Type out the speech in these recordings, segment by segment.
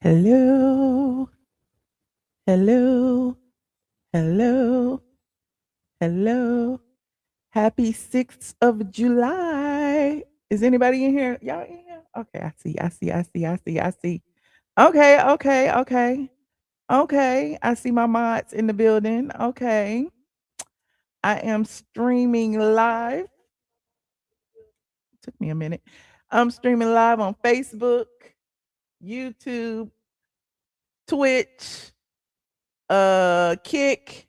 Hello, hello, hello, hello. Happy 6th of July. Is anybody in here? Y'all in here? Okay, I see. Okay. I see my mods in the building. Okay. I am streaming live. Took me a minute. I'm streaming live on Facebook, YouTube, Twitch, Kick,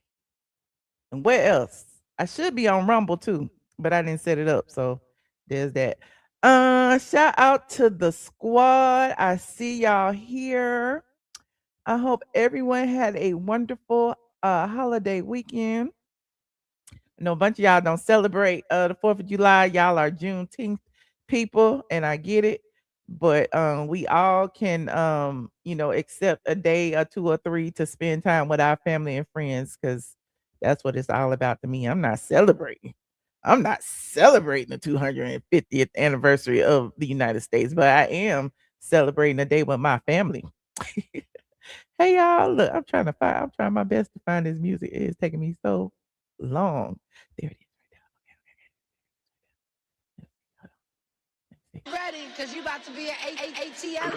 and where else? I should be on Rumble too, but I didn't set it up, so there's that. Shout out to the squad. I see y'all here. I hope everyone had a wonderful holiday weekend. I know a bunch of y'all don't celebrate the 4th of July. Y'all are Juneteenth people, and I get it. But we all can accept a day or two or three to spend time with our family and friends because that's what it's all about to me. I'm not celebrating. I'm not celebrating the 250th anniversary of the United States, but I am celebrating a day with my family. Hey y'all, look, I'm trying my best to find this music. It is taking me so long. There it is right there. Ready, because you about to be an ATLien.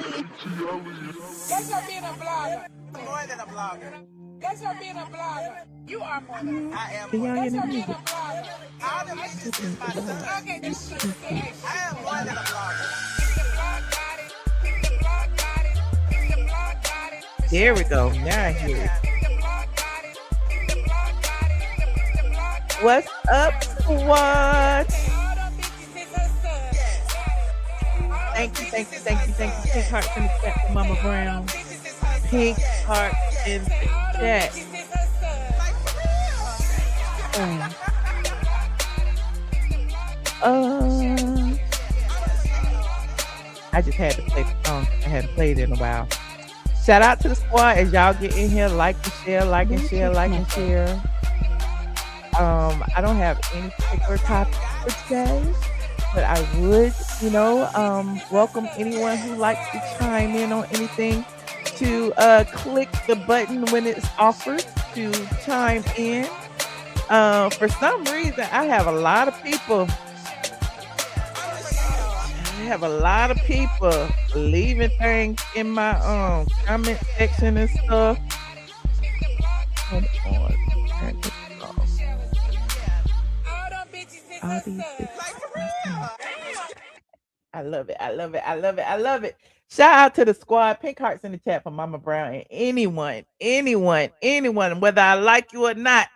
That's her being a blogger. More than a blogger. That's her being a blogger. You are more than I am Can more. y'all hear That's the her being music? a blogger. All the bitches is my son. Okay, this shit say hey, I am more than a blogger. if the blog got it, if the blog got it, if the blog got it. There we go. Now I hear it. If the blog got it, if the blog got it, if the blog got it. What's up, squad? All them bitches is her son. Yes. Thank you. Pink hearts in the chat for Mama Brown. Pink hearts in the chat. Bitches is her son. Like for real. I just had to play the song. I hadn't played it in a while. Shout out to the squad as y'all get in here. Like and share. I don't have any particular topic for today, but I would, welcome anyone who likes to chime in on anything to click the button when it's offered to chime in. For some reason, I have a lot of people leaving things in my comment section and stuff. Hold on. Turn this off. All them bitches is All her these son. bitches. Like for real. I love it. Shout out to the squad. Pink hearts in the chat for Mama Brown and anyone, whether I like you or not,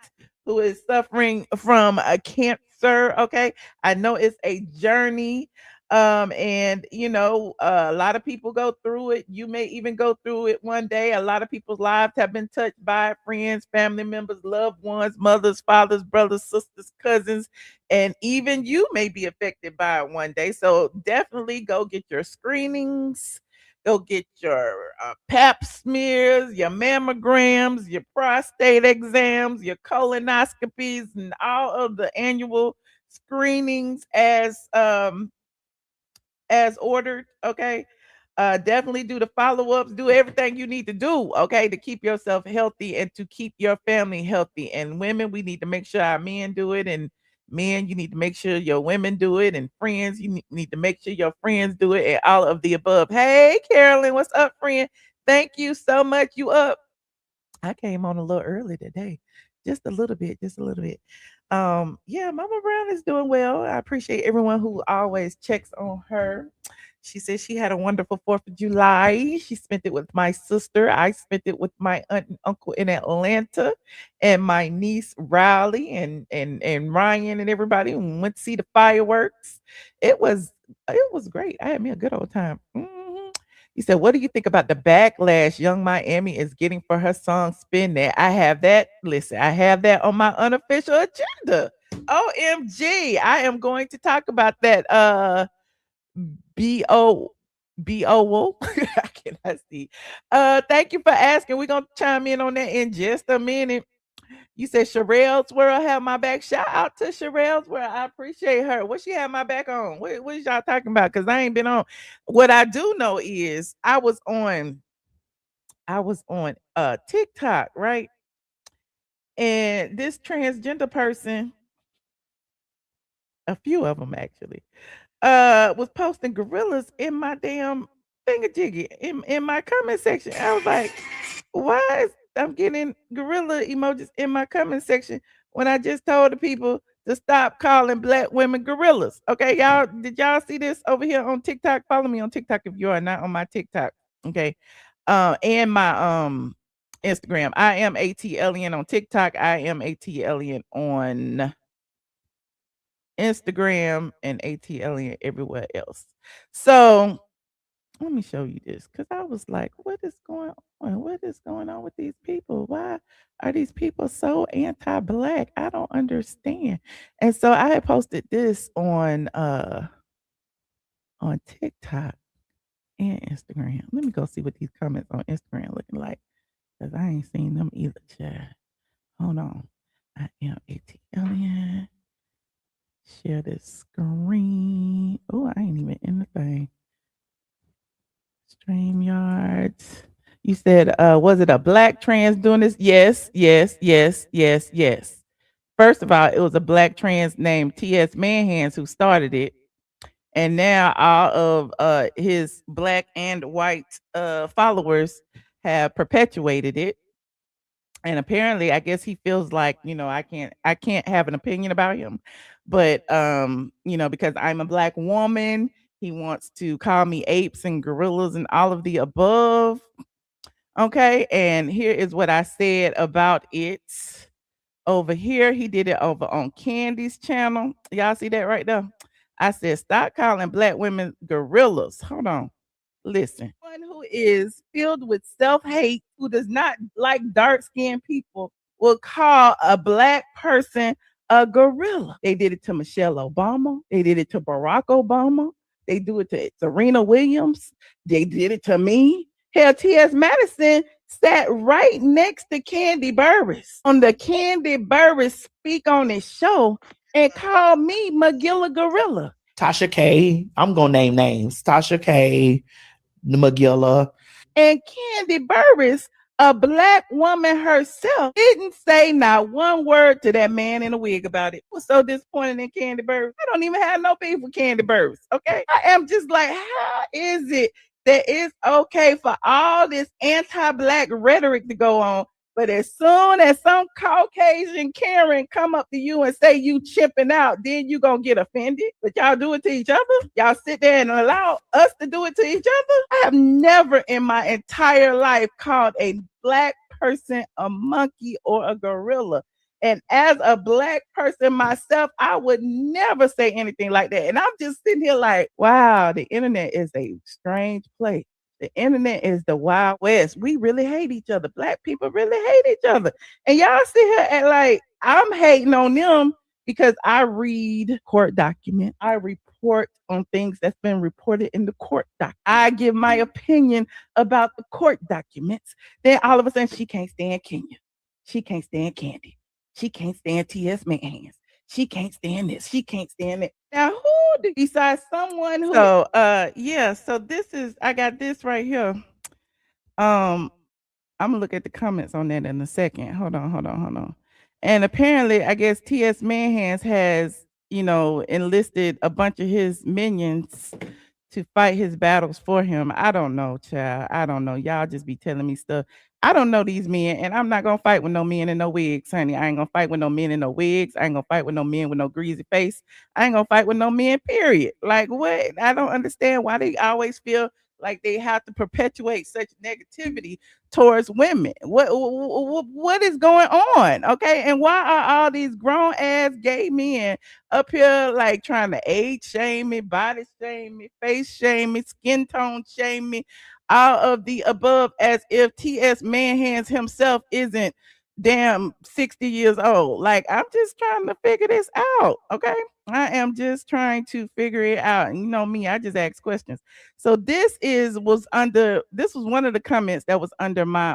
who is suffering from a cancer. Okay. I know it's a journey. And a lot of people go through it. You may even go through it one day. A lot of people's lives have been touched by friends, family members, loved ones, mothers, fathers, brothers, sisters, cousins, and even you may be affected by it one day. So definitely go get your screenings, go get your pap smears, your mammograms, your prostate exams, your colonoscopies, and all of the annual screenings as ordered. Okay. Definitely do the follow-ups, do everything you need to do, okay, to keep yourself healthy and to keep your family healthy. And women, we need to make sure our men do it, and men, you need to make sure your women do it, and friends, you need to make sure your friends do it, and all of the above. Hey, Carolyn, what's up, friend? Thank you so much. You up? I came on a little early today. Just a little bit. Yeah, Mama Brown is doing well. I appreciate everyone who always checks on her. She said she had a wonderful 4th of July. She spent it with my sister. I spent it with my aunt and uncle in Atlanta, and my niece Riley and Ryan and everybody who went to see the fireworks. It was great. I had me a good old time. He said, "What do you think about the backlash Young Miami is getting for her song Spin That?" I have that. Listen, I have that on my unofficial agenda. OMG. I am going to talk about that. B-O I cannot see. Thank you for asking. We're gonna chime in on that in just a minute. You said Sharrell's World have my back. Shout out to Sharrell's World. I appreciate her. What she had my back on? What is y'all talking about? Because I ain't been on. What I do know is I was on I was on TikTok, right? And this transgender person, a few of them actually, was posting gorillas in my damn thingamajiggy in my comment section. I was like, why is I'm getting gorilla emojis in my comment section when I just told the people to stop calling black women gorillas? Okay, y'all, did y'all see this over here on TikTok? Follow me on TikTok if you are not on my TikTok. Okay. And my Instagram. I am ATLien on TikTok. I am ATLien on Instagram and ATLien everywhere else. So let me show you this because I was like, what is going on? What is going on with these people? Why are these people so anti-black? I don't understand. And so I had posted this on TikTok and Instagram. Let me go see what these comments on Instagram looking like. Because I ain't seen them either, child. Hold on. I am ATLien. Share this screen. Oh, I ain't even in the thing. StreamYards. You said, was it a black trans doing this? Yes, yes, yes, yes, yes. First of all, it was a black trans named TS Madison who started it. And now all of his black and white followers have perpetuated it. And apparently, I guess he feels like, I can't have an opinion about him. But because I'm a black woman, he wants to call me apes and gorillas and all of the above. Okay, and here is what I said about it. Over here, he did it over on Candy's channel. Y'all see that right there? I said, stop calling black women gorillas. Hold on. Listen. One who is filled with self-hate, who does not like dark-skinned people, will call a black person a gorilla. They did it to Michelle Obama. They did it to Barack Obama. They do it to Serena Williams. They did it to me. Hell, TS Madison sat right next to Candy Burris on the Candy Burris Speak on his show and called me Magilla Gorilla. Tasha K. I'm gonna name names. Tasha K. Magilla. And Candy Burris, a black woman herself, didn't say not one word to that man in a wig about it. I was so disappointed in Candy Burris. I don't even have no beef with Candy Burris. Okay. I am just like, how is it that it's okay for all this anti-black rhetoric to go on? But as soon as some Caucasian Karen come up to you and say you chipping out, then you gonna get offended. But y'all do it to each other. Y'all sit there and allow us to do it to each other. I have never in my entire life called a black person a monkey or a gorilla. And as a black person myself, I would never say anything like that. And I'm just sitting here like, wow, the internet is a strange place. The internet is the Wild West. We really hate each other. Black people really hate each other. And y'all sit here and like, I'm hating on them because I read court documents. I report on things that's been reported in the court doc. I give my opinion about the court documents. Then all of a sudden, she can't stand Kenya. She can't stand Candy. She can't stand T.S. Madison. She can't stand this. She can't stand it. Now, who do besides someone who? So, yeah. So this is I got this right here. I'm gonna look at the comments on that in a second. Hold on. And apparently, I guess T.S. Madison has, enlisted a bunch of his minions to fight his battles for him. I don't know, child. I don't know. Y'all just be telling me stuff. I don't know these men, and I'm not gonna fight with no men in no wigs, honey. I ain't gonna fight with no men in no wigs. I ain't gonna fight with no men with no greasy face. I ain't gonna fight with no men, period. Like what? I don't understand why they always feel like they have to perpetuate such negativity towards women. What is going on? Okay, and why are all these grown ass gay men up here like trying to age shame me, body shame me, face shame me, skin tone shame me, all of the above, as if T.S. Madison himself isn't damn 60 years old. Like, I'm just trying to figure this out. Okay. I am just trying to figure it out. And you know me, I just ask questions. So this was one of the comments that was under my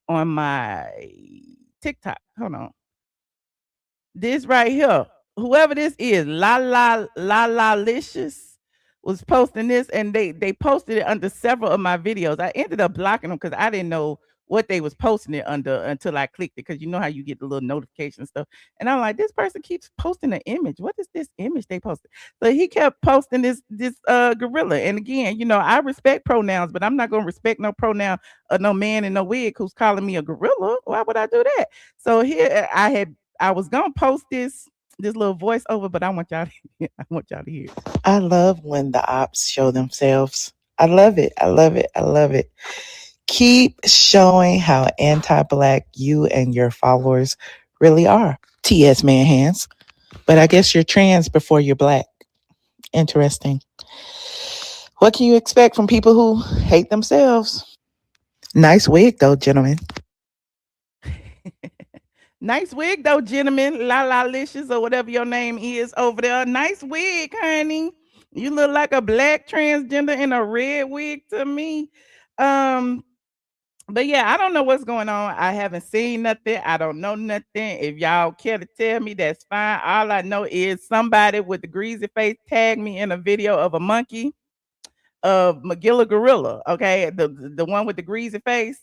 on my TikTok. Hold on. This right here, whoever this is, la la la la licious, was posting this, and they posted it under several of my videos. I ended up blocking them because I didn't know what they was posting it under until I clicked it, because you know how you get the little notification stuff. And I'm like, this person keeps posting an image. What is this image they posted? So he kept posting this gorilla. And again, I respect pronouns, but I'm not gonna respect no pronoun of no man in no wig who's calling me a gorilla. Why would I do that? So here I was gonna post this little voiceover, but I want y'all to, I want y'all to hear it. I love when the ops show themselves. I love it. I love it. I love it. Keep showing how anti-black you and your followers really are. TS man hands. But I guess you're trans before you're black. Interesting. What can you expect from people who hate themselves? Nice wig though, gentlemen. Nice wig though, gentlemen. La la licious or whatever your name is over there. Nice wig, honey. You look like a black transgender in a red wig to me. Um, but yeah, I don't know what's going on. I haven't seen nothing. I don't know nothing. If y'all care to tell me, that's fine. All I know is somebody with the greasy face tagged me in a video of a monkey of Magilla Gorilla. Okay, the one with the greasy face.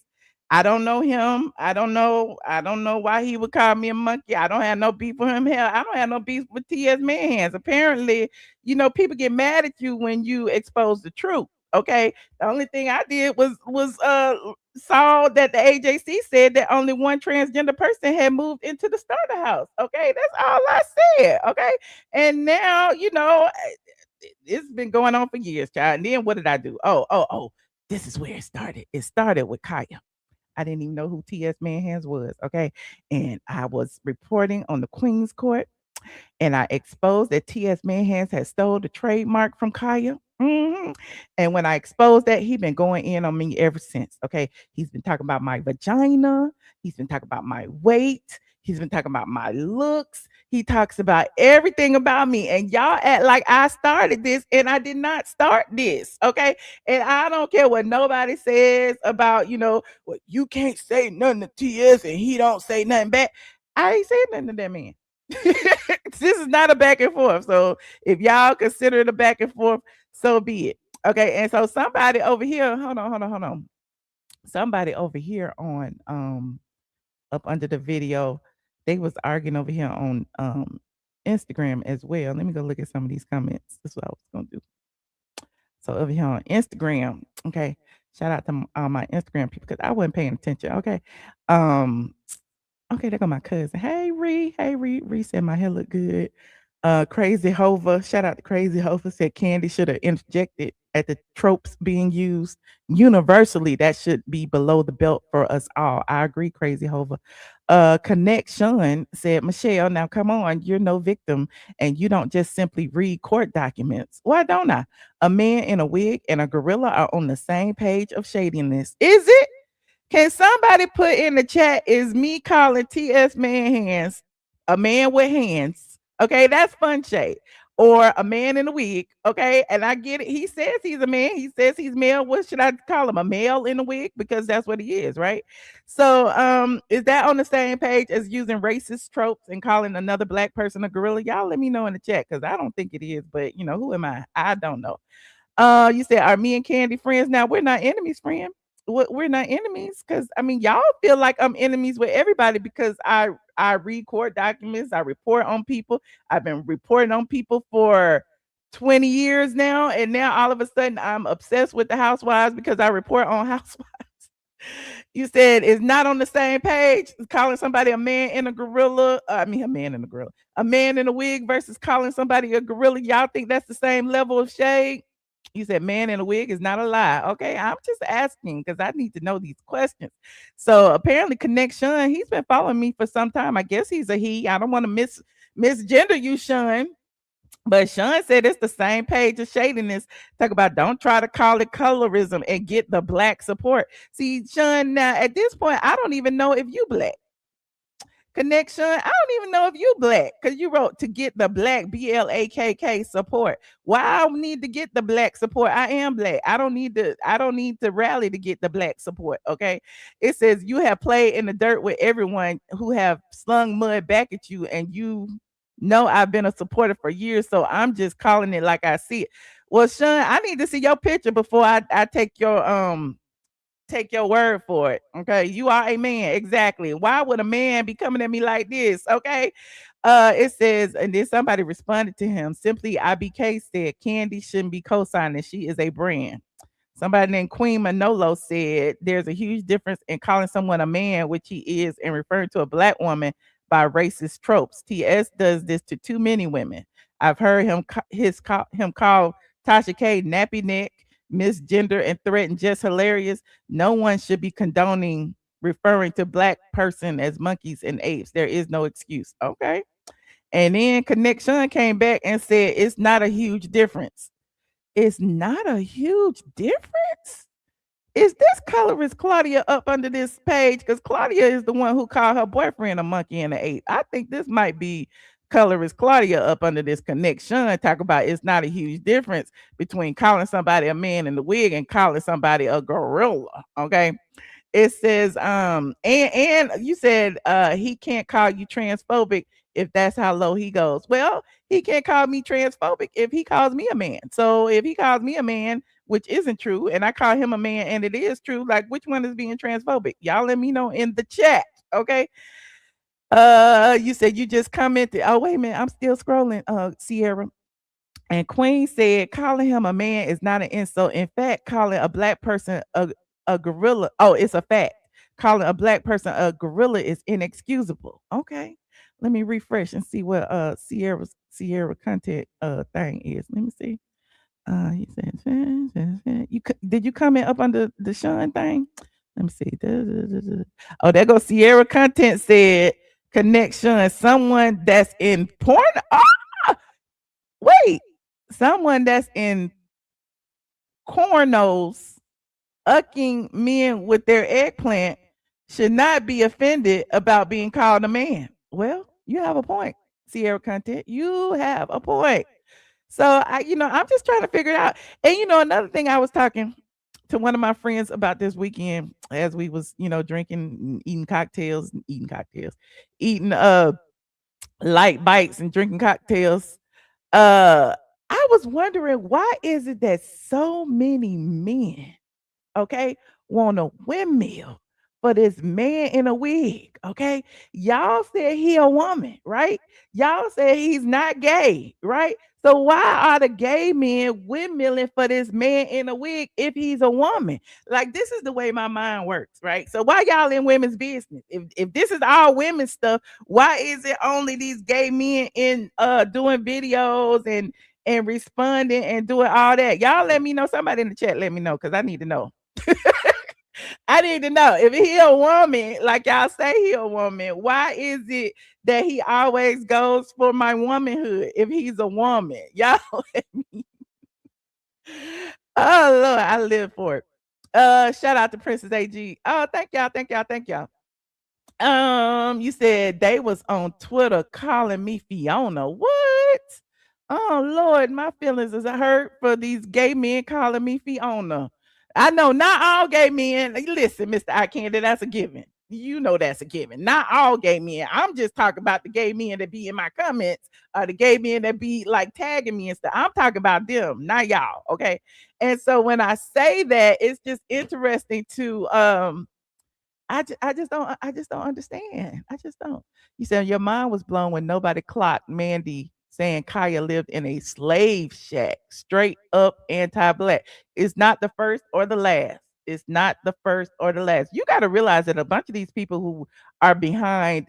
I don't know him. I don't know. I don't know why he would call me a monkey. I don't have no beef with him. Hell, I don't have no beef with TS Man Hands. Apparently, people get mad at you when you expose the truth. Okay. The only thing I did was saw that the AJC said that only one transgender person had moved into the starter house. Okay. That's all I said. Okay. And now, it's been going on for years, child. And then what did I do? Oh. This is where it started. It started with Kaya. I didn't even know who T.S. Manhands was. Okay. And I was reporting on the Queen's Court, and I exposed that T.S. Manhands had stole the trademark from Kaya. And when I exposed that, he been going in on me ever since. Okay. He's been talking about my vagina. He's been talking about my weight. He's been talking about my looks. He talks about everything about me. And y'all act like I started this, and I did not start this. Okay. And I don't care what nobody says about, well, you can't say nothing to TS and he don't say nothing back. I ain't saying nothing to that man. This is not a back and forth. So if y'all consider it a back and forth, so be it. Okay. And so somebody over here, hold on. Somebody over here on up under the video, they was arguing over here on Instagram as well. Let me go look at some of these comments. This is what I was gonna do. So over here on Instagram, okay. Shout out to my Instagram people because I wasn't paying attention. Okay. Um, Okay, there go my cousin. Hey Ree. Hey Ree. Ree said my hair look good. Crazy Hova. Shout out to Crazy Hova. Said Candy should have interjected at the tropes being used universally. That should be below the belt for us all. I agree, Crazy Hova. Connection said, Michelle, now come on, you're no victim, and you don't just simply read court documents. Why don't I? A man in a wig and a gorilla are on the same page of shadiness. Is it? Can somebody put in the chat, is me calling TS Man Hands a man with hands? Okay, that's fun shade. Or a man in a wig. Okay, and I get it. He says he's a man. He says he's male. What should I call him? A male in a wig? Because that's what he is, right? So, is that on the same page as using racist tropes and calling another black person a gorilla? Y'all let me know in the chat because I don't think it is, but who am I? I don't know. You said, are me and Candy friends? Now we're not enemies, friend. We're not enemies because I mean y'all feel like I'm enemies with everybody because I read court documents, I report on people. I've been reporting on people for 20 years now, and now all of a sudden I'm obsessed with the housewives because I report on housewives. You said it's not on the same page. Calling somebody a man in a gorilla. I mean, a man in a gorilla. A man in a wig versus calling somebody a gorilla. Y'all think that's the same level of shade? You said man in a wig is not a lie. Okay, I'm just asking because I need to know these questions. So apparently, Connection, he's been following me for some time. I guess he's a he. I don't want to misgender you, Sean. But Sean said it's the same page of shadiness. Talk about don't try to call it colorism and get the black support. See, Sean, now at this point, I don't even know if you black. Connection, I don't even know if you black because you wrote to get the black BLAKK support. Why I need to get the black support? I am black. I don't need to rally to get the black support. Okay. It says you have played in the dirt with everyone who have slung mud back at you, and you know I've been a supporter for years. So I'm just calling it like I see it. Well, Sean, I need to see your picture before I take your word for it. Okay. You are a man. Exactly. Why would a man be coming at me like this? Okay. It says, and then somebody responded to him. Simply IBK said Candy shouldn't be co-signing. She is a brand. Somebody named Queen Manolo said there's a huge difference in calling someone a man, which he is, and referring to a black woman by racist tropes. TS does this to too many women. I've heard him call Tasha K nappy neck, misgender, and threaten just hilarious. No one should be condoning referring to black person as monkeys and apes. There is no excuse. Okay. And then Connection came back and said it's not a huge difference. It's not a huge difference. Is this colorist Claudia up under this page? Because Claudia is the one who called her boyfriend a monkey and an ape. I think this might be colorist Claudia up under this connection. Talk about it's not a huge difference between calling somebody a man in the wig and calling somebody a gorilla. Okay. It says, and you said he can't call you transphobic if that's how low he goes. Well, he can't call me transphobic if he calls me a man. So if he calls me a man, which isn't true, and I call him a man and it is true, like which one is being transphobic? Y'all let me know in the chat. Okay. You said you just commented. Oh, wait a minute. I'm still scrolling, Sierra. And Queen said calling him a man is not an insult. In fact, calling a black person a gorilla, oh, it's a fact. Calling a black person a gorilla is inexcusable. Okay. Let me refresh and see what Sierra content thing is. Let me see. He said did you comment up under the Sean thing? Let me see. Oh, there goes Sierra content said connection. Someone that's in porn. Ah, wait, someone that's in cornrows ucking men with their eggplant should not be offended about being called a man. Well, you have a point, Sierra content. You have a point. So I'm just trying to figure it out. And another thing, I was talking to one of my friends about this weekend as we was, drinking and eating cocktails, eating light bites and drinking cocktails. I was wondering, why is it that so many men, okay, want a windmill for this man in a wig, okay? Y'all said he a woman, right? Y'all said he's not gay, right? So why are the gay men windmilling for this man in a wig if he's a woman? Like, this is the way my mind works, right? So why y'all in women's business? If this is all women's stuff, why is it only these gay men in doing videos and responding and doing all that? Y'all let me know. Somebody in the chat let me know, because I need to know. I need to know if he a woman, like y'all say he a woman. Why is it that he always goes for my womanhood if he's a woman? Y'all let me. Oh Lord, I live for it. Shout out to Princess AG. Oh, thank y'all, thank y'all, thank y'all. You said they was on Twitter calling me Fiona. What? Oh Lord, my feelings is hurt for these gay men calling me Fiona. I know not all gay men. Listen, Mr. I Candy, that's a given. You know that's a given. Not all gay men. I'm just talking about the gay men that be in my comments, the gay men that be like tagging me and stuff. I'm talking about them, not y'all. Okay. And so when I say that, it's just interesting to I just don't understand. I just don't. You said your mind was blown when nobody clocked Mandy saying Kaya lived in a slave shack, straight up anti-black. It's not the first or the last. It's not the first or the last. You got to realize that a bunch of these people who are behind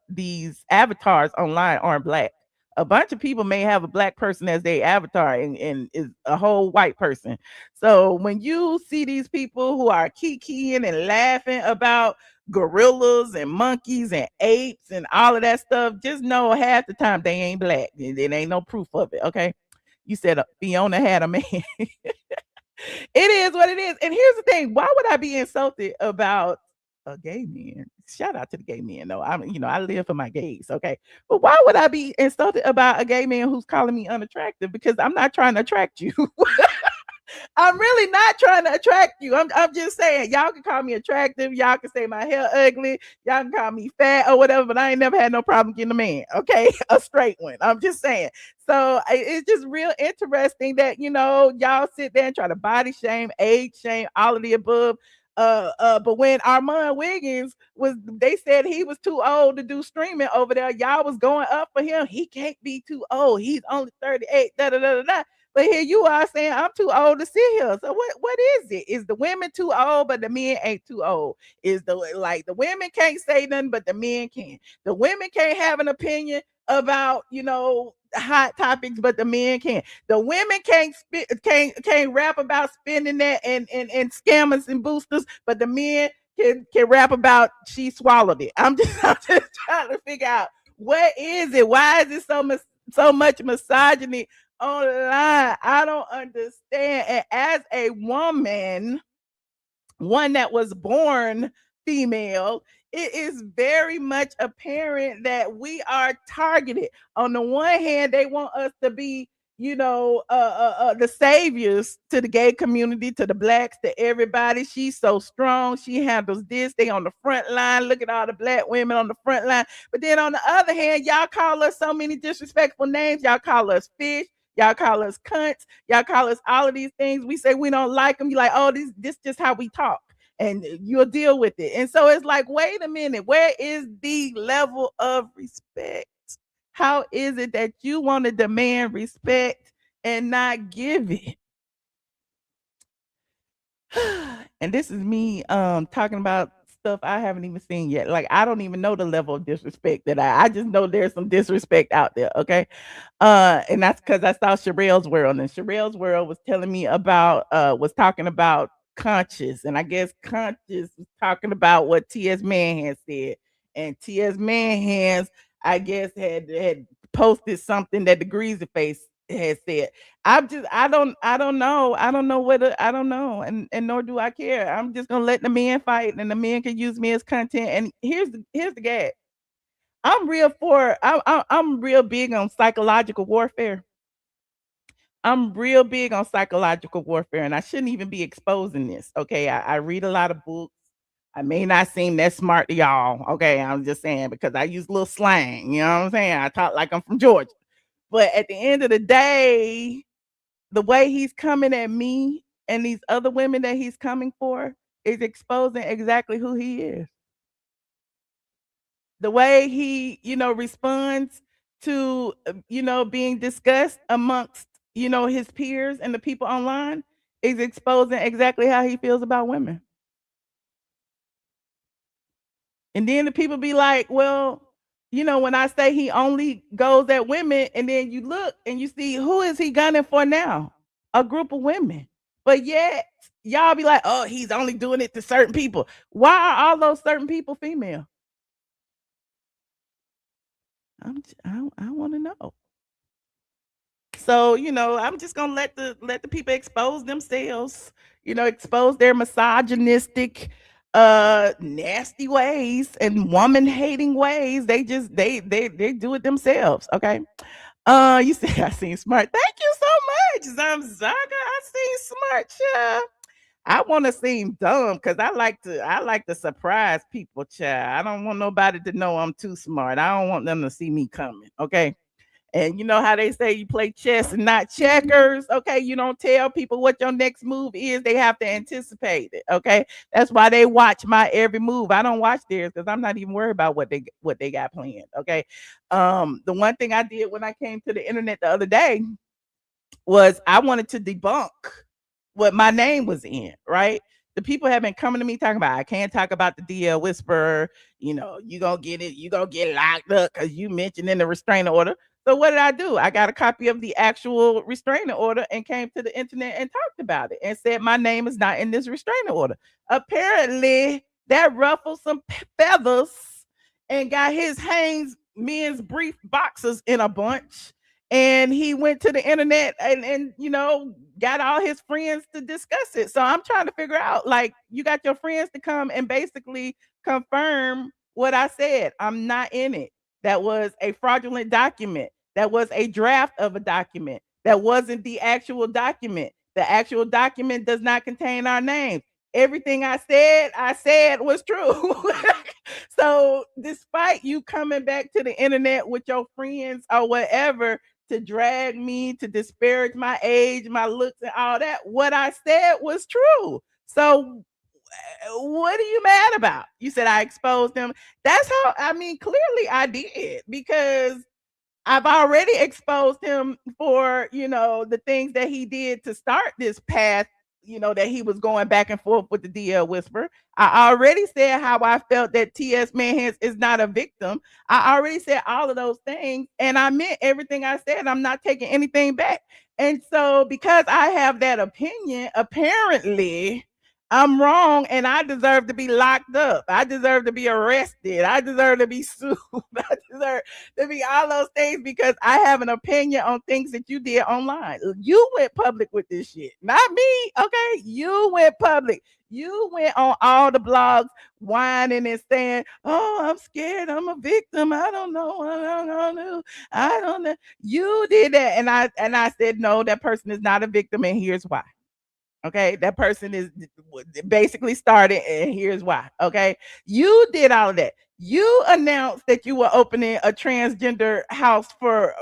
these avatars online aren't black. A bunch of people may have a black person as their avatar and is a whole white person. So when you see these people who are kikiing and laughing about gorillas and monkeys and apes and all of that stuff, just know half the time they ain't black. It ain't no proof of it. Okay. You said Fiona had a man. It is what it is. And here's the thing: why would I be insulted about a gay man? Shout out to the gay men, though. I live for my gays, okay. But why would I be insulted about a gay man who's calling me unattractive? Because I'm not trying to attract you. I'm really not trying to attract you. I'm just saying, y'all can call me attractive, y'all can say my hair ugly, y'all can call me fat or whatever, but I ain't never had no problem getting a man, okay? A straight one. I'm just saying. So it's just real interesting that y'all sit there and try to body shame, age shame, all of the above. But when Armand Wiggins they said he was too old to do streaming over there. Y'all was going up for him. He can't be too old. He's only 38. Da da da da da. But here you are saying I'm too old to sit here. So what is it? Is the women too old, but the men ain't too old? Is the women can't say nothing, but the men can? The women can't have an opinion about hot topics, but the men can. The women can't rap about spending that and scammers and boosters, but the men can rap about she swallowed it. I'm just trying to figure out what is it? Why is it so much misogyny online? I don't understand. And as a woman, one that was born female, it is very much apparent that we are targeted. On the one hand, they want us to be, the saviors to the gay community, to the blacks, to everybody. She's so strong. She handles this. They on the front line. Look at all the black women on the front line. But then on the other hand, y'all call us so many disrespectful names. Y'all call us fish. Y'all call us cunts. Y'all call us all of these things. We say we don't like them. You're like, oh, this just how we talk. And you'll deal with it. And so it's like, wait a minute, where is the level of respect? How is it that you want to demand respect and not give it? And this is me talking about stuff I haven't even seen yet. Like I don't even know the level of disrespect that I just know there's some disrespect out there, okay? And that's because I saw Sharrell's World, and Sharrell's World was telling me about was talking about conscious, and I guess conscious was talking about what TS Manhan said. And TS Manhan's, I guess, had posted something that the Greasy Face had said. I don't know. I don't know whether I don't know, and nor do I care. I'm just gonna let the men fight, and the men can use me as content. And here's the gag. I'm real big on psychological warfare. I'm real big on psychological warfare, and I shouldn't even be exposing this. Okay, I read a lot of books. I may not seem that smart to y'all. Okay, I'm just saying because I use a little slang. You know what I'm saying? I talk like I'm from Georgia. But at the end of the day, the way he's coming at me and these other women that he's coming for is exposing exactly who he is. The way he, responds to, being discussed amongst, his peers and the people online is exposing exactly how he feels about women. And then the people be like, well, when I say he only goes at women, and then you look and you see who is he gunning for now? A group of women. But yet y'all be like, oh, he's only doing it to certain people. Why are all those certain people female? I want to know. So, I'm just gonna let the people expose themselves, expose their misogynistic, nasty ways and woman hating ways. They just they do it themselves. Okay. You say I seem smart. Thank you so much. Zamzaga. I seem smart, child. I want to seem dumb because I like to surprise people, child. I don't want nobody to know I'm too smart. I don't want them to see me coming. Okay. And you know how they say you play chess and not checkers. Okay, you don't tell people what your next move is. They have to anticipate it. Okay, that's why they watch my every move. I don't watch theirs because I'm not even worried about what they got planned. Okay, the one thing I did when I came to the internet the other day was I wanted to debunk what my name was in, right? The people have been coming to me talking about I can't talk about the DL whisperer, you gonna get it, you gonna get locked up because you mentioned in the restraining order. So what did I do? I got a copy of the actual restraining order and came to the internet and talked about it and said my name is not in this restraining order. Apparently that ruffled some feathers and got his Hanes men's brief boxers in a bunch, and he went to the internet and got all his friends to discuss it. So I'm trying to figure out, like, you got your friends to come and basically confirm what I said. I'm not in it. That was a fraudulent document. That was a draft of a document. That wasn't the actual document. The actual document does not contain our names. Everything I said was true. So, despite you coming back to the internet with your friends or whatever to drag me, to disparage my age, my looks, and all that, what I said was true. So, what are you mad about? You said I exposed him. That's how, I mean, clearly I did, because I've already exposed him for, the things that he did to start this path, that he was going back and forth with the DL Whisper. I already said how I felt that TS Madison is not a victim. I already said all of those things, and I meant everything I said. I'm not taking anything back. And so, because I have that opinion, apparently I'm wrong, and I deserve to be locked up. I deserve to be arrested. I deserve to be sued. I deserve to be all those things because I have an opinion on things that you did online. You went public with this shit, not me. Okay, you went public. You went on all the blogs whining and saying, "Oh, I'm scared. I'm a victim. I don't know. I don't know. I don't know." You did that, and I said, "No, that person is not a victim, and here's why." Okay, that person is basically started, and here's why. Okay, you did all of that. You announced that you were opening a transgender house for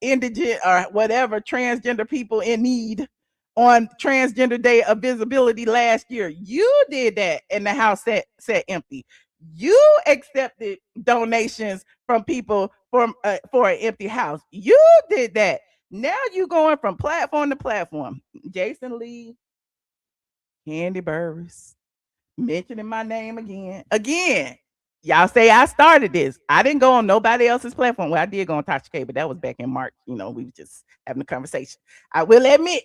indigent or whatever transgender people in need on Transgender Day of Visibility last year. You did that, and the house sat empty. You accepted donations from people for an empty house. You did that. Now you going from platform to platform. Jason Lee, Candy Burris, mentioning my name again. Again, y'all say I started this. I didn't go on nobody else's platform. Well, I did go on Tasha K, but that was back in March. We were just having a conversation. I will admit,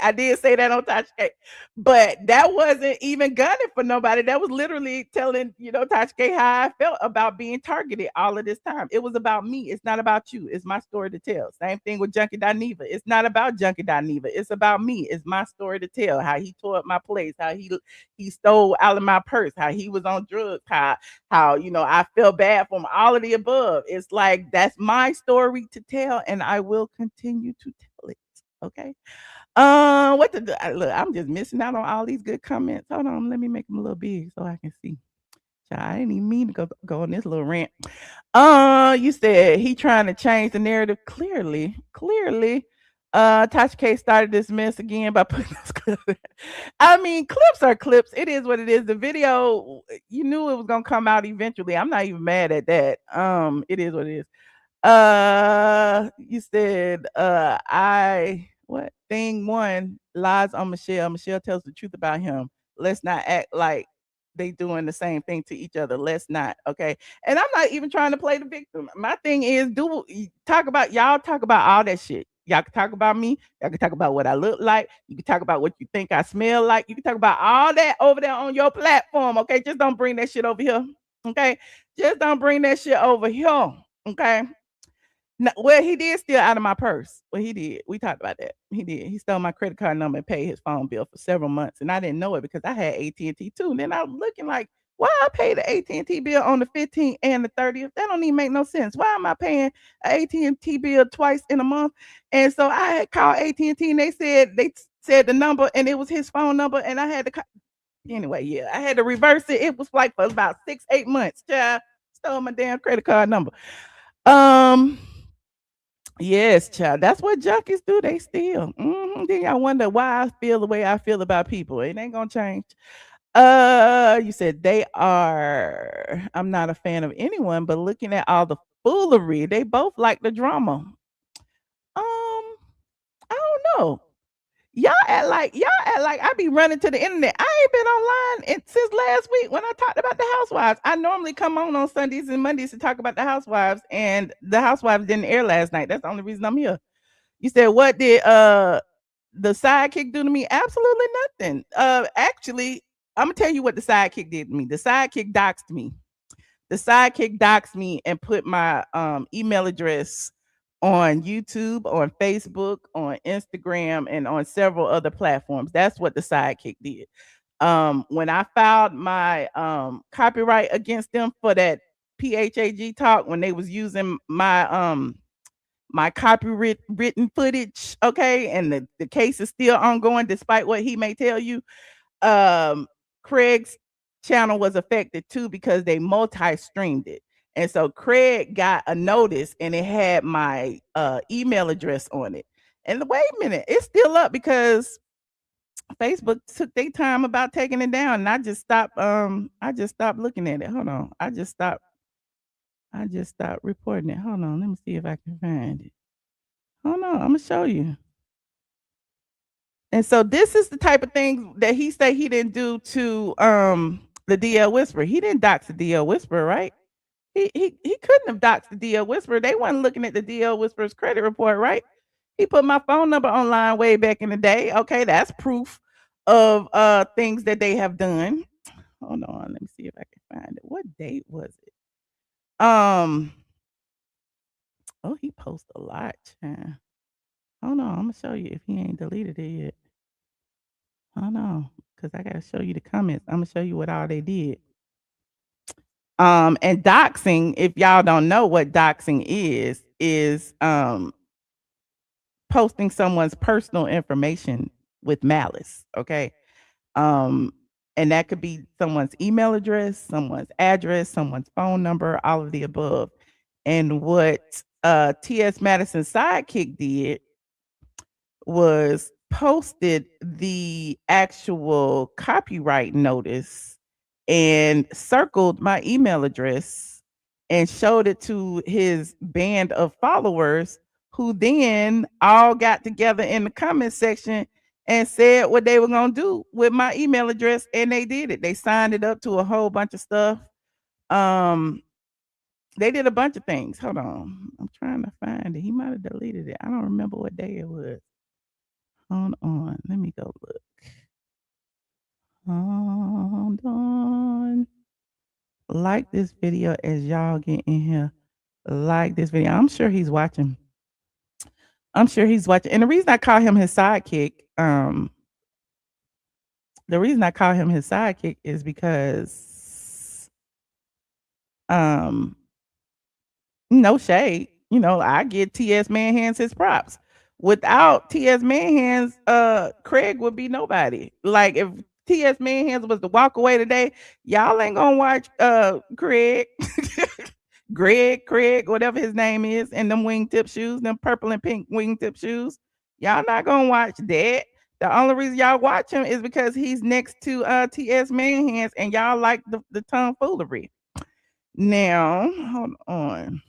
I did say that on Tasha K, but that wasn't even gunning for nobody. That was literally telling, Tasha K how I felt about being targeted all of this time. It was about me. It's not about you. It's my story to tell. Same thing with Junkie Dineva. It's not about Junkie Dineva. It's about me. It's my story to tell. How he tore up my place. How he stole out of my purse. How he was on drugs. How I feel bad for him. All of the above. It's like that's my story to tell, and I will continue to tell it. Okay. What to do? Look, I'm just missing out on all these good comments. Hold on, let me make them a little big so I can see. I didn't even mean to go on this little rant. You said he trying to change the narrative. Clearly. Tasha K started this mess again by putting this clip. I mean, clips are clips. It is what it is. The video, you knew it was gonna come out eventually. I'm not even mad at that. It is what it is. You said, I what thing one lies on Michelle. Michelle tells the truth about him. Let's not act like they doing the same thing to each other. Let's not, okay. And I'm not even trying to play the victim. My thing is, talk about all that shit. Y'all can talk about me. Y'all can talk about what I look like. You can talk about what you think I smell like. You can talk about all that over there on your platform. Okay, just don't bring that shit over here. Okay, just don't bring that shit over here. Okay. No, well, he did steal out of my purse. Well, he did. We talked about that. He did. He stole my credit card number and paid his phone bill for several months, and I didn't know it because I had AT&T too. And then I was looking like, why I paid the AT&T bill on the 15th and the 30th? That don't even make no sense. Why am I paying an AT&T bill twice in a month? And so I had called AT&T, and they said the number, and it was his phone number, and I had to anyway. Yeah, I had to reverse it. It was like for about 6-8 months. Child, stole my damn credit card number. Yes, child. That's what junkies do. They steal. Then I wonder why I feel the way I feel about people. It ain't gonna change. You said they are. I'm not a fan of anyone, but looking at all the foolery, they both like the drama. I don't know. Y'all act like I be running to the internet. I ain't been online since last week when I talked about the housewives. I normally come on Sundays and Mondays to talk about the housewives, and the housewives didn't air last night. That's the only reason I'm here. You said what did the sidekick do to me? Absolutely nothing. Actually, I'm gonna tell you what the sidekick did to me. The sidekick doxed me. The sidekick doxed me and put my email address on YouTube, on Facebook, on Instagram, and on several other platforms. That's what the sidekick did. When I filed my copyright against them for that PHAG talk, when they was using my my copywritten footage, okay, and the case is still ongoing despite what he may tell you. um Craig's channel was affected too because they multi-streamed it. And so Craig got a notice and it had my email address on it. And wait a minute, it's still up because Facebook took their time about taking it down, and I just stopped looking at it. Hold on. I just stopped reporting it. Hold on. Let me see if I can find it. Hold on. I'm gonna show you. And so this is the type of thing that he said he didn't do to the DL Whisperer. He didn't dox the DL Whisperer, right? He couldn't have doxed the DL Whisperer. They wasn't looking at the DL Whisperer's credit report, right? He put my phone number online way back in the day. Okay, that's proof of things that they have done. Hold on, let me see if I can find it. What date was it? Oh, he posted a lot, child. Hold on, I'm gonna show you if he ain't deleted it yet. Hold on, because I gotta show you the comments. I'm gonna show you what all they did. And doxing, if y'all don't know what doxing is posting someone's personal information with malice. Okay. Um, and that could be someone's email address, someone's address, someone's phone number, all of the above. And what TS Madison Sidekick did was posted the actual copyright notice and circled my email address and showed it to his band of followers, who then all got together in the comment section and said what they were going to do with my email address, and they did it. They signed it up to a whole bunch of stuff. um they did a bunch of things. Hold on, I'm trying to find it. He might have deleted it. I don't remember what day it was. Hold on. Let me go look. Hold on. Like this video as y'all get in here. Like this video. I'm sure he's watching. I'm sure he's watching. And the reason I call him his sidekick, is because um no shade. I give TS Manhands his props. Without TS Manhands, Craig would be nobody. Like if TS Manhands was to walk away today, y'all ain't gonna watch Craig. Craig, whatever his name is, and them wingtip shoes, them purple and pink wingtip shoes. Y'all not gonna watch that. The only reason y'all watch him is because he's next to TS Manhands and y'all like the tomfoolery. Now, hold on.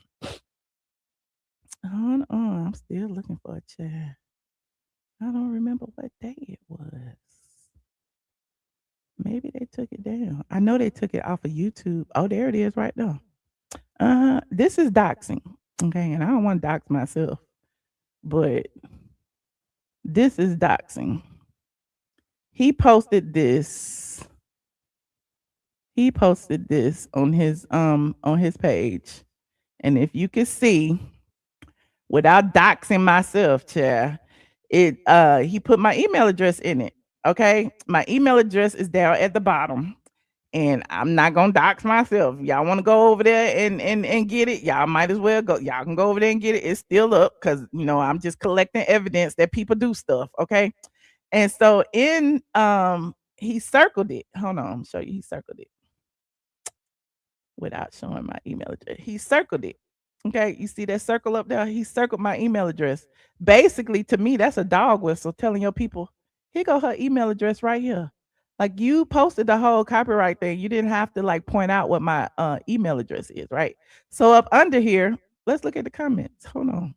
Hold on, I'm still looking for a chair. I don't remember what day it was. Maybe they took it down. I know they took it off of YouTube. Oh, there it is right now. This is doxing. Okay, and I don't want to dox myself, but this is doxing. He posted this. He posted this on his page. And if you can see, without doxing myself, chair, he put my email address in it. Okay, my email address is down at the bottom, and I'm not gonna dox myself. Y'all want to go over there and get it? Y'all might as well go. Y'all can go over there and get it. It's still up because I'm just collecting evidence that people do stuff. Okay, and so he circled it. Hold on, I'm show you. He circled it without showing my email address. He circled it. Okay, you see that circle up there? He circled my email address. Basically, to me, that's a dog whistle telling your people, here go her email address right here. Like, you posted the whole copyright thing. You didn't have to like point out what my email address is, right? So up under here, let's look at the comments. Hold on.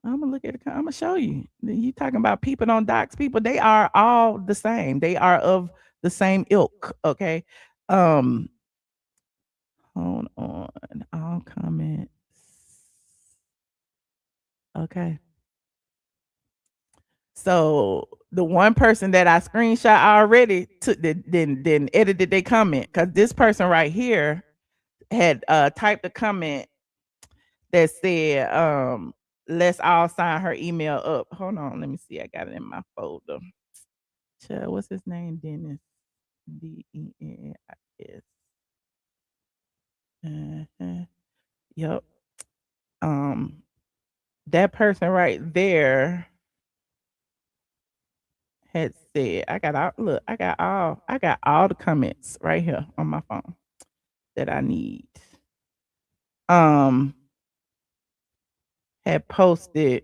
I'm gonna look at I'm gonna show you. You talking about people don't dox people? They are all the same. They are of the same ilk. Okay. Um, Hold on. All comments. Okay. So the one person that I screenshot already took then edited their comment, because this person right here had typed a comment that said, let's all sign her email up. Hold on, let me see. I got it in my folder. What's his name? Dennis. DENIS. Yep. that person right there had said, I got all look, I got all the comments right here on my phone that I need. Um had posted,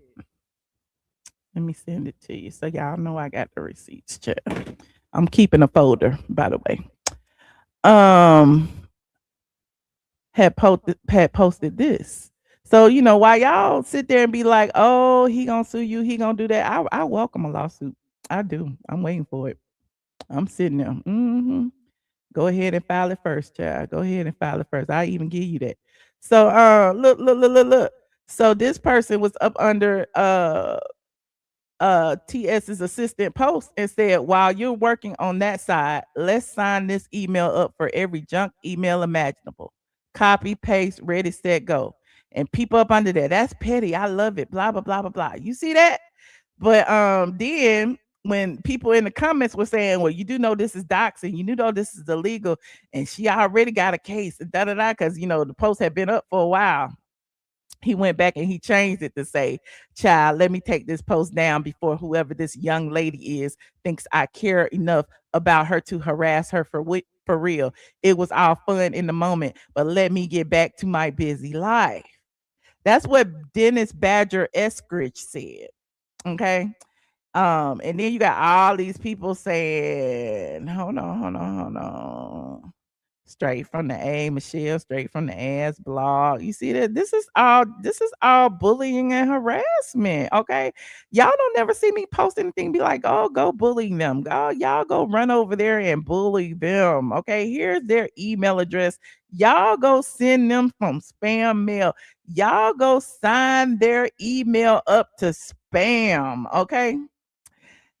let me send it to you so y'all know I got the receipts, chat. I'm keeping a folder, by the way. Um had posted this. So, why y'all sit there and be like, oh, he gonna sue you, he gonna do that. I welcome a lawsuit. I do. I'm waiting for it. I'm sitting there. Go ahead and file it first, child. Go ahead and file it first. I even give you that. So look. So this person was up under TS's assistant post and said, while you're working on that side, let's sign this email up for every junk email imaginable. Copy, paste, ready, set, go. And people up under there. That's petty. I love it. Blah, blah, blah, blah, blah. You see that? But then when people in the comments were saying, well, you do know this is doxing, you do know this is illegal, and she already got a case, da da da, because the post had been up for a while. He went back and he changed it to say, child, let me take this post down before whoever this young lady is thinks I care enough about her to harass her for real. It was all fun in the moment, but let me get back to my busy life. That's what Dennis Badger Eskridge said. Okay. And then you got all these people saying, hold on. Straight from the A, Michelle, straight from the ass blog. You see that? This is all bullying and harassment. Okay. Y'all don't never see me post anything, be like, oh, go bully them. Y'all go run over there and bully them. Okay. Here's their email address. Y'all go send them from spam mail. Y'all go sign their email up to spam. Okay.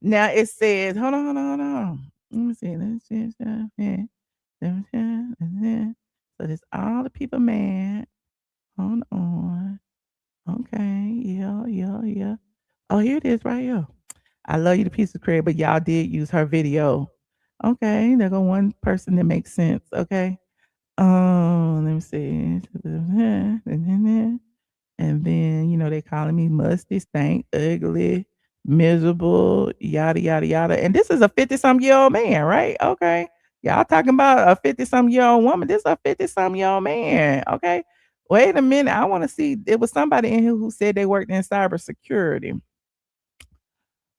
Now it says, hold on. Let me see. Let's see. Yeah. So there's all the people mad. Hold on. Okay. Yeah. Oh, here it is right here. I love you to piece of crap, but y'all did use her video. Okay. There go one person that makes sense. Okay. Let me see. And then, they calling me musty, stank, ugly, miserable, yada, yada, yada. And this is a 50-some-year-old man, right? Okay. Y'all talking about a 50-some-year-old woman. This is a 50-some-year-old man. Okay. Wait a minute. I want to see. It was somebody in here who said they worked in cybersecurity.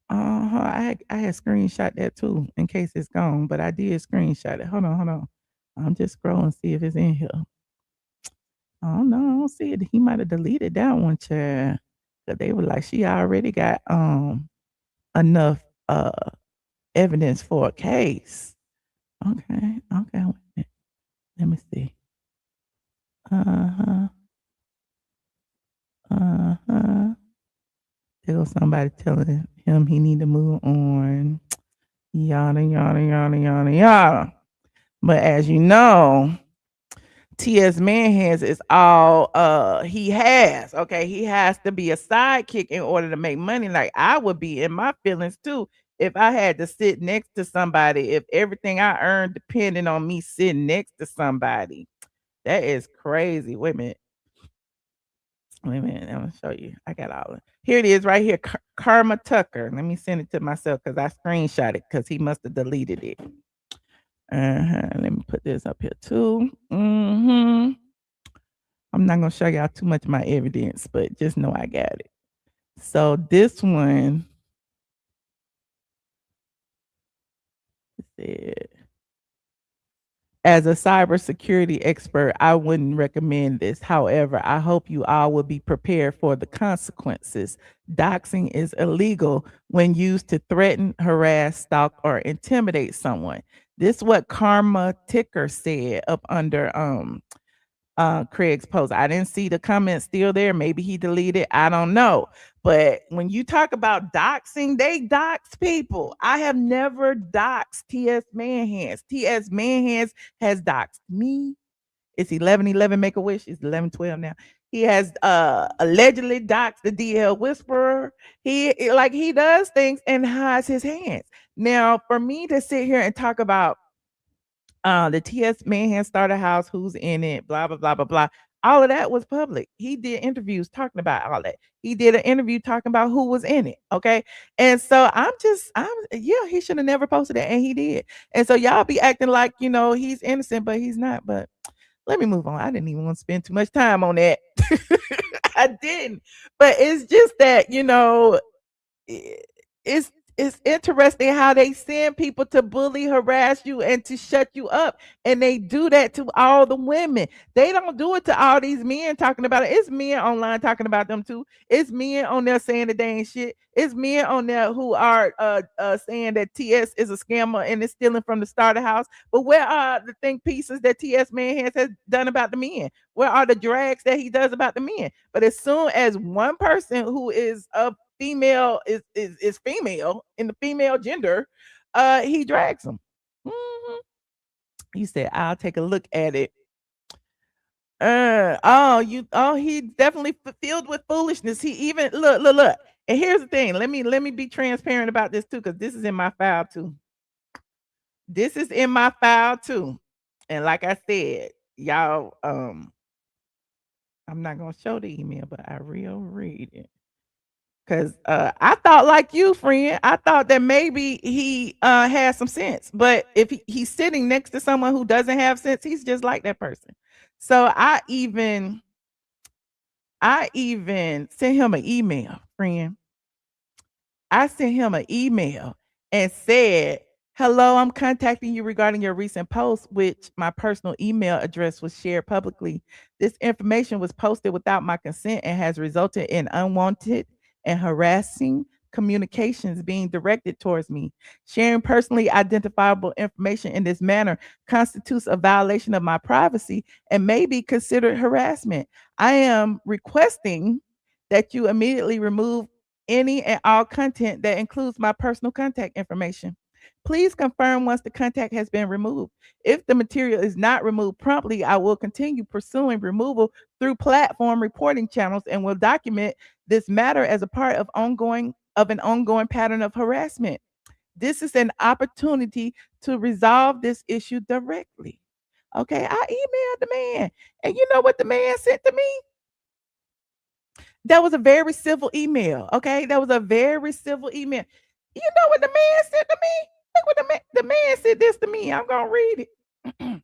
I had screenshot that too in case it's gone, but I did screenshot it. Hold on. I'm just scrolling, see if it's in here. Oh no, I don't see it. He might have deleted that one, child. Cause they were like, she already got enough evidence for a case. Okay, wait a minute. Let me see. Uh-huh. Uh-huh. There goes somebody telling him he need to move on. Yada yada yada yada yada. But as you know, TS Manhands is all he has. Okay. He has to be a sidekick in order to make money. Like I would be in my feelings too if I had to sit next to somebody, if everything I earned depended on me sitting next to somebody. That is crazy. Wait a minute. I'm gonna show you. I got all of it. Here it is right here. Karma Tucker. Let me send it to myself because I screenshot it because he must have deleted it. Let me put this up here too. I'm not gonna show y'all too much of my evidence, but just know I got it. So this one said, as a cybersecurity expert, I wouldn't recommend this. However, I hope you all will be prepared for the consequences. Doxing is illegal when used to threaten, harass, stalk, or intimidate someone. This is what Karma Ticker said up under Craig's post. I didn't see the comment still there. Maybe he deleted. I don't know. But when you talk about doxing, they dox people. I have never doxed TS Manhands. TS Manhands has doxed me. It's 11:11 Make a Wish. It's 11:12 now. He has allegedly doxed the DL Whisperer. He does things and hides his hands. Now, for me to sit here and talk about the TS Manhand starter house, who's in it, blah, blah, blah, blah, blah. All of that was public. He did interviews talking about all that. He did an interview talking about who was in it. Okay. And so yeah, he should have never posted it. And he did. And so y'all be acting like, he's innocent, but he's not. But let me move on. I didn't even want to spend too much time on that. I didn't. But it's just that, i- it's interesting how they send people to bully, harass you, and to shut you up, and they do that to all the women. They don't do it to all these men talking about it. It's men online talking about them too. It's men on there saying that they ain't shit. It's men on there who are saying that TS is a scammer and is stealing from the starter house. But where are the think pieces that TS man has done about the men? Where are the drags that he does about the men? But as soon as one person who is of female is female in the female gender, he drags them. Mhm. He said, "I'll take a look at it." He's definitely filled with foolishness. He even look. And here's the thing. Let me be transparent about this too, because this is in my file too. This is in my file too. And like I said, y'all, I'm not gonna show the email, but I will read it. Cause I thought like you, friend. I thought that maybe he has some sense. But if he's sitting next to someone who doesn't have sense, he's just like that person. So I even sent him an email, friend. I sent him an email and said, "Hello, I'm contacting you regarding your recent post, which my personal email address was shared publicly. This information was posted without my consent and has resulted in unwanted and harassing communications being directed towards me. Sharing personally identifiable information in this manner constitutes a violation of my privacy and may be considered harassment. I am requesting that you immediately remove any and all content that includes my personal contact information. Please confirm once the contact has been removed. If the material is not removed promptly, I will continue pursuing removal through platform reporting channels and will document this matter as a part of an ongoing pattern of harassment. This is an opportunity to resolve this issue directly." Okay, I emailed the man. And you know what the man sent to me? That was a very civil email. Okay, that was a very civil email. You know what the man said to me? Look what the man said this to me. I'm gonna read it.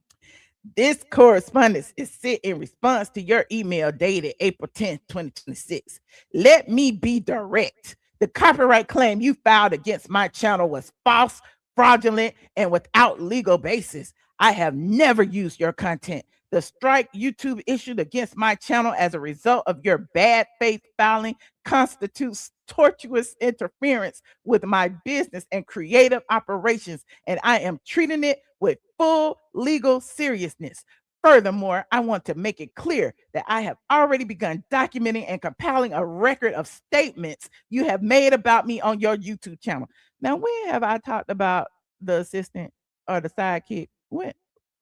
This correspondence is sent in response to your email dated April 10th, 2026. Let me be direct. The copyright claim you filed against my channel was false, fraudulent, and without legal basis. I have never used your content. The strike YouTube issued against my channel as a result of your bad faith filing constitutes tortuous interference with my business and creative operations, and I am treating it with full legal seriousness. Furthermore, I want to make it clear that I have already begun documenting and compiling a record of statements you have made about me on your YouTube channel. Now, when have I talked about the assistant or the sidekick? When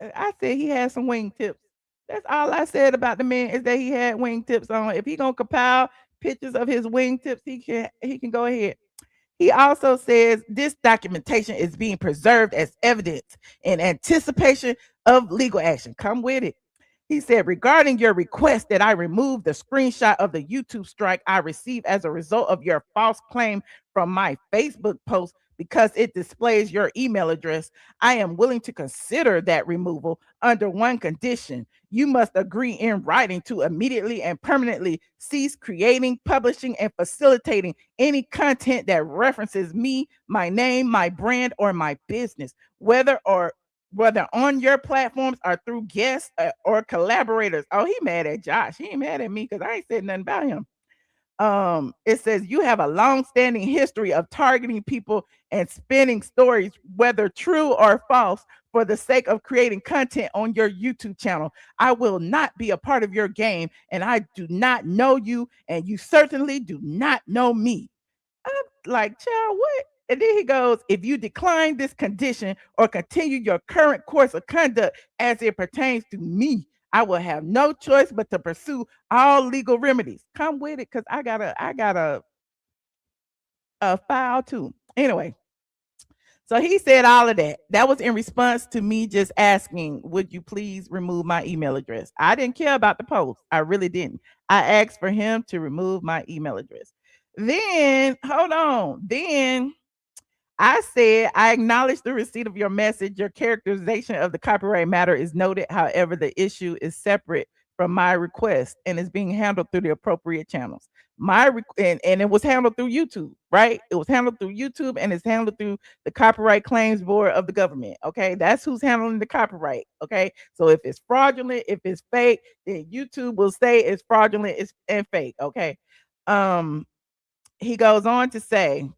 I said he had some wingtips. That's all I said about the man is that he had wingtips on. If he gonna compile pictures of his wingtips, he can go ahead. He also says this documentation is being preserved as evidence in anticipation of legal action. Come with it. He said, regarding your request that I remove the screenshot of the YouTube strike I received as a result of your false claim from my Facebook post because it displays your email address, I am willing to consider that removal under one condition. You must agree in writing to immediately and permanently cease creating, publishing, and facilitating any content that references me, my name, my brand, or my business, whether on your platforms or through guests or collaborators. Oh, he mad at Josh. He ain't mad at me because I ain't said nothing about him. It says you have a long-standing history of targeting people and spinning stories, whether true or false, for the sake of creating content on your YouTube channel. I will not be a part of your game, and I do not know you, and you certainly do not know me. I'm like, child, what? And then he goes, if you decline this condition or continue your current course of conduct as it pertains to me, I will have no choice but to pursue all legal remedies. Come with it, because I got a file too. Anyway, So he said all of that. That was in response to me just asking, would you please remove my email address? I didn't care about the post. I really didn't. I asked for him to remove my email address. Then, hold on. Then I said, I acknowledge the receipt of your message. Your characterization of the copyright matter is noted. However, the issue is separate from my request and is being handled through the appropriate channels. And it was handled through YouTube, right? It was handled through YouTube and it's handled through the Copyright Claims Board of the government. Okay, that's who's handling the copyright. Okay, so if it's fraudulent, if it's fake, then YouTube will say it's fraudulent, it's and fake. Okay, um, he goes on to say,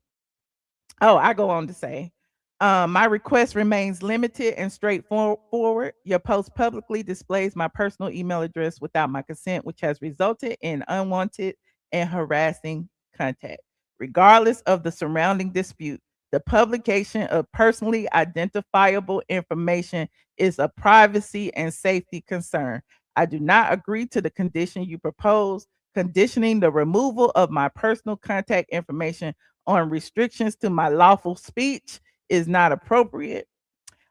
oh, I go on to say, my request remains limited and straightforward. Your post publicly displays my personal email address without my consent, which has resulted in unwanted and harassing contact. Regardless of the surrounding dispute, the publication of personally identifiable information is a privacy and safety concern. I do not agree to the condition you propose, conditioning the removal of my personal contact information on restrictions to my lawful speech is not appropriate.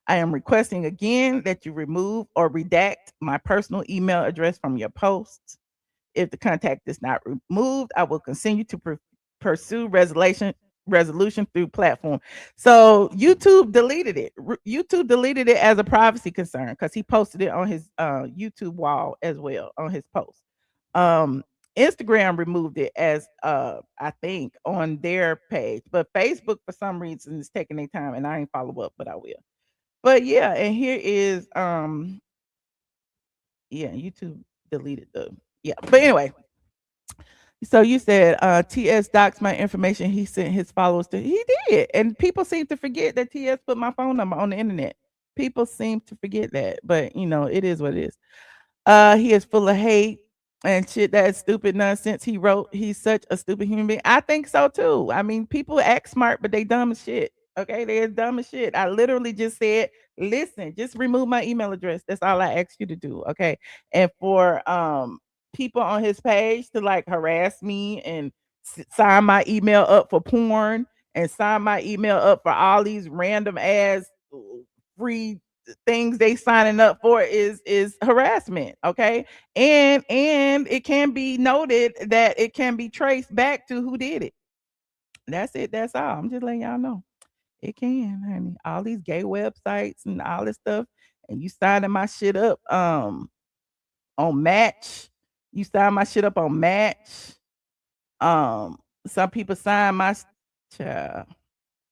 I am requesting again that you remove or redact my personal email address from your posts. If the contact is not removed, I will continue to pursue resolution through platform. So YouTube deleted it. YouTube deleted it as a privacy concern because he posted it on his YouTube wall as well on his post. Um, Instagram removed it as I think on their page, but Facebook for some reason is taking their time, and I ain't follow up, but I will. But yeah, and here is yeah, YouTube deleted the yeah. But anyway, so you said TS docs my information. He sent his followers to. He did, and people seem to forget that TS put my phone number on the internet. People seem to forget that, but you know it is what it is. He is full of hate and shit. That stupid nonsense he wrote. He's such a stupid human being. I think so too. I mean, people act smart, but they dumb as shit. Okay, they're dumb as shit. I literally just said, listen, just remove my email address. That's all I asked you to do. Okay. And for people on his page to like harass me and sign my email up for porn and sign my email up for all these random ass free things they signing up for is harassment. Okay, and it can be noted that it can be traced back to who did it. That's it. That's all. I'm just letting y'all know it can, honey. All these gay websites and all this stuff, and you signing my shit up on Match. You sign my shit up on Match. Some people sign my child.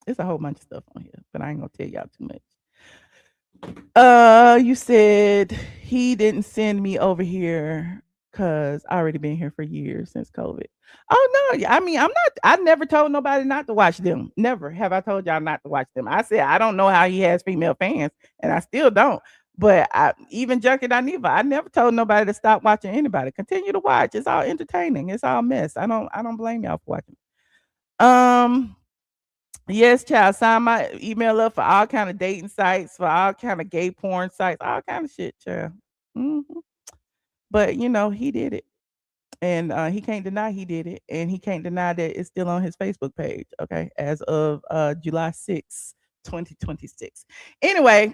It's a whole bunch of stuff on here, but I ain't gonna tell y'all too much. You said he didn't send me over here because I already been here for years since COVID. Oh no, I mean I'm not. I never told nobody not to watch them. Never have I told y'all not to watch them. I said I don't know how he has female fans, and I still don't. But even Junkie Dineva, I never told nobody to stop watching anybody. Continue to watch. It's all entertaining. It's all mess. I don't blame y'all for watching. Um, Yes, child. Sign my email up for all kind of dating sites, for all kind of gay porn sites, all kind of shit, child. Mhm. But you know, he did it, and he can't deny he did it, and he can't deny that it's still on his Facebook page. Okay, as of July 6th, 2026. Anyway,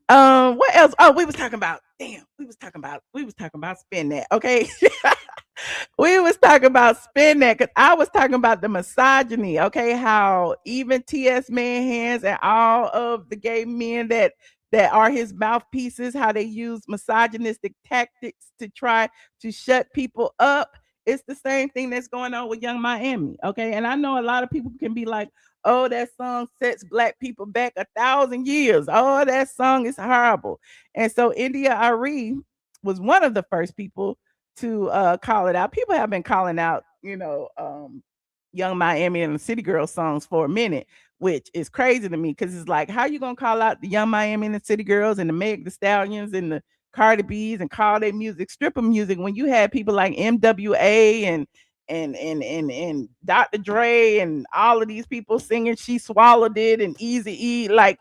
what else? Oh, we was talking about. Damn, we was talking about spin that. Okay. We was talking about spin that because I was talking about the misogyny, okay? How even TS man hands and all of the gay men that are his mouthpieces, how they use misogynistic tactics to try to shut people up. It's the same thing that's going on with Young Miami, okay? And I know a lot of people can be like, "Oh, that song sets black people back 1,000 years. Oh, that song is horrible." And so India Arie was one of the first people to call it out. People have been calling out, Young Miami and the City Girls songs for a minute, which is crazy to me because it's like, how you gonna call out the Young Miami and the City Girls and the Meg the Stallions and the Cardi B's and call their music stripper music when you had people like MWA and Dr. Dre and all of these people singing "She Swallowed It" and Easy E, like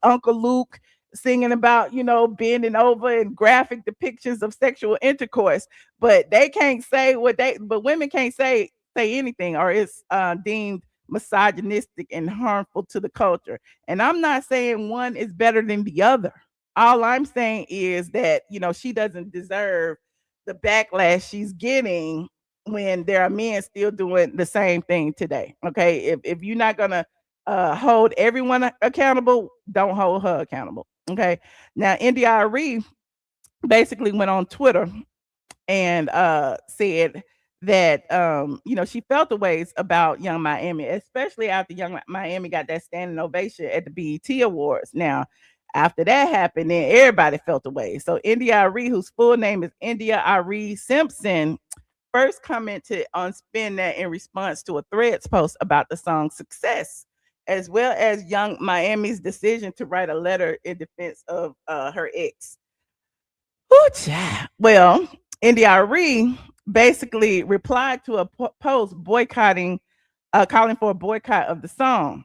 Uncle Luke singing about, bending over and graphic depictions of sexual intercourse, but they can't say what they but women can't say anything or it's deemed misogynistic and harmful to the culture. And I'm not saying one is better than the other. All I'm saying is that, she doesn't deserve the backlash she's getting when there are men still doing the same thing today. Okay. If you're not going to hold everyone accountable, don't hold her accountable. Okay. Now, India Arie basically went on Twitter and said that she felt the ways about Young Miami, especially after Young Miami got that standing ovation at the BET Awards. Now, after that happened, then everybody felt the way. So India Arie, whose full name is India Arie Simpson, first commented on Spin That in response to a Threads post about the song's success, as well as Young Miami's decision to write a letter in defense of her ex. Ooh, child. Well, India Arie basically replied to a post calling for a boycott of the song.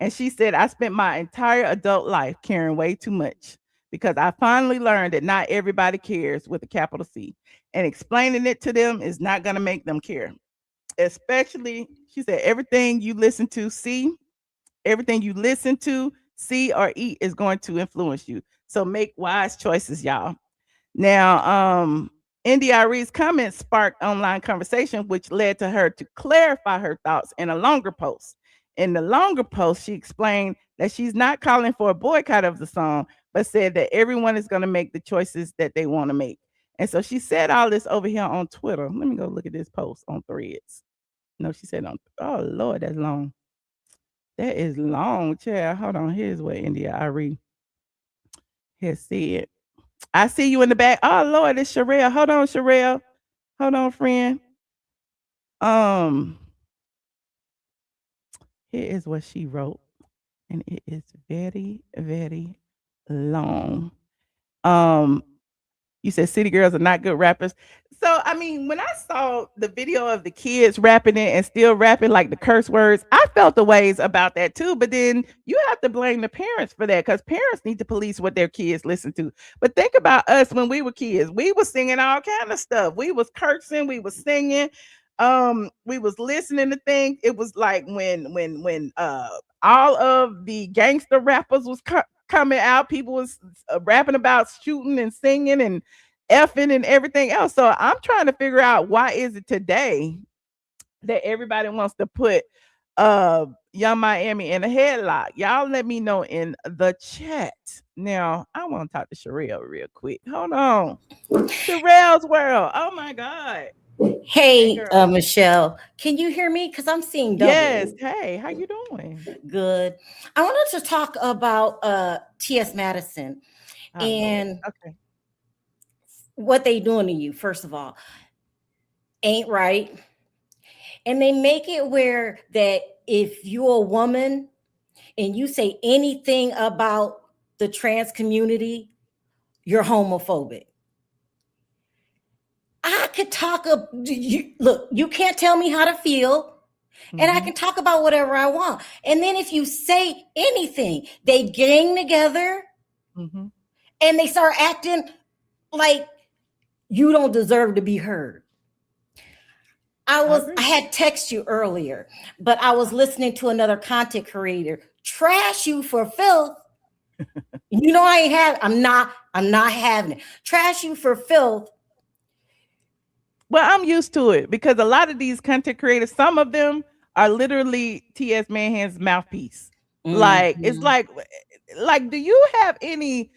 And she said, I spent my entire adult life caring way too much because I finally learned that not everybody cares with a capital C. And explaining it to them is not going to make them care. Especially, she said, everything you listen to, see or eat is going to influence you. So make wise choices, y'all. Now, India Arie's comments sparked online conversation, which led to her to clarify her thoughts in a longer post. In the longer post, she explained that she's not calling for a boycott of the song, but said that everyone is going to make the choices that they want to make. And so she said all this over here on Twitter. Let me go look at this post on Threads. No, she said oh Lord, that's long. That is long, child. Hold on. Here's what India Arie has said. I see you in the back. Oh Lord, it's Sharrell. Hold on, Sharrell. Hold on, friend. Here is what she wrote, and it is very, very long. You said city girls are not good rappers. So, I mean, when I saw the video of the kids rapping it and still rapping like the curse words, I felt the ways about that too. But then you have to blame the parents for that because parents need to police what their kids listen to. But think about us when we were kids. We were singing all kind of stuff. We was cursing, we was singing, we was listening to things. It was like when all of the gangster rappers was coming out, people was rapping about shooting and singing and effing and everything else. So I'm trying to figure out why is it today that everybody wants to put Young Miami in a headlock. Y'all let me know in the chat. Now I want to talk to Sharrell real quick. Hold on. Sharrell's world. Oh my God. Hey, Michelle, can you hear me? Because I'm seeing double. Yes. Hey, how you doing? Good. I wanted to talk about TS Madison and okay, what they doing to you. First of all, ain't right. And they make it where that if you're a woman and you say anything about the trans community, you're homophobic. I could talk. Look, you can't tell me how to feel. And I can talk about whatever I want. And then if you say anything, they gang together and they start acting like you don't deserve to be heard. I had text you earlier, but I was listening to another content creator trash you for filth. You know, I'm not having it. Trash you for filth. Well, I'm used to it because a lot of these content creators, some of them are literally TS Manhand's mouthpiece. Like, it's like, do you have any,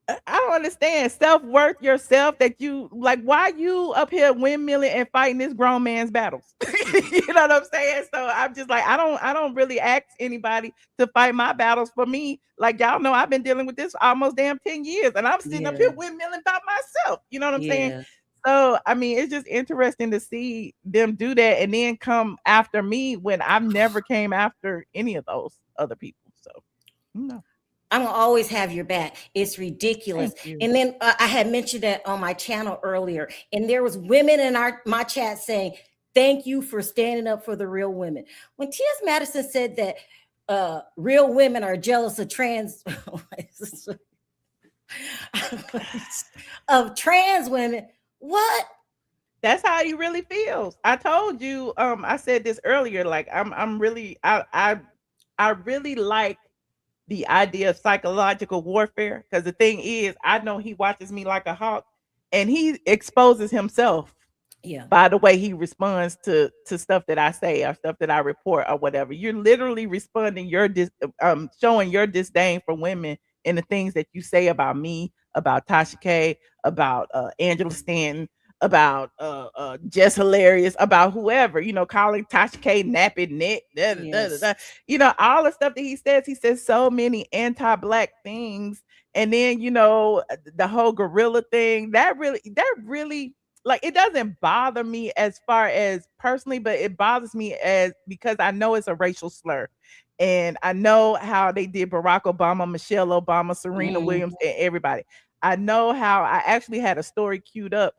I don't understand, self-worth yourself that you, like, why you up here windmilling and fighting this grown man's battles? You know what I'm saying? So I'm just like, I don't really ask anybody to fight my battles for me. Like, y'all know I've been dealing with this for almost damn 10 years and I'm sitting up here windmilling by myself. You know what I'm saying? So, I mean, it's just interesting to see them do that and then come after me when I've never came after any of those other people. So, no. I'm gonna always have your back. It's ridiculous. And then I had mentioned that on my channel earlier, and there was women in my chat saying, "Thank you for standing up for the real women." When TS Madison said that real women are jealous of trans of trans women, what? That's how he really feels. I told you, I said this earlier, like I'm really I really like the idea of psychological warfare because the thing is, I know he watches me like a hawk and he exposes himself Yeah. by the way he responds to stuff that I say or stuff that I report or whatever. You're literally responding showing your disdain for women in the things that you say about me, about Tasha K, about Angela Stanton, about Jess Hilarious, about whoever, calling Tasha K nappy neck, da, da, da, da, Yes. da. All the stuff that he says so many anti-black things. And then, the whole gorilla thing, that really like it doesn't bother me as far as personally, but it bothers me as because I know it's a racial slur. And I know how they did Barack Obama, Michelle Obama, Serena Mhm. Williams, and everybody. I know how I actually had a story queued up.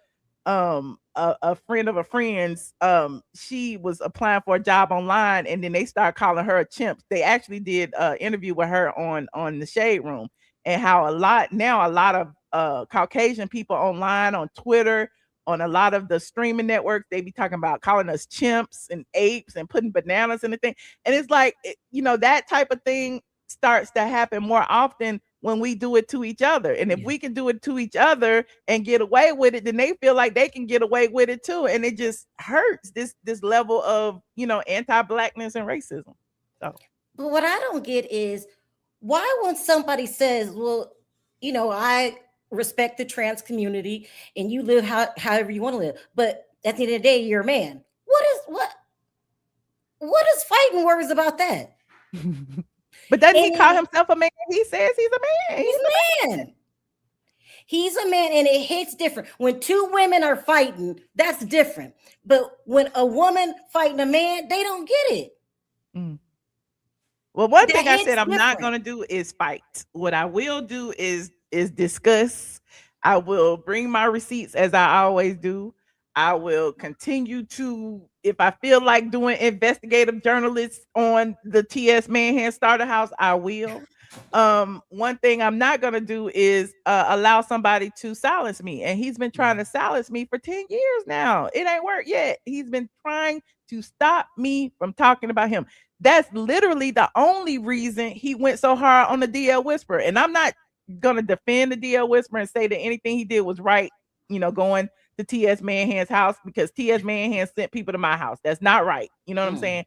A friend of a friend's, she was applying for a job online, and then they started calling her a chimp. They actually did an interview with her on the Shade Room, and how a lot of Caucasian people online on Twitter, on a lot of the streaming networks, they be talking about calling us chimps and apes and putting bananas in the thing. And it's like, that type of thing starts to happen more often when we do it to each other. And if Yeah. we can do it to each other and get away with it, then they feel like they can get away with it too. And it just hurts this level of, anti-blackness and racism. So But what I don't get is why when somebody says, well, I respect the trans community and you live however you want to live, but at the end of the day, you're a man. What is fighting words about that? but doesn't he call And himself a man? He says he's a man. he's He's a man. He's a man, and it hits different. When two women are fighting, that's different. But when a woman fighting a man, they don't get it. a man. Well, one That thing I said hits I'm not different. gonna do is fight. What I will do is discuss. I will bring my receipts as I always do. I will continue to, if I feel like doing investigative journalists on the TS Manhan Starter House, I will. One thing I'm not gonna do is allow somebody to silence me. And he's been trying Yeah. to silence me for 10 years now. It ain't worked yet. He's been trying to stop me from talking about him. That's literally the only reason he went so hard on the DL Whisperer. And I'm not gonna defend the DL Whisperer and say that anything he did was right, going to TS Manhand's house because TS Manhand sent people to my house. That's not right. You know what I'm Mm. saying?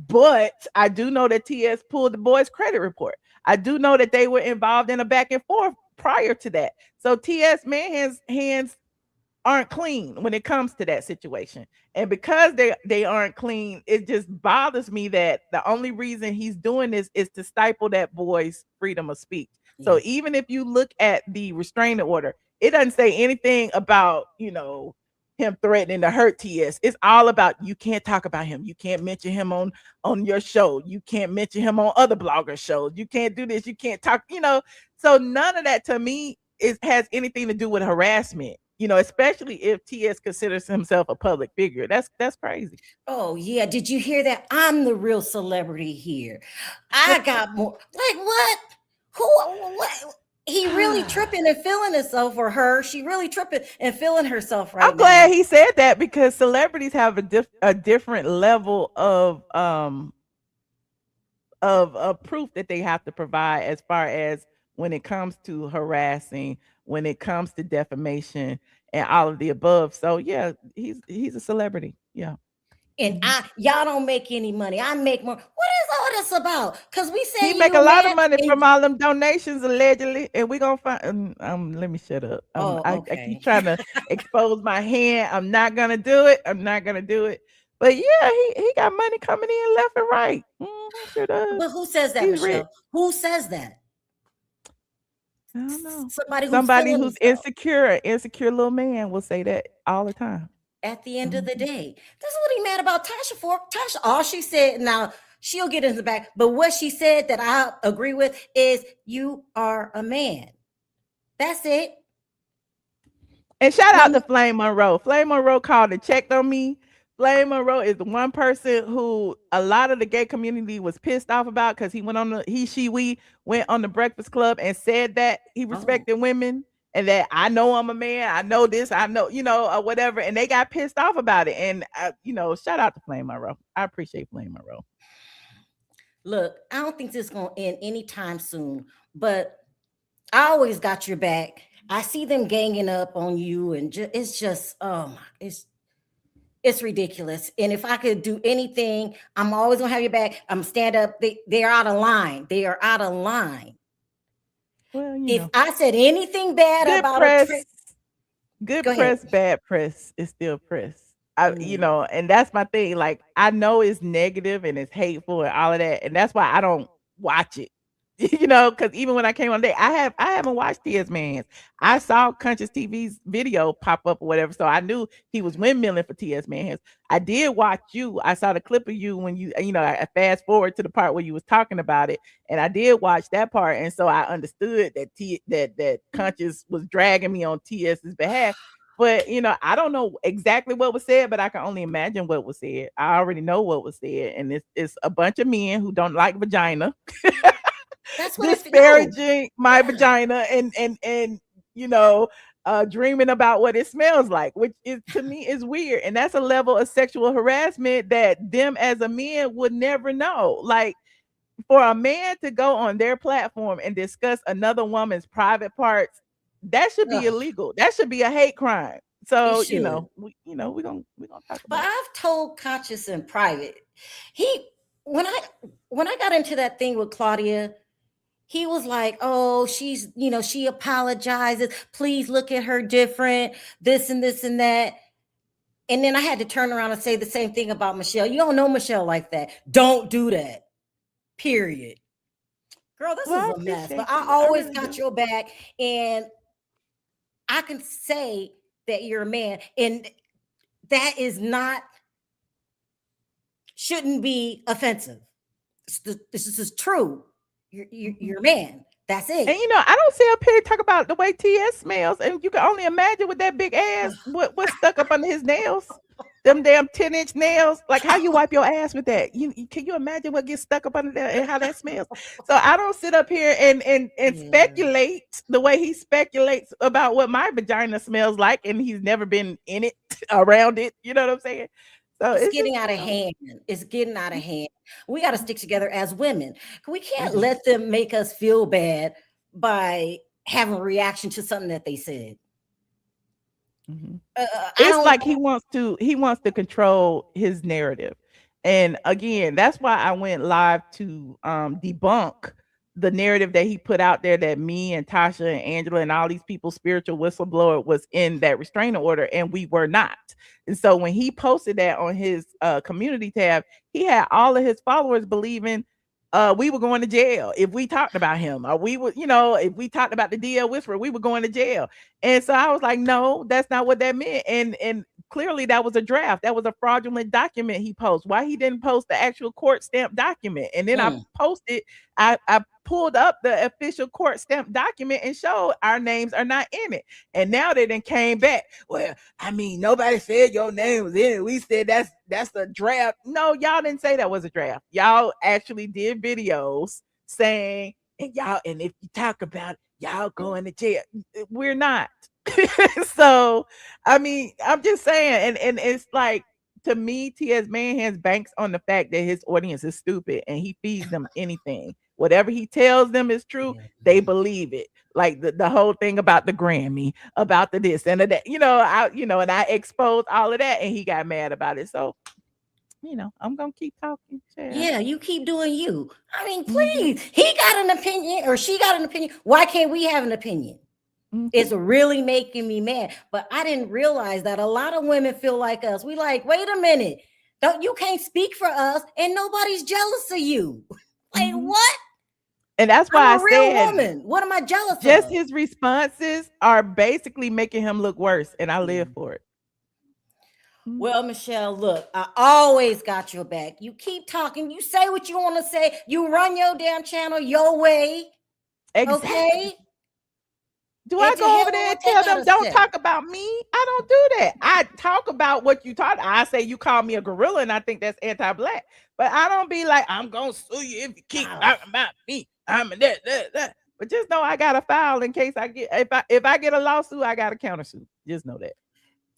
But I do know that TS pulled the boys' credit report. I do know that they were involved in a back and forth prior to that. So TS Manhand's hands aren't clean when it comes to that situation. And because they aren't clean, it just bothers me that the only reason he's doing this is to stifle that boy's freedom of speech. So Yes. even if you look at the restraining order, it doesn't say anything about, him threatening to hurt TS. It's all about you can't talk about him. You can't mention him on your show. You can't mention him on other blogger shows. You can't do this. You can't talk. So none of that to me has anything to do with harassment. Especially if TS considers himself a public figure. That's crazy. Oh yeah. Did you hear that? I'm the real celebrity here. I got more. Like what? Who? What? He really tripping and feeling himself, or her. She really tripping and feeling herself I'm right glad now. he said that because celebrities have a different level of proof that they have to provide as far as when it comes to harassing, when it comes to defamation and all of the above. So yeah, he's a celebrity. Yeah. And Mhm. y'all don't make any money. I make more. What is all this about? Because we He say make you a a lot of man money from and all them donations allegedly, and we gonna find. Let me shut up. oh, I keep okay. trying to expose my hand. I'm not gonna do it. I'm not gonna do it. But yeah, he got money coming in left and right. Sure does. But who says that, He's rich. Michelle? Who says that? I don't know. Somebody who's Somebody feeling who's himself. insecure, an insecure little man will say that all the time. At the end of the Mhm. day, that's what he mad about Tasha for. Tasha, all she said, now she'll get in the back, but what she said that I agree with is you are a man. That's it. And shout out to When Flame Monroe. Flame Monroe called and checked on me. Flame Monroe is the one person who a lot of the gay community was pissed off about because he went on the he, she, we went on the Breakfast Club and said that he oh, respected women and that I know I'm a man, I know this, I know, or whatever, and they got pissed off about it. And shout out to Flame Monroe. I appreciate Flame Monroe. Look, I don't think this is gonna end anytime soon, but I always got your back. I see them ganging up on you, and it's just, it's ridiculous. And if I could do anything, I'm always gonna have your back. I'm stand up. They're out of line. They are out of line. Well, if I said anything bad good about press, a good Go press, ahead. bad press is still press. And that's my thing. Like, I know it's negative and it's hateful and all of that, and that's why I don't watch it. Because even when I came on there, I haven't watched TS Man's. I saw Conscious TV's video pop up or whatever, so I knew he was windmilling for TS Man's. I did watch you. I saw the clip of you when I fast forward to the part where you was talking about it, and I did watch that part, and so I understood that Conscious was dragging me on TS's behalf. But I don't know exactly what was said, but I can only imagine what was said. I already know what was said, and it's a bunch of men who don't like vagina. That's what Disparaging my vagina and dreaming about what it smells like, which is, to me, is weird. And that's a level of sexual harassment that them as a man would never know. Like, for a man to go on their platform and discuss another woman's private parts, that should be illegal. That should be a hate crime. So we're gonna talk about But I've told Conscious in private. When I got into that thing with Claudia, he was like, oh, she's, she apologizes. Please look at her different, this and this and that. And then I had to turn around and say the same thing about Michelle. You don't know Michelle like that. Don't do that. Period. Girl, this is a mess. But I always got your back. And I can say that you're a man. And that shouldn't be offensive. This is true. You're a man. That's it. And I don't see up here talk about the way TS smells, and you can only imagine with that big ass what's stuck up under his nails, them damn 10-inch nails. Like, how you wipe your ass with that? Can you imagine what gets stuck up under there and how that smells? So I don't sit up here and speculate the way he speculates about what my vagina smells like, and he's never been in it, around it. You know what I'm saying? So it's getting out of hand. It's getting out of hand. We got to stick together as women. We can't let them make us feel bad by having a reaction to something that they said. It's like he wants to control his narrative. And again, that's why I went live to debunk the narrative that he put out there that me and Tasha and Angela and all these people, spiritual whistleblower, was in that restraining order, and we were not. And so when he posted that on his community tab, he had all of his followers believing we were going to jail if we talked about him, or we would, if we talked about the DL Whisperer, we were going to jail. And so I was like, no, that's not what that meant. And clearly that was a draft. That was a fraudulent document he posted. Why he didn't post the actual court stamped document? And then I posted, I pulled up the official court stamped document and showed our names are not in it. And now they then came back. Well, I mean, nobody said your name was in it. We said that's the draft. No, y'all didn't say that was a draft. Y'all actually did videos saying, and if you talk about it, y'all going to jail. We're not. So, I mean, I'm just saying, and it's like, to me, TS Manhands banks on the fact that his audience is stupid, and he feeds them anything. Whatever he tells them is true, they believe it. Like the whole thing about the Grammy, about the this and the that, and I exposed all of that, and he got mad about it. So, I'm gonna keep talking. Yeah, you keep doing you. I mean, please, he got an opinion or she got an opinion. Why can't we have an opinion? It's really making me mad. But I didn't realize that a lot of women feel like us. We like, wait a minute, you can't speak for us, and nobody's jealous of you. Like, what? And that's why I'm a real woman. What am I jealous of? Just his responses are basically making him look worse, and I live for it. Well, Michelle, look, I always got your back. You keep talking. You say what you want to say. You run your damn channel your way. Exactly. Okay? Do I go over there and tell them, don't talk about me? I don't do that. I talk about what you talk. I say you call me a gorilla, and I think that's anti-black. But I don't be like, I'm going to sue you if you keep talking about me. I'm that. But just know I got a file in case I get if I get a lawsuit, I got a countersuit. Just know that.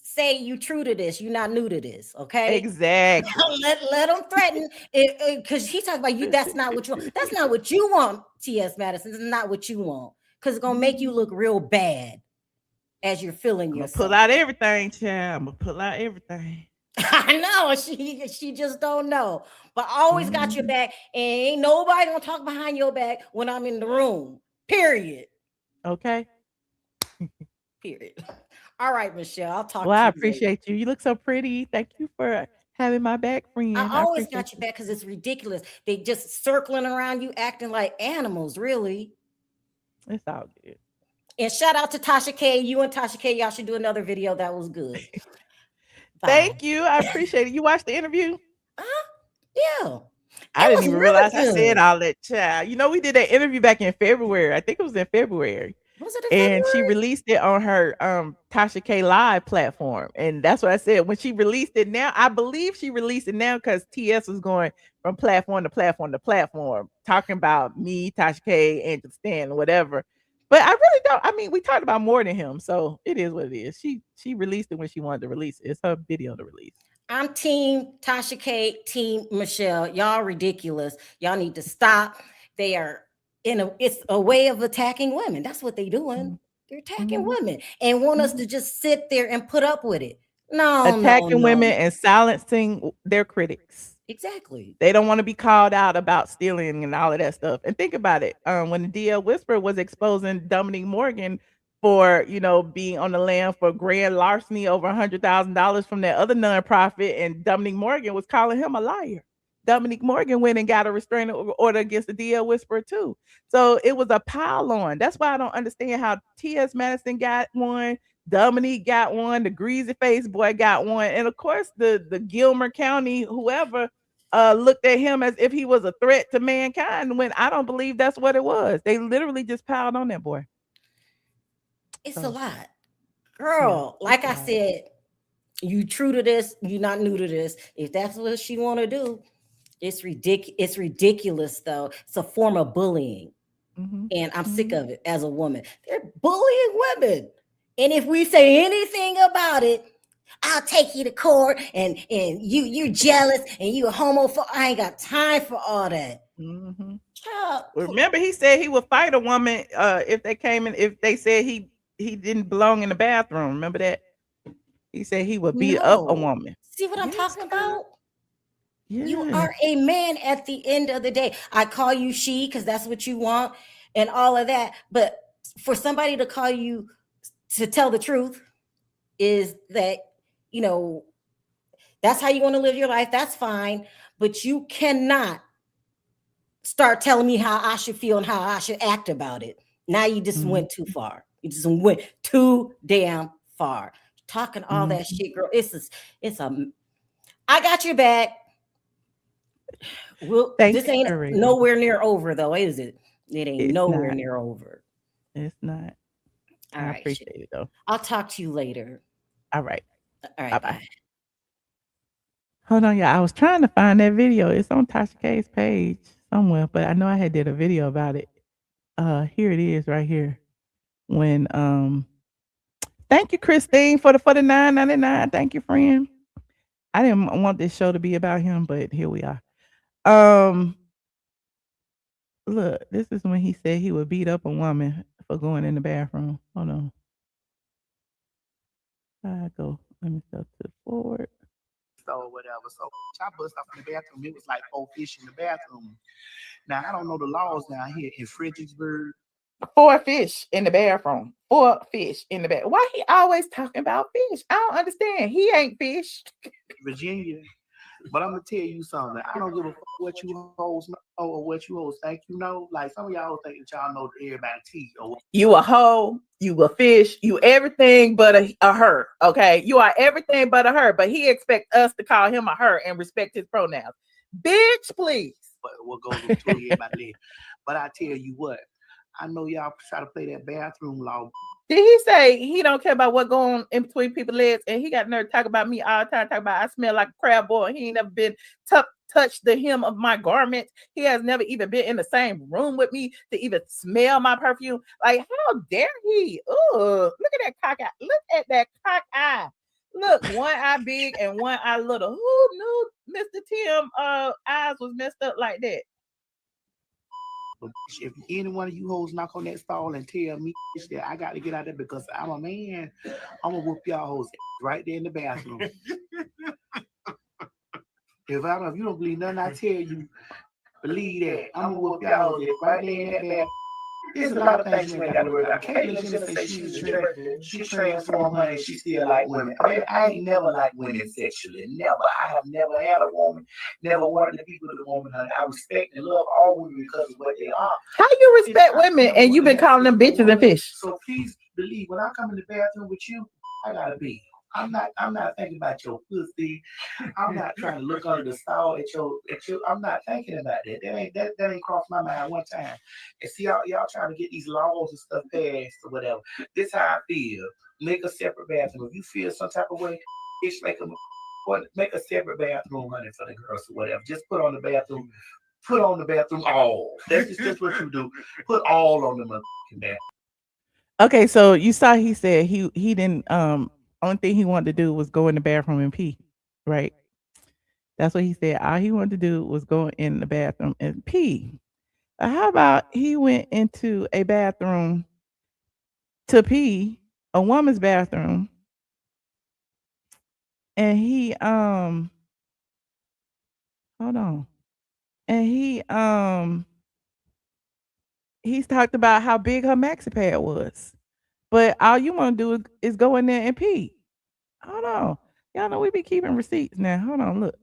Say you true to this, you're not new to this, okay? Exactly. let them threaten it because he talking about you. That's not what you want. That's not what you want, TS Madison. It's not what you want because it's gonna make you look real bad as you're feeling I'm gonna yourself. pull out everything, child. I'm gonna pull out everything. I know she just don't know, but I always got your Mhm. back, and ain't nobody gonna talk behind your back when I'm in the room. Period. Okay. Period. All right, Michelle. I'll talk Well, to I you later. appreciate you. You look so pretty. Thank you for having my back, I friend. I always appreciate got your you. back because it's ridiculous. They just circling around you, acting like animals, really. It's all good. And shout out to Tasha K. You and Tasha K. Y'all should do another video. That was good. Bye. Thank you. I appreciate it. You watched the interview? Yeah. I It didn't was even really realize I said good. all that, child. We did that interview back in February. I think it was in February. Was it in And she February? released it on her Tasha K Live platform. And that's what I said. When she released it now, I believe she released it now because TS was going from platform to platform to platform, talking about me, Tasha K, Angela Stan, whatever. But I really don't. I mean, we talked about more than him, so it is what it is. She released it when she wanted to release it. It's her video to release. I'm team Tasha K, team Michelle. Y'all ridiculous. Y'all need to stop. They are it's a way of attacking women. That's what they're doing. Mhm. They're attacking Mhm. women and want us Mhm. to just sit there and put up with it. No, no, Attacking no. women and silencing their critics. Exactly. They don't want to be called out about stealing and all of that stuff. And think about it. When the DL Whisperer was exposing Dominique Morgan for, being on the lam for grand larceny over $100,000 from that other nonprofit, and Dominique Morgan was calling him a liar. Dominique Morgan went and got a restraining order against the DL Whisperer too. So it was a pile on. That's why I don't understand how TS Madison got one, Dominique got one, the greasy face boy got one, and of course the Gilmer County whoever looked at him as if he was a threat to mankind when I don't believe that's what it was. They literally just piled on that boy. It's a So lot. yeah, Girl, it's like a I lot. said, you true to this, you not new to this. If that's what she want to do, it's ridiculous though. It's a form of bullying. Mhm. And I'm sick Mhm. of it as a woman. They're bullying women. And if we say anything about it, I'll take you to court and you jealous and you a homophobe. I ain't got time for all that. Mhm. Child, Remember, he said he would fight a woman if they came in if they said he didn't belong in the bathroom. Remember that? He said he would beat up a no. woman. See what I'm Yes, talking girl. about? You Yes. are a man at the end of the day. I call you she because that's what you want and all of that. But for somebody to call you to tell the truth is that, you know, that's how you want to live your life. That's fine. But you cannot start telling me how I should feel and how I should act about it. Now you just Mhm. went too far. You just went too damn far. Talking all that Mhm. shit, girl. It's a I got your back. Well, Thank this you, ain't Sharrell. nowhere near over though, is it? It ain't It's nowhere not. near over. It's not. All I right. appreciate it though. I'll talk to you later. All right. All Bye right, bye. bye. Hold on, y'all. I was trying to find that video. It's on Tasha K's page somewhere, but I know I had did a video about it. Here it is right here. When thank you, Christine, for the 9.99. Thank you, friend. I didn't want this show to be about him, but here we are. Um, look, this is when he said he would beat up a woman for going in the bathroom. Hold on. I go. Let me go to forward. or whatever. So I bust off in the bathroom. It was like 4 fish in the bathroom. Now I don't know the laws down here in Fredericksburg, 4 fish in the bathroom. 4 fish in the bath. Why he always talking about fish? I don't understand. He ain't fish. Virginia. But I'm gonna tell you something. I don't give a fuck what you hoes know or what you hoes think you know. Like some of y'all think that y'all know everybody tea or what. You a hoe, you a fish, you everything but a her. Okay, you are everything but a her. But he expect us to call him a her and respect his pronouns. Bitch, please. But what goes with everybody live. But I tell you what, I know y'all try to play that bathroom law. Did he say he don't care about what going in between people's legs? And he got nerve to talk about me all the time, talk about I smell like a crab boy. He ain't never been tucked touched the hem of my garment. He has never even been in the same room with me to even smell my perfume. Like, how dare he? Look at that cock eye. Look at that cock eye. Look, one eye big and one eye little. Who knew Mr. Tim eyes was messed up like that? But if any one of you hoes knock on that stall and tell me that I got to get out there because I'm a man, I'm gonna whoop y'all hoes right there in the bathroom. If you don't believe nothing I tell you, believe that. I'm gonna whoop y'all hoes right there in that bathroom. There's a lot of things you ain't got to worry about. Caitlyn Jenner say she transformed her and she still like women. I ain't never liked women sexually. Never. I have never had a woman. Never wanted to be with a woman. Honey. I respect and love all women because of what they are. How you respect women and you've been calling them bitches and fish? So please believe when I come in the bathroom with you, I gotta be. I'm not thinking about your pussy. I'm not trying to look under the stall at your I'm not thinking about that. That ain't crossed my mind one time. And see y'all trying to get these laws and stuff passed or whatever. This how I feel. Make a separate bathroom. If you feel some type of way, it's make a separate bathroom honey for the girls or whatever. Just put on the bathroom all. That's just what you do. Put all on the motherfucking bathroom. Okay, so you saw he said he didn't only thing he wanted to do was go in the bathroom and pee, right? That's what he said. All he wanted to do was go in the bathroom and pee. How about he went into a bathroom to pee, a woman's bathroom, and he hold on. And he's talked about how big her maxi pad was. But all you want to do is go in there and pee. Hold on. Y'all know we be keeping receipts now. Hold on, look.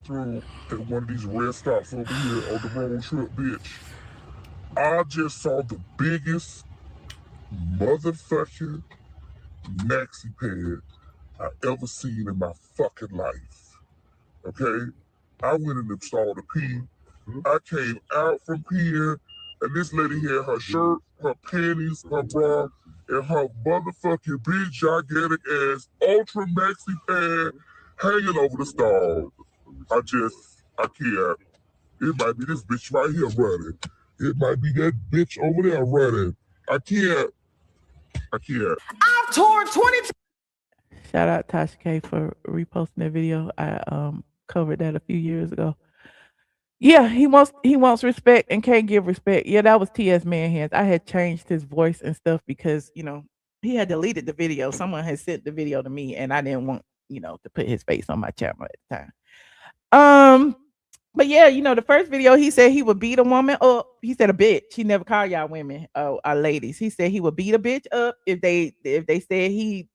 Through at one of these red stops over here on the road trip, bitch. I just saw the biggest motherfucking maxi pad I ever seen in my fucking life. Okay? I went in the stall to pee. I came out from peeing, and this lady had her shirt, her panties, her bra, and her motherfucking big gigantic ass ultra maxi pad hanging over the stall. I can't. It might be this bitch right here running. It might be that bitch over there running. I can't. I've toured 22. Shout out Tasha K for reposting that video. I covered that a few years ago. Yeah, he wants respect and can't give respect. Yeah, that was TS Manhands. I had changed his voice and stuff because he had deleted the video. Someone had sent the video to me, and I didn't want to put his face on my channel at the time. But yeah, the first video he said he would beat a woman up. He said a bitch. He never called y'all women, ladies. He said he would beat a bitch up if they said he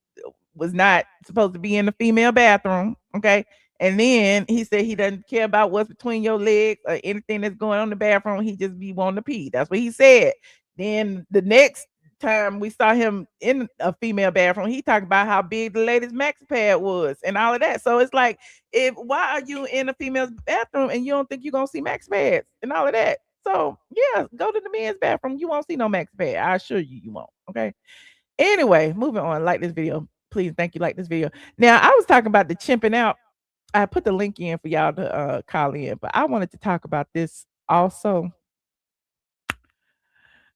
was not supposed to be in the female bathroom. Okay. And then he said he doesn't care about what's between your legs or anything that's going on in the bathroom. He just be wanting to pee. That's what he said. Then the next time we saw him in a female bathroom, he talked about how big the lady's maxi pad was and all of that. So it's like, why are you in a female's bathroom and you don't think you're gonna see maxi pads and all of that? So yeah, go to the men's bathroom. You won't see no maxi pad. I assure you, you won't. Okay. Anyway, moving on. Like this video. Please, thank you. Like this video. Now, I was talking about the chimping out. I put the link in for y'all to call in, but I wanted to talk about this also.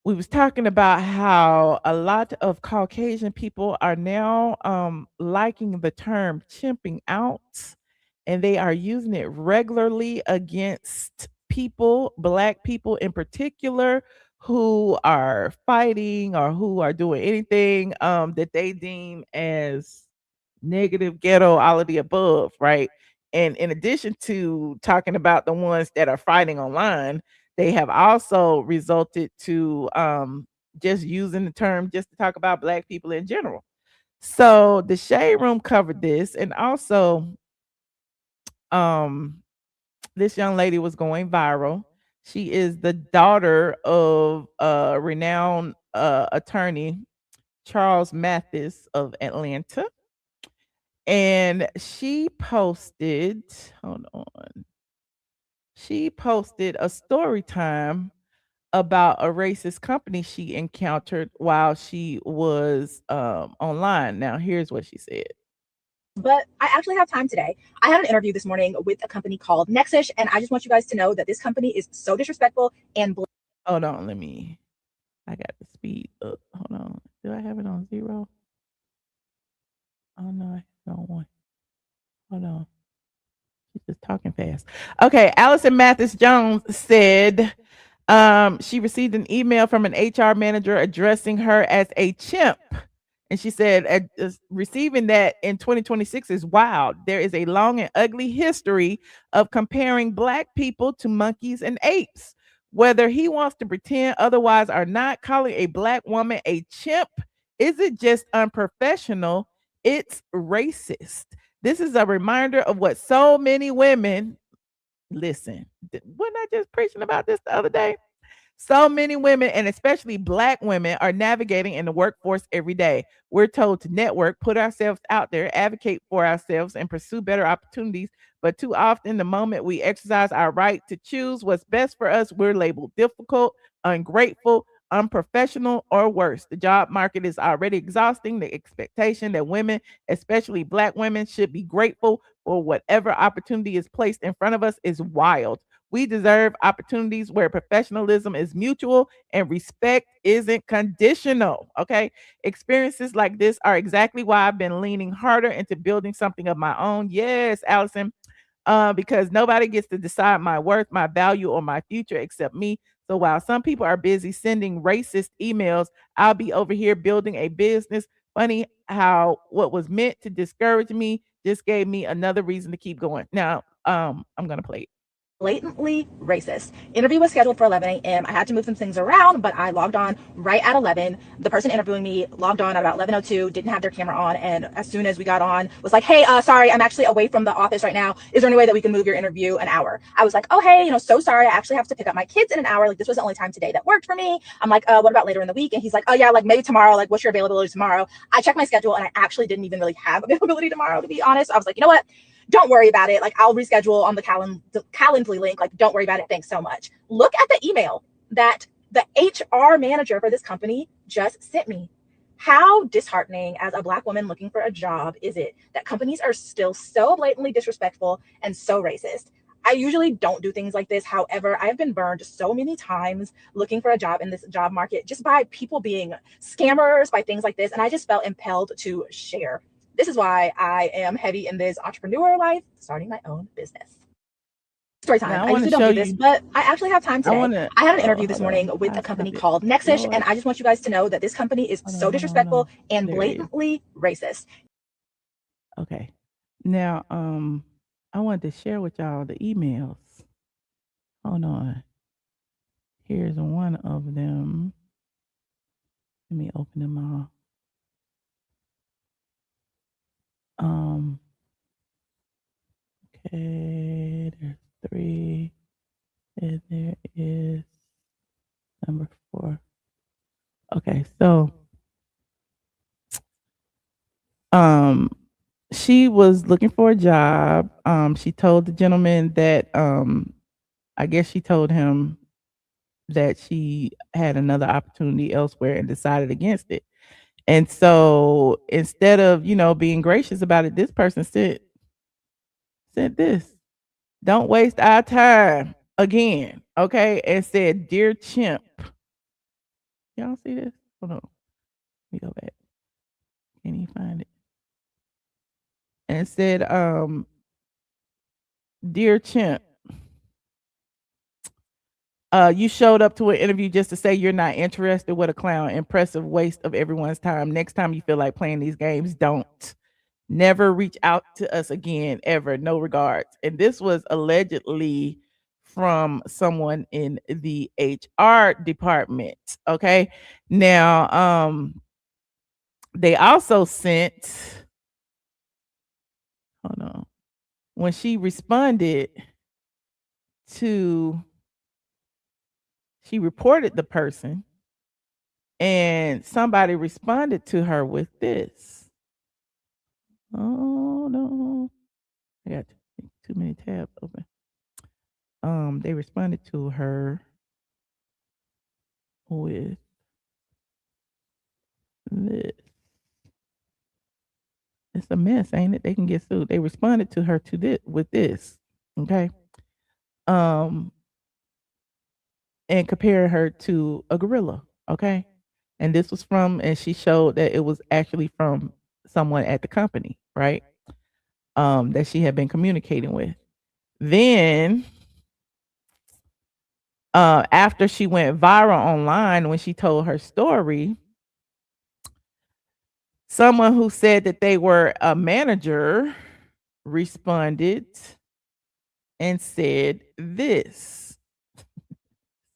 We was talking about how a lot of Caucasian people are now liking the term chimping out, and they are using it regularly against people, black people in particular, who are fighting or who are doing anything that they deem as negative, ghetto, all of the above, right? And in addition to talking about the ones that are fighting online, they have also resulted to just using the term just to talk about black people in general. So the Shade Room covered this, and also this young lady was going viral. She is the daughter of renowned attorney Charles Mathis of Atlanta. And she posted, hold on. She posted a story time about a racist company she encountered while she was online. Now, here's what she said. but I actually have time today. I had an interview this morning with a company called Nexish, and I just want you guys to know that this company is so disrespectful and Hold on, I got the speed up. Hold on. Do I have it on 0? Oh no, I have it on 1. Hold on. She's just talking fast. Okay, Allison Mathis Jones said she received an email from an HR manager addressing her as a chimp. And she said, receiving that in 2026 is wild. There is a long and ugly history of comparing Black people to monkeys and apes. Whether he wants to pretend otherwise or not, calling a Black woman a chimp isn't just unprofessional, it's racist. This is a reminder of what so many women listen. Wasn't I just preaching about this the other day? So many women, and especially Black women, are navigating in the workforce every day. We're told to network, put ourselves out there, advocate for ourselves, and pursue better opportunities. But too often, the moment we exercise our right to choose what's best for us, we're labeled difficult, ungrateful, unprofessional, or worse. The job market is already exhausting. The expectation that women, especially Black women, should be grateful for whatever opportunity is placed in front of us is wild. We deserve opportunities where professionalism is mutual and respect isn't conditional. Okay. Experiences like this are exactly why I've been leaning harder into building something of my own. Yes, Allison, because nobody gets to decide my worth, my value, or my future except me. So while some people are busy sending racist emails, I'll be over here building a business. Funny how what was meant to discourage me just gave me another reason to keep going. Now, I'm gonna play it. blatantly racist. Interview was scheduled for 11 a.m. I had to move some things around, but I logged on right at 11. The person interviewing me logged on at about 11:02, didn't have their camera on, and as soon as we got on, was like, "Hey, sorry, I'm actually away from the office right now. Is there any way that we can move your interview an hour?" I was like, "Oh, hey, so sorry. I actually have to pick up my kids in an hour. Like, this was the only time today that worked for me." I'm like, "What about later in the week?" And he's like, "Oh yeah, like maybe tomorrow. Like, what's your availability tomorrow?" I checked my schedule, and I actually didn't even really have availability tomorrow, to be honest. I was like, "You know what? Don't worry about it. Like, I'll reschedule on the Calendly link. Like, don't worry about it. Thanks so much." Look at the email that the HR manager for this company just sent me. How disheartening as a Black woman looking for a job is it that companies are still so blatantly disrespectful and so racist? I usually don't do things like this. However, I've been burned so many times looking for a job in this job market just by people being scammers, by things like this. And I just felt impelled to share. This is why I am heavy in this entrepreneur life, starting my own business. Story time. Now I I want to usually don't show do this, you. but I actually have time I today. want to. I had an Oh, interview this hold morning on. with I a company stop it. called Nexish, and Lord, I just want you guys to know that this company is so hold on. disrespectful and There it is. blatantly racist. Okay. Now, I wanted to share with y'all the emails. Hold on. Here's one of them. Let me open them all. Um. Okay. There's 3, and there is number 4. Okay. So, um, she was looking for a job. She told the gentleman that I guess she told him that she had another opportunity elsewhere and decided against it. And so instead of, being gracious about it, this person sent this. Don't waste our time again. Okay. And said, "Dear Chimp." Y'all see this? Hold on. Let me go back. Can't even find it. And said, "Dear Chimp, you showed up to an interview just to say you're not interested. What a clown. Impressive waste of everyone's time. Next time you feel like playing these games, don't. Never reach out to us again, ever. No regards." And this was allegedly from someone in the HR department. Okay. Now, they also sent, hold on, when she responded to, she reported the person, and somebody responded to her with this. Oh no. I got too many tabs open. They responded to her with this. It's a mess, ain't it? They can get sued. They responded to her with this. Okay. And comparing her to a gorilla. Okay. And this was and she showed that it was actually from someone at the company, right? That she had been communicating with. Then after she went viral online when she told her story, someone who said that they were a manager responded and said this.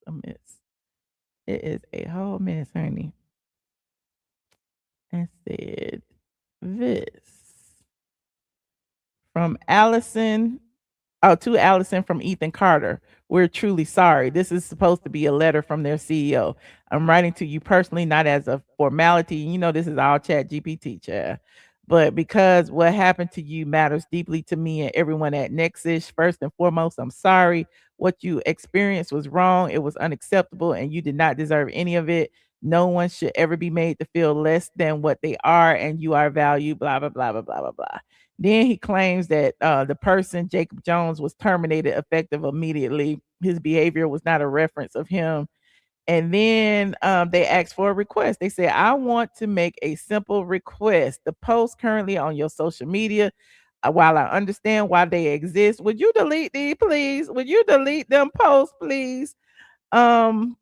A mess. It is a whole mess, honey. And said this. From Allison. Oh, to Allison from Ethan Carter. We're truly sorry. This is supposed to be a letter from their CEO. I'm writing to you personally, not as a formality. You know, this is all chat GPT, chat. But because what happened to you matters deeply to me and everyone at Nexus. First and foremost, I'm sorry. What you experienced was wrong. It was unacceptable, and you did not deserve any of it. No one should ever be made to feel less than what they are, and you are valued, blah, blah, blah, blah, blah, blah, blah. Then he claims that the person, Jacob Jones, was terminated effective immediately. His behavior was not a reference of him. And then they asked for a request. They said, I want to make a simple request. The posts currently on your social media, while I understand why they exist, would you delete these, please? Would you delete them posts, please? So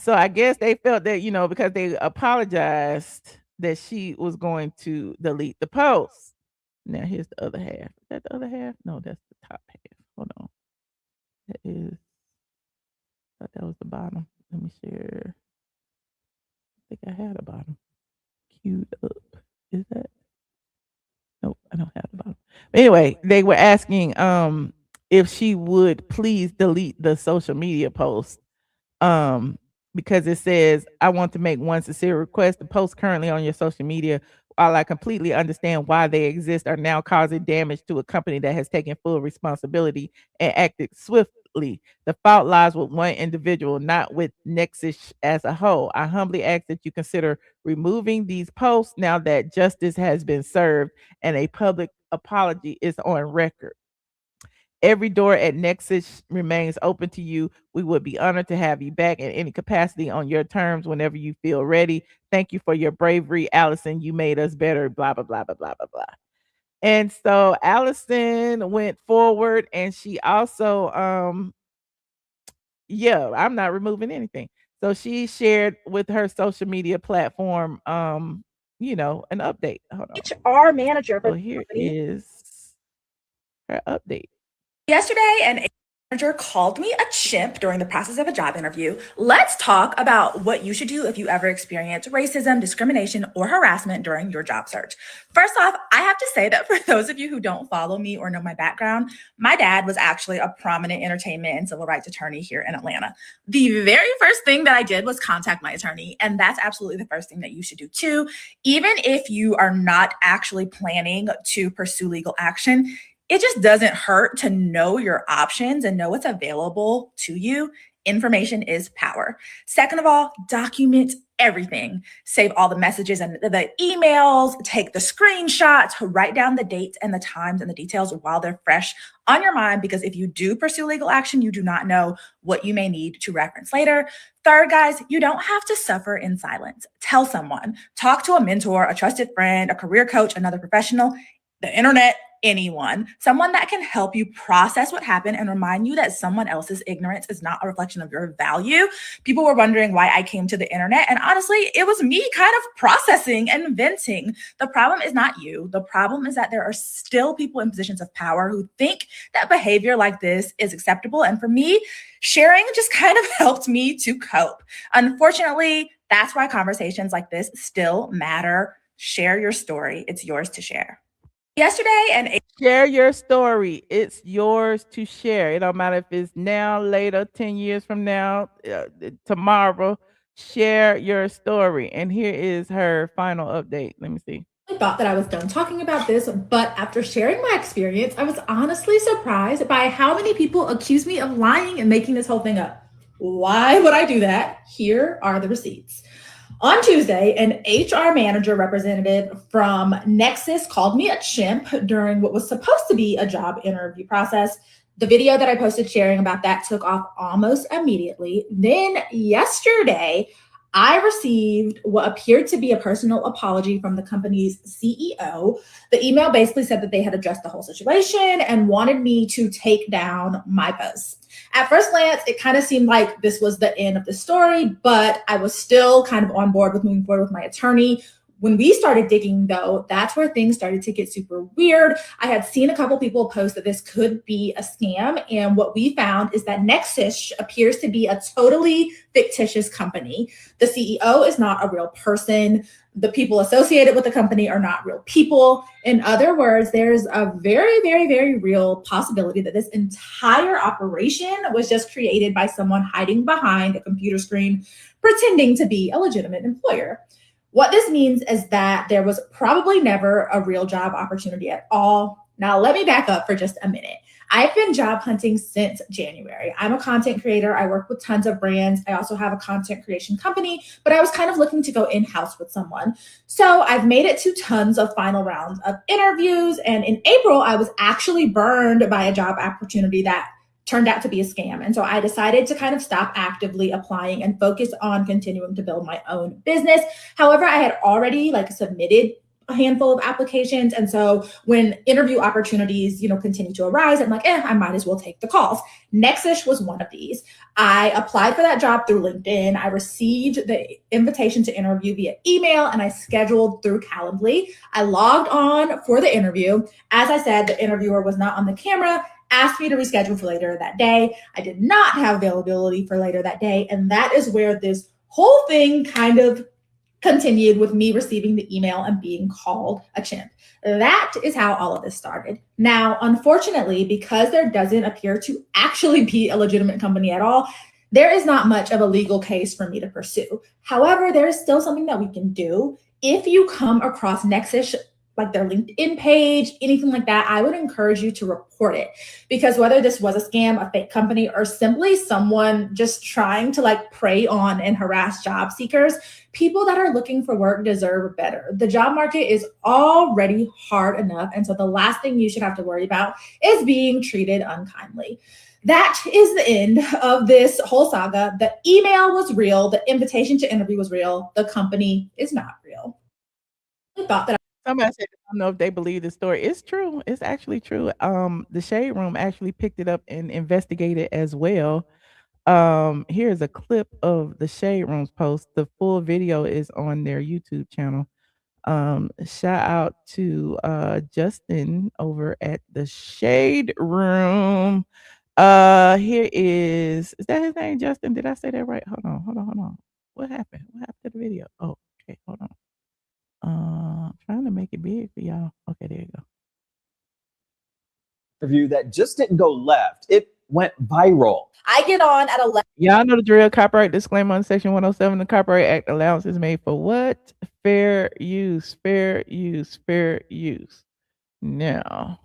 I guess they felt that, because they apologized, that she was going to delete the post. Now here's the other half. Is that the other half? No, that's the top half. Hold on. That is, I thought that was the bottom. Let me share. I think I had a bottom queued up. Is that? Nope, I don't have the bottom. But anyway, they were asking if she would please delete the social media post. Because it says, I want to make one sincere request. The posts currently on your social media, while I completely understand why they exist, are now causing damage to a company that has taken full responsibility and acted swiftly. The fault lies with one individual, not with Nexus as a whole. I humbly ask that you consider removing these posts now that justice has been served and a public apology is on record. Every door at Nexus remains open to you. We would be honored to have you back in any capacity on your terms whenever you feel ready. Thank you for your bravery, Allison. You made us better, blah, blah, blah, blah, blah, blah, blah. And so Allison went forward and she also, I'm not removing anything. So she shared with her social media platform, an update. Hold on. HR manager for So here is her update. Yesterday, an manager called me a chimp during the process of a job interview. Let's talk about what you should do if you ever experience racism, discrimination, or harassment during your job search. First off, I have to say that for those of you who don't follow me or know my background, my dad was actually a prominent entertainment and civil rights attorney here in Atlanta. The very first thing that I did was contact my attorney, and that's absolutely the first thing that you should do too. Even if you are not actually planning to pursue legal action, it just doesn't hurt to know your options and know what's available to you. Information is power. Second of all, document everything. Save all the messages and the emails, take the screenshots, write down the dates and the times and the details while they're fresh on your mind, because if you do pursue legal action, you do not know what you may need to reference later. Third, guys, you don't have to suffer in silence. Tell someone, talk to a mentor, a trusted friend, a career coach, another professional, the internet, anyone, someone that can help you process what happened and remind you that someone else's ignorance is not a reflection of your value. People were wondering why I came to the internet, and honestly, it was me kind of processing and venting. The problem is not you. The problem is that there are still people in positions of power who think that behavior like this is acceptable. And for me, sharing just kind of helped me to cope. Unfortunately, that's why conversations like this still matter. Share your story. It's yours to share. Yesterday, and share your story. It's yours to share. It don't matter if it's now, later, 10 years from now, tomorrow. Share your story. And here is her final update. Let me see. I thought that I was done talking about this, but after sharing my experience, I was honestly surprised by how many people accuse me of lying and making this whole thing up. Why would I do that? Here are the receipts. On Tuesday, an HR manager representative from Nexus called me a chimp during what was supposed to be a job interview process. The video that I posted sharing about that took off almost immediately. Then yesterday, I received what appeared to be a personal apology from the company's CEO. The email basically said that they had addressed the whole situation and wanted me to take down my post. At first glance, it kind of seemed like this was the end of the story, but I was still kind of on board with moving forward with my attorney. When we started digging, though, that's where things started to get super weird. I had seen a couple people post that this could be a scam, and what we found is that Nexus appears to be a totally fictitious company. The CEO is not a real person. The people associated with the company are not real people. In other words, there's a very, very, very real possibility that this entire operation was just created by someone hiding behind a computer screen, pretending to be a legitimate employer. What this means is that there was probably never a real job opportunity at all. Now, let me back up for just a minute. I've been job hunting since January. I'm a content creator. I work with tons of brands. I also have a content creation company, but I was kind of looking to go in-house with someone. So I've made it to tons of final rounds of interviews. And in April, I was actually burned by a job opportunity that turned out to be a scam. And so I decided to kind of stop actively applying and focus on continuing to build my own business. However, I had already submitted a handful of applications. And so when interview opportunities, continue to arise, I'm like, I might as well take the calls. Nexus was one of these. I applied for that job through LinkedIn. I received the invitation to interview via email, and I scheduled through Calendly. I logged on for the interview. As I said, the interviewer was not on the camera, asked me to reschedule for later that day. I did not have availability for later that day. And that is where this whole thing kind of continued, with me receiving the email and being called a chimp. That is how all of this started. Now, unfortunately, because there doesn't appear to actually be a legitimate company at all, there is not much of a legal case for me to pursue. However, there is still something that we can do. If you come across Nexus, like their LinkedIn page, anything like that, I would encourage you to report it, because whether this was a scam, a fake company, or simply someone just trying to prey on and harass job seekers, people that are looking for work deserve better. The job market is already hard enough. And so the last thing you should have to worry about is being treated unkindly. That is the end of this whole saga. The email was real. The invitation to interview was real. The company is not real. I thought that Somebody said, I don't know if they believe the story. It's true. It's actually true. The Shade Room actually picked it up and investigated as well. Here's a clip of the Shade Room's post. The full video is on their YouTube channel. Shout out to Justin over at the Shade Room. Here is that his name, Justin? Did I say that right? Hold on. What happened? What happened to the video? Oh, okay, hold on. Trying to make it big for y'all. Okay, there you go. Interview that just didn't go left. It went viral. I get on at 11. Y'all know the drill. Copyright disclaimer on Section 107. The Copyright Act allowance is made for what? Fair use. Fair use. Fair use. Now,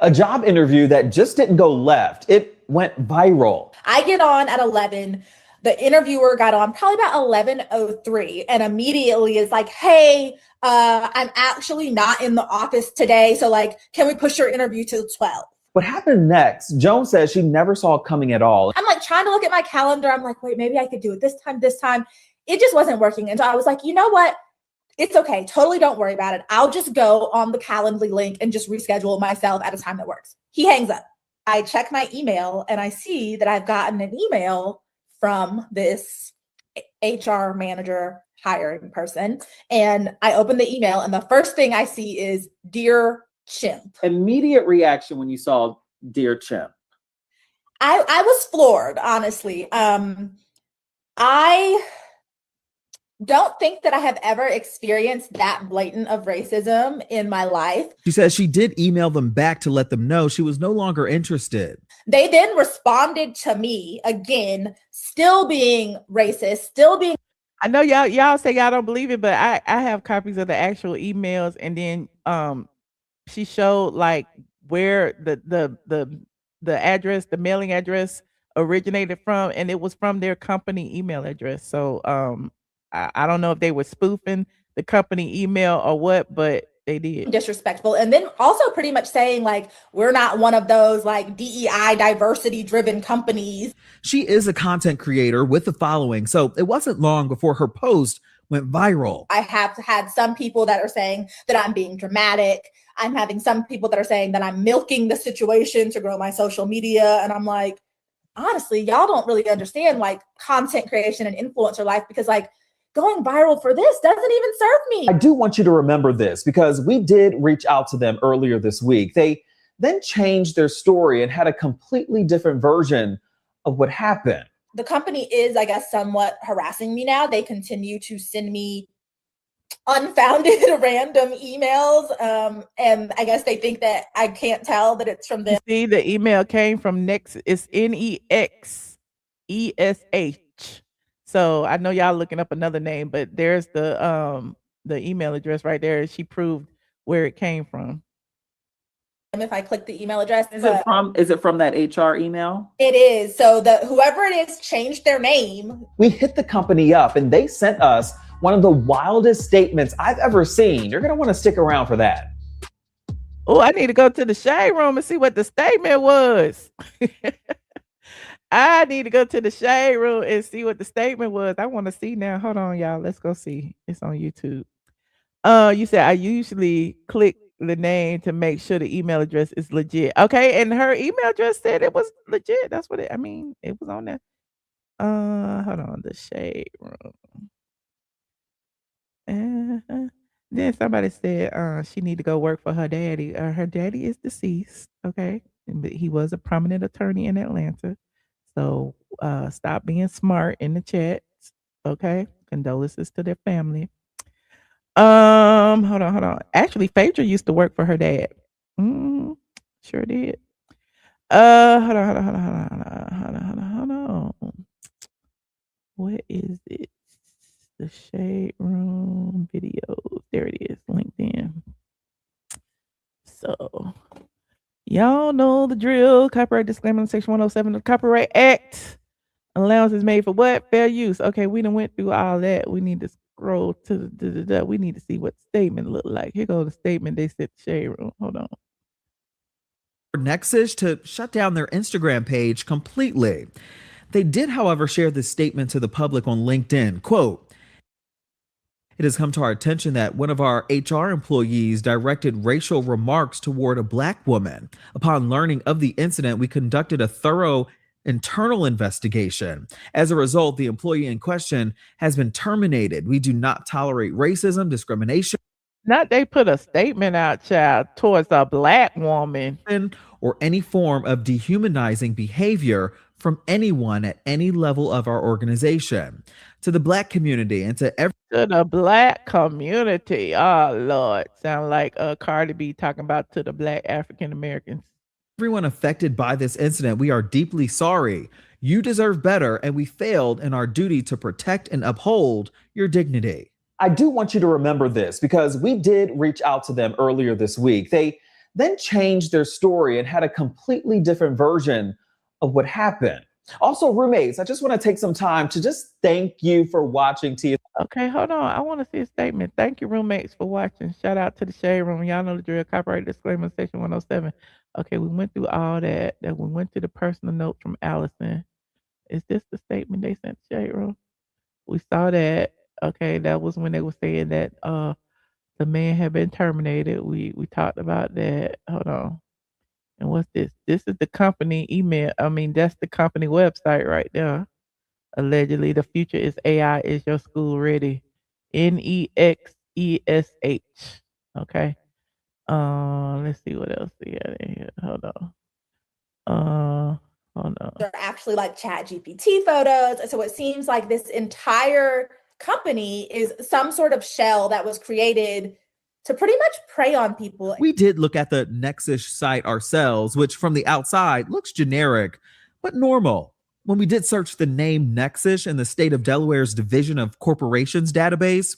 A job interview that just didn't go left. It went viral. I get on at 11. The interviewer got on probably about 11:03 and immediately is like, hey, I'm actually not in the office today. So can we push your interview to 12? What happened next? Joan says she never saw it coming at all. I'm trying to look at my calendar. I'm like, wait, maybe I could do it this time. It just wasn't working. And so I was like, you know what? It's okay. Totally don't worry about it. I'll just go on the Calendly link and just reschedule myself at a time that works. He hangs up. I check my email and I see that I've gotten an email from this HR manager hiring person. And I open the email and the first thing I see is Dear Chimp. Immediate reaction when you saw Dear Chimp. I was floored, honestly. I don't think that I have ever experienced that blatant of racism in my life. She says she did email them back to let them know she was no longer interested. They then responded to me again, still being racist, still being. I know y'all say y'all don't believe it, but I have copies of the actual emails, and then she showed where the address, the mailing address originated from, and it was from their company email address. So I don't know if they were spoofing the company email or what, but they did. Disrespectful. And then also pretty much saying like, we're not one of those like DEI diversity driven companies. She is a content creator with a following, so it wasn't long before her post went viral. I have had some people that are saying that I'm being dramatic. I'm having some people that are saying that I'm milking the situation to grow my social media. And I'm like, honestly, y'all don't really understand like content creation and influencer life, because like going viral for this doesn't even serve me. I do want you to remember this because we did reach out to them earlier this week. They then changed their story and had a completely different version of what happened. The company is, I guess, somewhat harassing me now. They continue to send me unfounded random emails. And I guess they think that I can't tell that it's from them. See, the email came from Nexus. It's NEXESH. So I know y'all looking up another name, but there's the email address right there. She proved where it came from. If I click the email address, is it from that HR email? It is. So whoever it is changed their name. We hit the company up and they sent us one of the wildest statements I've ever seen. You're going to want to stick around for that. Oh, I need to go to the shade room and see what the statement was. I need to go to the shade room and see what the statement was. I want to see now. Hold on, y'all. Let's go see. It's on YouTube. You said I usually click the name to make sure the email address is legit. Okay, and her email address said it was legit. That's what it was on there. Hold on, the shade room. Then somebody said she need to go work for her daddy. Her daddy is deceased, okay? But he was a prominent attorney in Atlanta. So stop being smart in the chat, okay? Condolences to their family. Hold on. Actually, Phaedra used to work for her dad. Sure did. Hold on. What is it? The shade room videos. There it is, LinkedIn. So y'all know the drill. Copyright disclaimer in section 107 of the Copyright Act. Allowance is made for what? Fair use. Okay, we done went through all that. We need to scroll to the we need to see what the statement look like. Here goes the statement they said the shade room. Hold on. Nexus to shut down their Instagram page completely. They did, however, share this statement to the public on LinkedIn. Quote, "It has come to our attention that one of our HR employees directed racial remarks toward a Black woman. Upon learning of the incident, we conducted a thorough internal investigation. As a result, the employee in question has been terminated. We do not tolerate racism, discrimination." Not they put a statement out, child, towards a Black woman. "Or any form of dehumanizing behavior from anyone at any level of our organization. To the Black community and to the Black community." Oh, Lord. Sound like Cardi B talking about to the Black African Americans. "Everyone affected by this incident, we are deeply sorry. You deserve better, and we failed in our duty to protect and uphold your dignity." I do want you to remember this because we did reach out to them earlier this week. They then changed their story and had a completely different version of what happened. Also, roommates, I just want to take some time to just thank you for watching TS. Okay, hold on. I want to see a statement. Thank you, roommates, for watching. Shout out to the shade room. Y'all know the drill. Copyright disclaimer, section 107. Okay, we went through all that. Then we went to the personal note from Allison. Is this the statement they sent to shade room? We saw that. Okay, that was when they were saying that the man had been terminated. We talked about that. Hold on. And what's this? This is the company email. That's the company website right there. Allegedly, the future is AI. Is your school ready? NEXESH. Okay. Let's see what else we got in here. Hold on. They're actually like Chat GPT photos. So it seems like this entire company is some sort of shell that was created to pretty much prey on people. We did look at the Nexus site ourselves, which from the outside looks generic, but normal. When we did search the name Nexus in the state of Delaware's Division of Corporations database,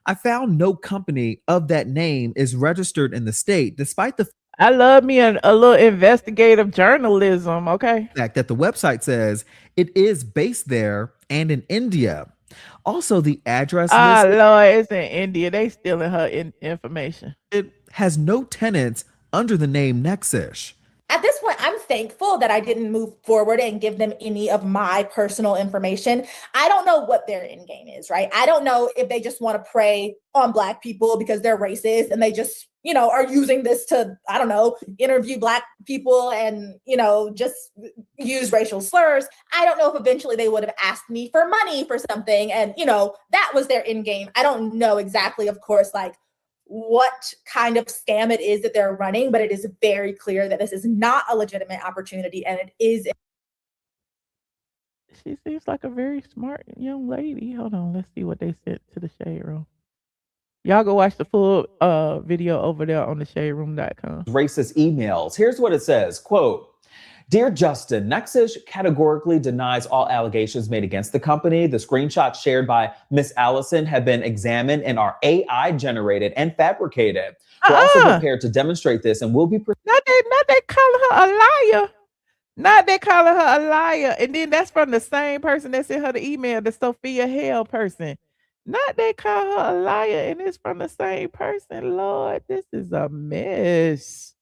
I found no company of that name is registered in the state, despite the I love me a little investigative journalism, okay? fact that the website says it is based there and in India. Also, the address Lord, it's in India. They stealing her information. listed has no tenants under the name Nexish. At this point, I'm thankful that I didn't move forward and give them any of my personal information. I don't know what their end game is, right? I don't know if they just want to prey on Black people because they're racist and they just, are using this to, I don't know, interview Black people and, just use racial slurs. I don't know if eventually they would have asked me for money for something and, that was their end game. I don't know exactly, of course, like, what kind of scam it is that they're running, but it is very clear that this is not a legitimate opportunity and it is. She seems like a very smart young lady. Hold on, let's see what they sent to the shade room. Y'all go watch the full video over there on the shaderoom.com. Racist emails. Here's what it says, quote, "Dear Justin, Nexish categorically denies all allegations made against the company. The screenshots shared by Miss Allison have been examined and are AI generated and fabricated. We're also prepared to demonstrate this and will be..." Not they calling her a liar. Not they calling her a liar. And then that's from the same person that sent her the email, the Sophia Hale person. Not they call her a liar, and it's from the same person. Lord, this is a mess.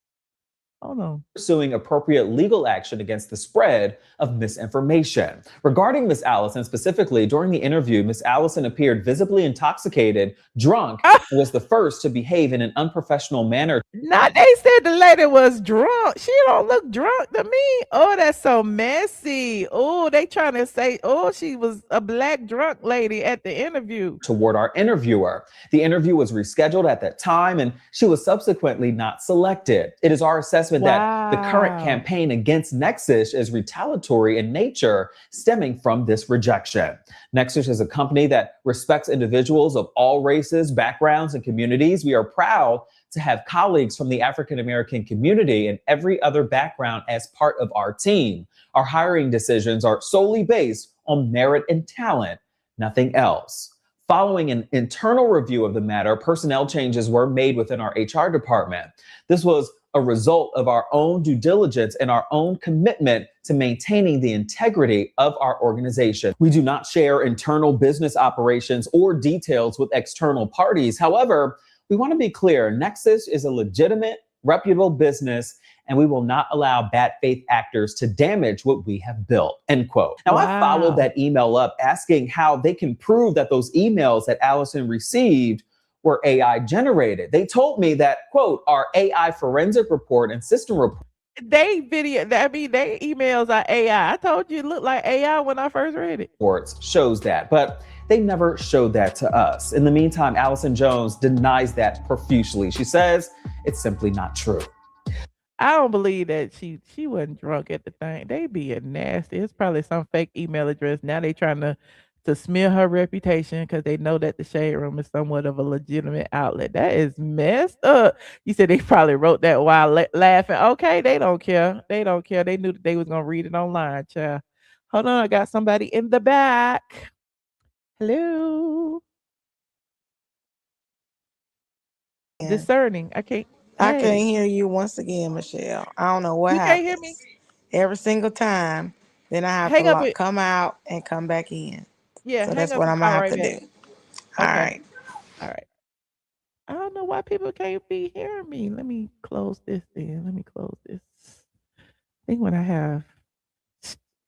Hold on. Pursuing appropriate legal action against the spread of misinformation. Regarding Miss Allison specifically, during the interview, Miss Allison appeared visibly intoxicated, drunk, and was the first to behave in an unprofessional manner. Not they said the lady was drunk. She don't look drunk to me. Oh, that's so messy. Oh, they trying to say, she was a Black drunk lady at the interview. Toward our interviewer. The interview was rescheduled at that time, and she was subsequently not selected. It is our assessment that the current campaign against Nexish is retaliatory in nature, stemming from this rejection. Nexish is a company that respects individuals of all races, backgrounds, and communities. We are proud to have colleagues from the African American community and every other background as part of our team. Our hiring decisions are solely based on merit and talent, nothing else. Following an internal review of the matter, personnel changes were made within our HR department. This was a result of our own due diligence and our own commitment to maintaining the integrity of our organization. We do not share internal business operations or details with external parties. However, we want to be clear, Nexish is a legitimate, reputable business, and we will not allow bad faith actors to damage what we have built, end quote. Now, I followed that email up asking how they can prove that those emails that Allison received were AI generated. They told me that, quote, our AI forensic report and system report. They emails are AI. I told you it looked like AI when I first read it. Shows that, but they never showed that to us. In the meantime, Allison Jones denies that profusely. She says it's simply not true. I don't believe that she wasn't drunk at the thing. They being nasty. It's probably some fake email address. Now they trying to smear her reputation because they know that the Shade Room is somewhat of a legitimate outlet. That is messed up. You said they probably wrote that while laughing. Okay, they don't care. They don't care. They knew that they was gonna read it online, child. Hold on, I got somebody in the back. Hello. Discerning. I can't hear you once again, Michelle. I don't know what you happens. can't hear me? Every single time. Then I have to come out and come back in. Yeah, so that's what I'm gonna have to do. All right. I don't know why people can't be hearing me. Let me close this then. I think what I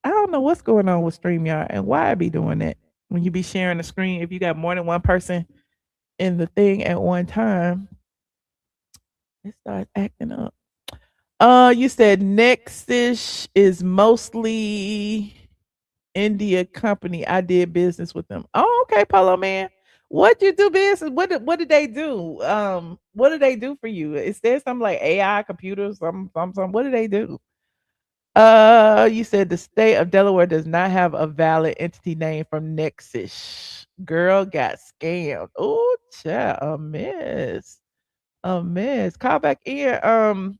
don't know what's going on with StreamYard and why I be doing that. When you be sharing the screen, if you got more than one person in the thing at one time, it starts acting up. You said Nexish is mostly India company. I did business with them. Oh, okay, Polo Man. What you do business? What did they do? What did they do for you? Is there something like AI, computers, some? What did they do? You said the state of Delaware does not have a valid entity name from Nexish. Girl got scammed. Oh, child, a mess. Call back in.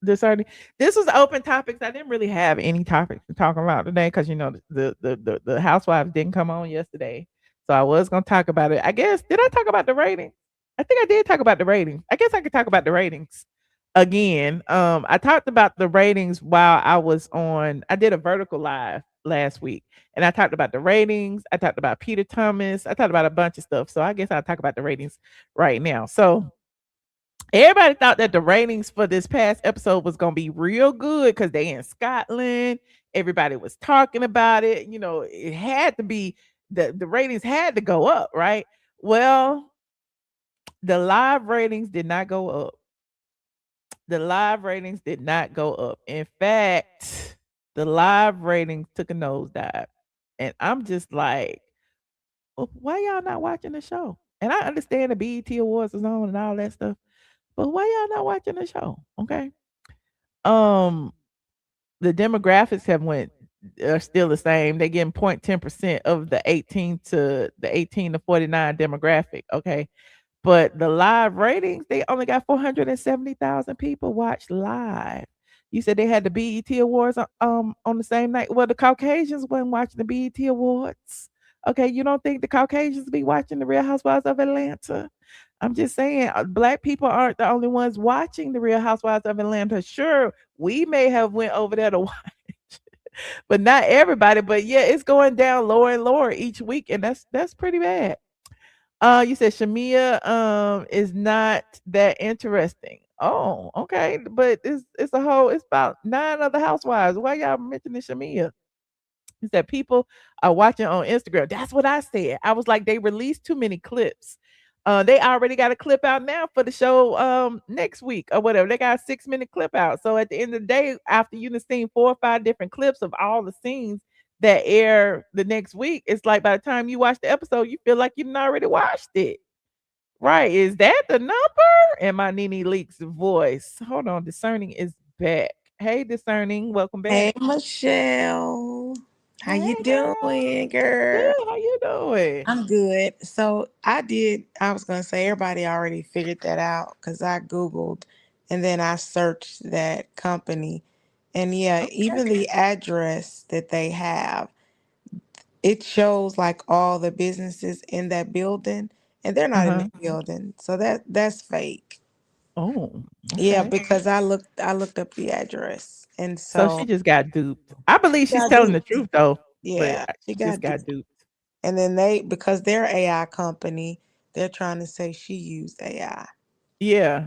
This was open topics. I didn't really have any topics to talk about today because the housewives didn't come on yesterday, so I was gonna talk about it. I guess did I talk about the ratings? I think I did talk about the ratings. I guess I could talk about the ratings again. I talked about the ratings while I was on. I did a vertical live last week. And I talked about the ratings. I talked about Peter Thomas. I talked about a bunch of stuff. So I guess I'll talk about the ratings right now. So everybody thought that the ratings for this past episode was gonna be real good because they in Scotland. Everybody was talking about it. You know, it had to be the ratings had to go up, right? Well, the live ratings did not go up. The live ratings did not go up. In fact, the live ratings took a nosedive. And I'm just like, well, why y'all not watching the show? And I understand the BET Awards is on and all that stuff, but why y'all not watching the show? Okay. Um, the demographics have went are still the same. They getting 0.10% of the 18 to 49 demographic. Okay. But the live ratings, they only got 470,000 people watch live. You said they had the BET Awards on the same night. Well, the Caucasians wasn't watching the BET Awards. Okay, you don't think the Caucasians be watching the Real Housewives of Atlanta? I'm just saying, black people aren't the only ones watching the Real Housewives of Atlanta. Sure, we may have went over there to watch, but not everybody. But yeah, it's going down lower and lower each week, and that's pretty bad. You said Shamea is not that interesting. Oh, okay. But it's a whole it's about 9 other housewives. Why y'all mentioning Shamea? He said people are watching on Instagram. That's what I said. I was like, they released too many clips. They already got a clip out now for the show next week or whatever. They got a 6-minute clip out. So at the end of the day, after you've seen 4 or 5 different clips of all the scenes that air the next week, it's like by the time you watch the episode, you feel like you've already watched it. Right. Is that the number? And my Nene Leaks voice. Hold on. Discerning is back. Hey, Discerning. Welcome Hey, back. Michelle. How you Hey, girl. doing, girl? Good. How you doing? I'm good. So I was going to say everybody already figured that out because I Googled and then I searched that company. And yeah, Okay. even the address that they have, it shows like all the businesses in that building and they're not in Uh-huh. the building. So that's fake. Oh, Yeah, okay. because I looked up the address. And So she so just got duped. I believe she's got telling the duped. truth though, but Yeah, she she just got got duped. duped. And then because they're AI company, they're trying to say she used AI. Yeah.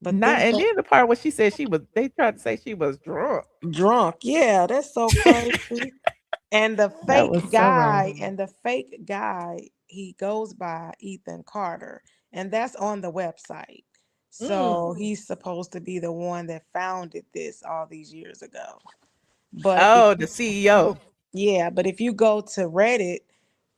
But Not then and then the part where she said they tried to say she was drunk. drunk. Yeah, that's so crazy. And the That was fake so wrong. guy, he goes by Ethan Carter, and that's on the website. Mm. So he's supposed to be the one that founded this all these years ago. But if Oh, the CEO. yeah, but if you go to Reddit,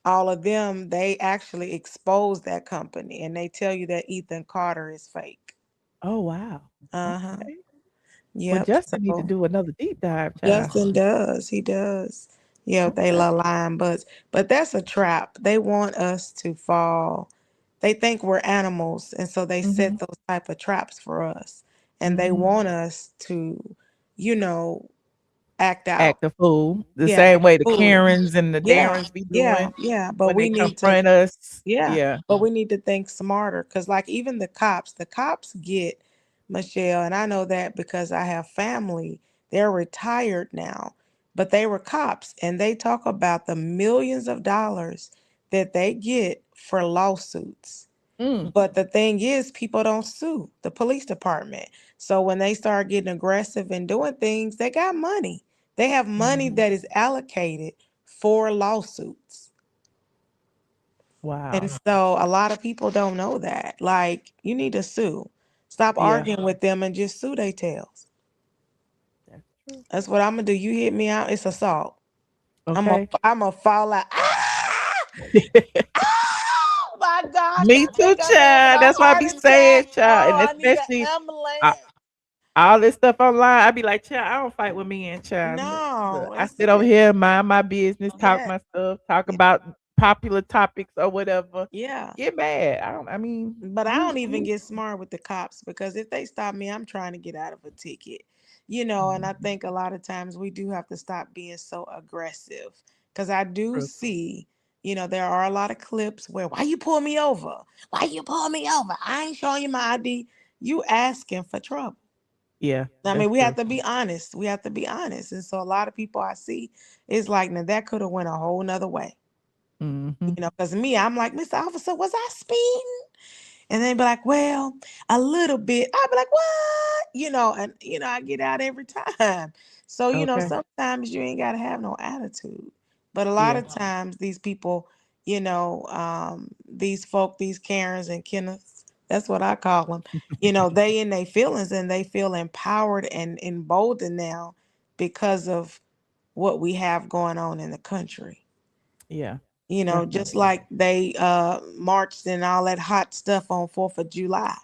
all of them, they actually expose that company and they tell you that Ethan Carter is fake. Oh wow. Uh-huh. Okay. Well, Yep. Justin need to So do another deep dive, child. Justin does. He does. Yeah, they Okay. love lying butts. But that's a trap. They want us to fall. They think we're animals, and so they Mhm. set those type of traps for us. And they Mhm. want us to, you know, act out. Act a fool. The Yeah, same act a way the fool. Karens and the Yeah, Darrens be yeah, doing yeah. But when they we need to, confront us. yeah, Yeah. but we need to think smarter because, like, even the cops get Michelle, and I know that because I have family. They're retired now, but they were cops, and they talk about the millions of dollars that they get for lawsuits. Mm. But the thing is, people don't sue the police department. So when they start getting aggressive and doing things, they got money. They have money Mhm. that is allocated for lawsuits. And Wow. so a lot of people don't know that. Like, you need to sue. Stop Yeah. arguing with them and just sue they tails. That's true. That's what I'm gonna do. You hit me out, it's assault. Okay. I'm gonna fall out. Ah! Oh my gosh, Me I too, think I'm having child. a That's what I heart be attack. saying, child. And Oh, I need an especially ambulance. all this stuff online, I be like, child, I don't fight with me and child. Look, No, I it's sit over here, mind my business, talk yeah, my stuff, talk yeah, about popular topics or whatever. yeah. Get mad. I mean, But I don't even you get smart with the cops because if they stop me, I'm trying to get out of a ticket. And I Mhm. think a lot of times we do have to stop being so aggressive because I do True. see, there are a lot of clips where, why you pull me over? Why you pull me over? I ain't showing you my ID. You asking for trouble. Yeah, I mean, that's we have true. to be honest. We have to be honest. And so a lot of people I see, it's like, now that could have went a whole nother way. Mm-hmm. You know, because me, I'm like, Mr. Officer, was I speeding? And they'd be like, well, a little bit. I'd be like, what? You know, and I get out every time. So, Okay. sometimes you ain't gotta have no attitude. But a lot Yeah. of times these people, these folk, these Karens and Kenneths, that's what I call them, they in their feelings and they feel empowered and emboldened now because of what we have going on in the country. Yeah. Just Definitely. like they marched and all that hot stuff on 4th of July.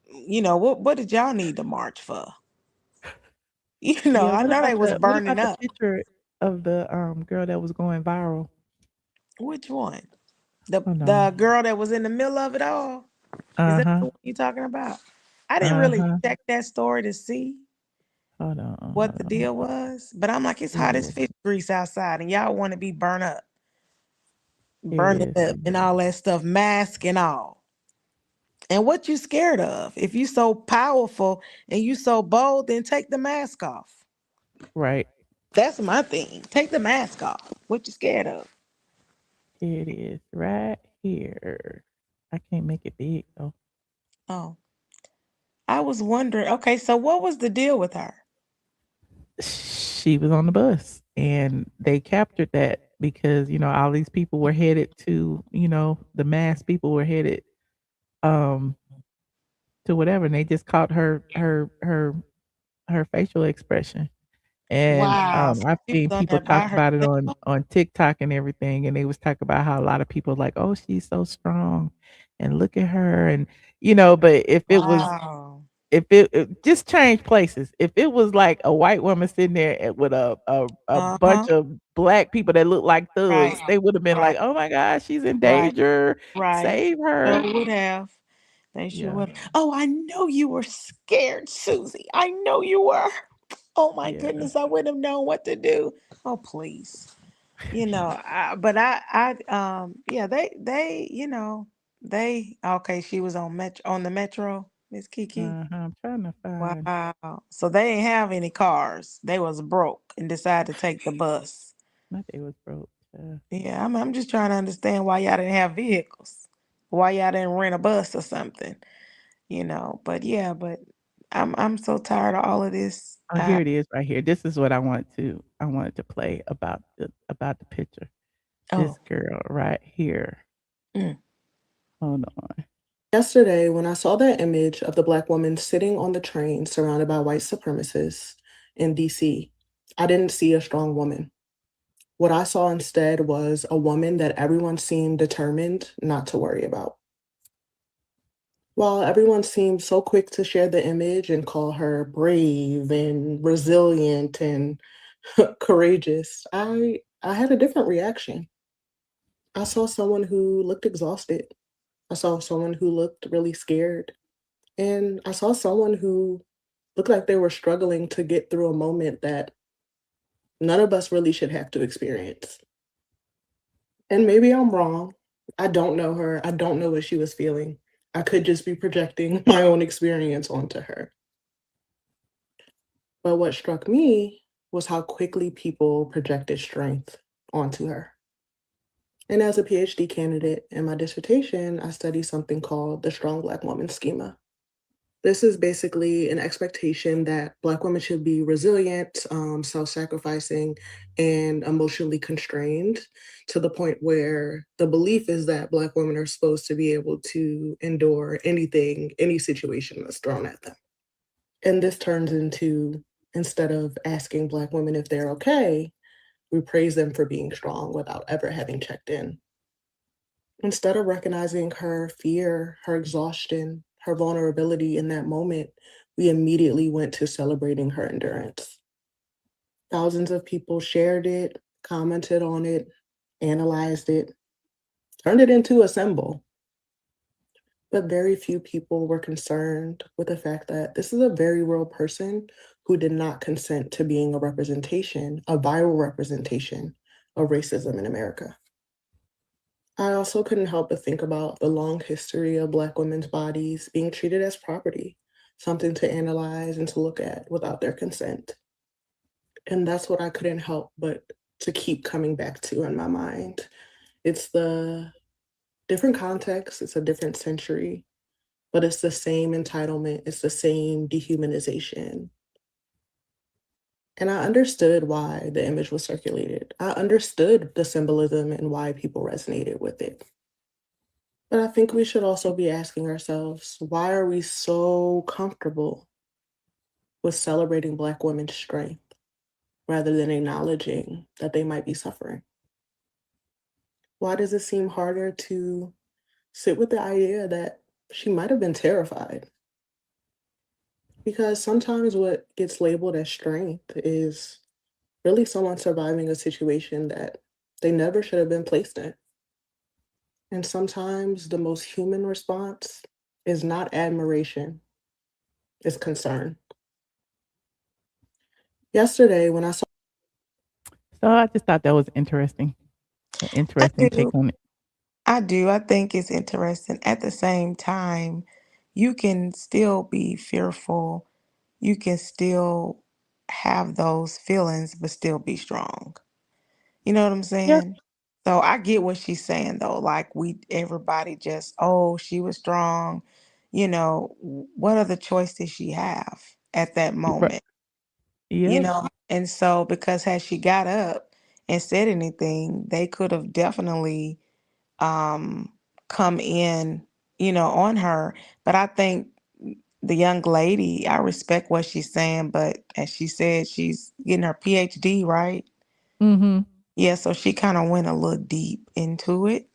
What did y'all need to march for? Yeah. I know they was What burning about the up. picture of the girl that was going viral? Which one? The Hold the on. girl that was in the middle of it all? Is that Uh-huh. the one you talking about? I didn't really Uh-huh. check that story to see Hold on. what Hold the on. deal was, but I'm like, it's Here it hot as is. fish grease outside, and y'all want to be Here it burning is. up, and all that stuff, mask and all. And what you scared of? If you so powerful and you so bold, then take the mask off. Right. That's my thing. Take the mask off. What you scared of? Here it is. Right here. I can't make it big though. Oh, I was wondering. Okay, so what was the deal with her? She was on the bus and they captured that because, all these people were headed to, the mass people were headed um to whatever and they just caught her facial expression. And Wow. So I've she seen was on people there talk by about it on herself. TikTok and everything, and they was talking about how a lot of people like, "Oh, she's so strong, and look at her," and but Wow. if it just change places. If it was like a white woman sitting there with a Uh-huh. bunch of black people that look like Right. thugs, they would have been Right. like, "Oh my God, she's in Right. danger, Right. save Sure her." would have. They sure Yeah, would. Oh, I know you were scared, Susie. I know you were. Oh my yeah, goodness, I wouldn't have known what to do. Oh, please. But yeah, okay, she was on the metro, Miss Kiki. I'm trying to find. Wow. So they didn't have any cars. They was broke and decided to take the bus. My day was broke. Yeah, I'm just trying to understand why y'all didn't have vehicles. Why y'all didn't rent a bus or something, But yeah, but I'm so tired of all of this. Oh, here it is right here. This is what I wanted to play about the picture. This Oh. girl right here. Mm. Hold on. Yesterday, when I saw that image of the Black woman sitting on the train surrounded by white supremacists in DC, I didn't see a strong woman. What I saw instead was a woman that everyone seemed determined not to worry about. While everyone seemed so quick to share the image and call her brave and resilient and courageous, I had a different reaction. I saw someone who looked exhausted. I saw someone who looked really scared. And I saw someone who looked like they were struggling to get through a moment that none of us really should have to experience. And maybe I'm wrong. I don't know her. I don't know what she was feeling. I could just be projecting my own experience onto her. But what struck me was how quickly people projected strength onto her. And as a PhD candidate in my dissertation, I study something called the strong Black woman schema. This is basically an expectation that Black women should be resilient, self-sacrificing, and emotionally constrained to the point where the belief is that Black women are supposed to be able to endure anything, any situation that's thrown at them. And this turns into, instead of asking Black women if they're okay, we praise them for being strong without ever having checked in. Instead of recognizing her fear, her exhaustion, her vulnerability in that moment, we immediately went to celebrating her endurance. Thousands of people shared it, commented on it, analyzed it, turned it into a symbol. But very few people were concerned with the fact that this is a very real person who did not consent to being a representation, a viral representation of racism in America. I also couldn't help but think about the long history of Black women's bodies being treated as property, something to analyze and to look at without their consent. And that's what I couldn't help but to keep coming back to in my mind. It's the different context, it's a different century, but it's the same entitlement, it's the same dehumanization. And I understood why the image was circulated. I understood the symbolism and why people resonated with it. But I think we should also be asking ourselves, why are we so comfortable with celebrating Black women's strength rather than acknowledging that they might be suffering? Why does it seem harder to sit with the idea that she might have been terrified? Because sometimes what gets labeled as strength is really someone surviving a situation that they never should have been placed in. And sometimes the most human response is not admiration, it's concern. Yesterday, when I saw So I just thought that was interesting. An I interesting do. take on it. I do. I think it's interesting. At the same time, you can still be fearful. You can still have those feelings, but still be strong. You know what I'm Yeah. saying? So I get what she's saying though. Like everybody just, oh, she was strong. What other choice did she have at that Right. moment? Yep. And so because had she got up and said anything, they could have definitely um come in, on her. But I think the young lady, I respect what she's saying, but as she said, she's getting her PhD, right? Mm-hmm. Yeah, so she kind of went a little deep into it.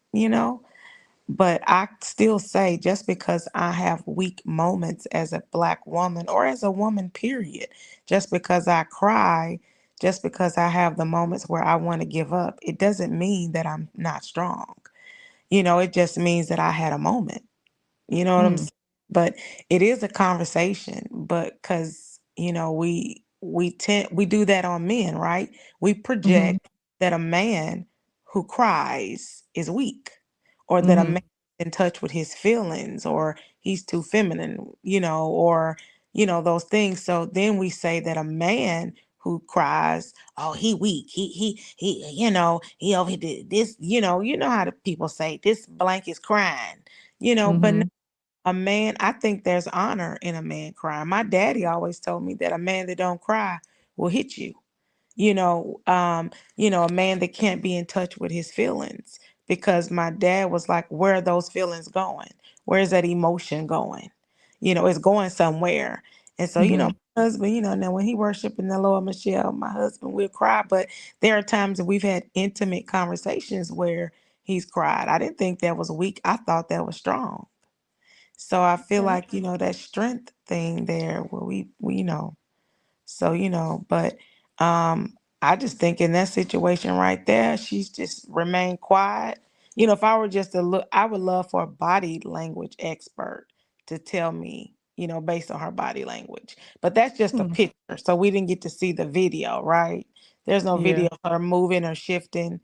But I still say just because I have weak moments as a Black woman or as a woman, period, just because I cry, just because I have the moments where I want to give up, it doesn't mean that I'm not strong. It just means that I had a moment. You know what I'm Mm. saying? But it is a conversation, but because we do that on men, right? We Mm-hmm. project that a man who cries is weak, or that a Mm-hmm. man is in touch with his feelings, or he's too feminine, or those things. So then we say that a man who cries, oh, he weak. He over here did this. You know how the people say this blank is crying. But Mm-hmm. a man, I think there's honor in a man crying. My daddy always told me that a man that don't cry will hit you. A man that can't be in touch with his feelings, because my dad was like, where are those feelings going? Where is that emotion going? It's going somewhere. And so, Mm-hmm. my husband, now when he worshiping the Lord, Michelle, my husband will cry. But there are times that we've had intimate conversations where he's cried. I didn't think that was weak. I thought that was strong. So I feel Okay. like, that strength thing there where so, but I just think in that situation right there, she's just remained quiet. If I were just to look, I would love for a body language expert to tell me, based on her body language. But that's just a Hmm. picture. So we didn't get to see the video, right? There's no Yeah. video of her moving or shifting.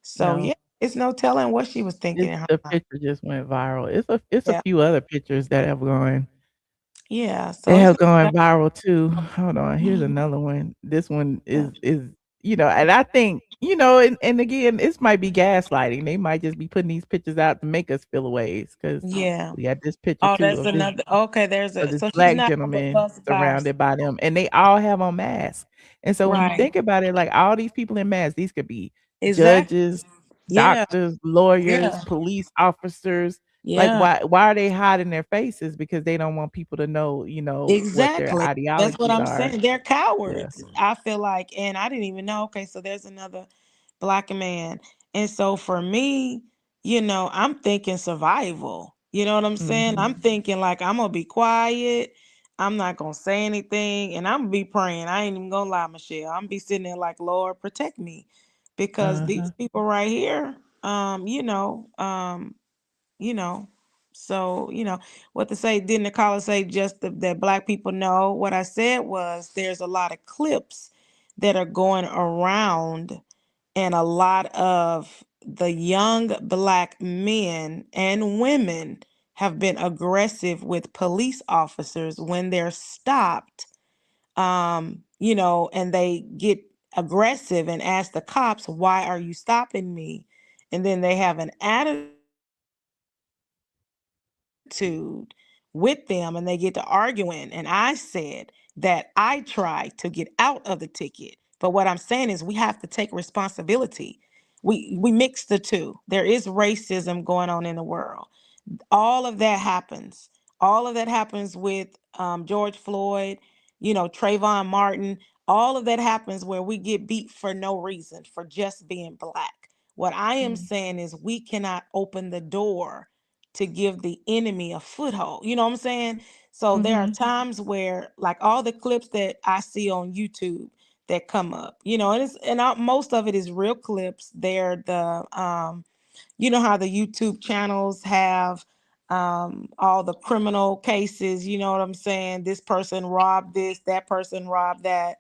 So No. yeah, it's no telling what she was thinking It's in her the mind. picture just went viral. It's a Yeah. few other pictures that have gone Yeah. So They it's have gone viral too. Hold on, here's another one. This one and I think, and again, this might be gaslighting. They might just be putting these pictures out to make us feel a ways because yeah. we got this picture Oh, too that's of this another. Okay, of this so she's black not gonna gentleman fuss by herself. surrounded by them, and they all have on masks. And so when you Right. think about it, like all these people in masks, these could be Exactly. judges, Yeah. doctors, lawyers, Yeah. police officers. Like Yeah. why are they hiding their faces? Because they don't want people to know, what their Exactly. That's what ideologies I'm are. saying. They're Yeah. cowards. I feel like, and I didn't even know. Okay, so there's another Black man. And so for me, I'm thinking survival. You know what I'm saying? Mhm. I'm thinking like I'm gonna be quiet. I'm not gonna say anything, and I'm gonna be praying. I ain't even gonna lie, Michelle. I'm gonna be sitting there like, Lord, protect me, because these Uh-huh. people right here, you know. So, what to say, didn't the caller say just that Black people know? What I said was there's a lot of clips that are going around, and a lot of the young Black men and women have been aggressive with police officers when they're stopped, you know, and they get aggressive and ask the cops, why are you stopping me? And then they have an attitude with them and they get to arguing. And I said that I tried to get out of the ticket. But what I'm saying is we have to take responsibility. We mix the two. There is racism going on in the world. All of that happens. All of that happens with George Floyd, you know, Trayvon Martin. All of that happens where we get beat for no reason, for just being black. What I am saying is we cannot open the door to give the enemy a foothold. You know what I'm saying? So there are times where, like all the clips that I see on YouTube that come up, you know, most of it is real clips. They're the you know how the YouTube channels have all the criminal cases, you know what I'm saying? This person robbed this, that person robbed that.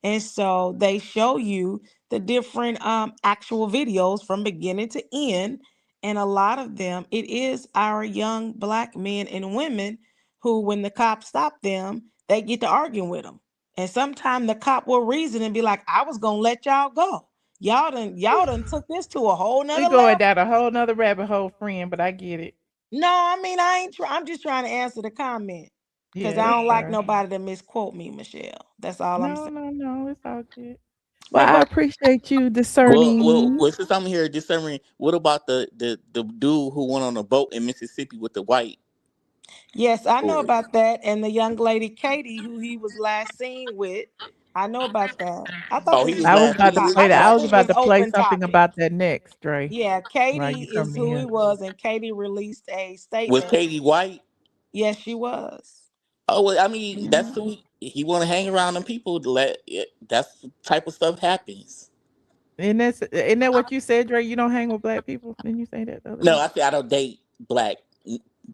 And so they show you the different actual videos from beginning to end. And a lot of them, it is our young black men and women who, when the cops stop them, they get to arguing with them. And sometimes the cop will reason and be like, I was gonna let y'all go. Y'all done took this to a whole nother We level. going down a whole nother rabbit hole, friend, but I get it. No, I mean I'm just trying to answer the comment. Cause Yeah, I that's don't like fair. nobody to misquote me, Michelle. That's all I'm No, saying. no, no, it's all good. Hey, Well, I bro. appreciate you Well, discerning. since I'm here discovering, what about the dude who went on a boat in Mississippi with the white Yes, I know story? about that. And the young lady Katie, who he was last seen with, I know about that. I thought Oh, this he was was I was last about seen to with play I that. black I thought was this about was to people. play open something topic. about that next, Dre. Yeah, While Katie you is come in who he here. was, and Katie released a Was statement. Katie white? Yes, she was. Oh, well, I mean, that's Mhm. who he want to hang around them people. That's the type of stuff happens. Isn't that what you said, Dre? You don't hang with black people? Didn't you say that the other No, day? I say I don't date black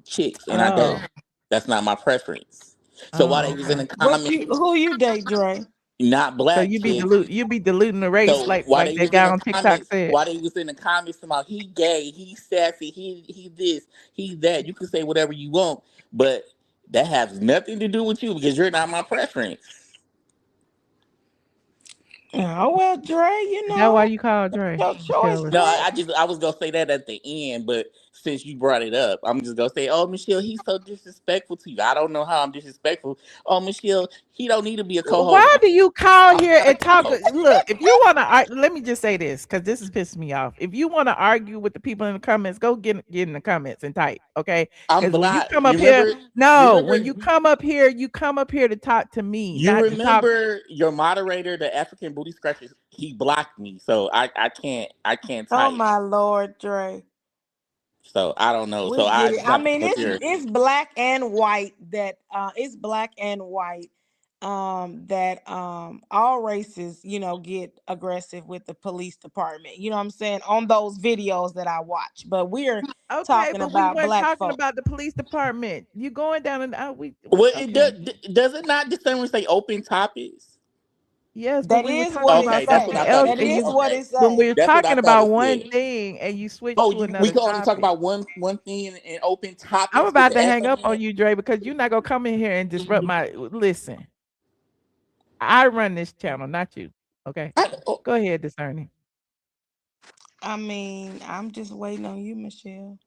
chicks, and I don't. Oh, That's not my preference. So while oh, they was in okay. the comments, Who you date, Dre? not So black chicks. you be diluting the race So like while like they that was in guy the on TikTok comments, said. while they was in the comments about he gay, he sassy, he this, he that, you can say whatever you want, but that has nothing to do with you because you're not my preference. Oh well, Dre, you Is that why know, you call Dre? your choice, Tell us. No, Dre. I was gonna say that at the end, but since you brought it up, I'm just gonna say, oh Michelle, he's so disrespectful to you. I don't know how I'm disrespectful. Oh Michelle, he don't need to be a co-host. Why do you call I'm here not a and talk? co-host. Look, if you want to, let me just say this because this is pissing me off. If you want to argue with the people in the comments, go get in the comments and type, okay? I'm Because when you black. come up here, You no, when remember you come up here to talk to me, You not to talk. remember your moderator, the African booty scratcher? He blocked me, so I can't Oh type. my Lord, Dre. So I don't know. We So I get it. just I have to mean, come up here. it's black and white that it's black and white that all races, you know, get aggressive with the police department. You know what I'm saying? On those videos that I watch. But we're Okay, talking but we about weren't black talking folk. about the police department. You going down and Well, okay. does it not distinguish say open topics? Yes, but That we were is talking what it about Okay, that's what say. something I thought else, it That and said. is you what it Okay, when we say. were that's what I talking thought about it one said. thing and you switched Oh, to we another can only talk topic. about one thing in open I'm topics with about the to S hang on up the on end. you, Dre, because you're not gonna come in here and disrupt my listen. I run this channel, not you. Okay. Oh, Go ahead, discerning. I mean, I'm just waiting on you, Michelle.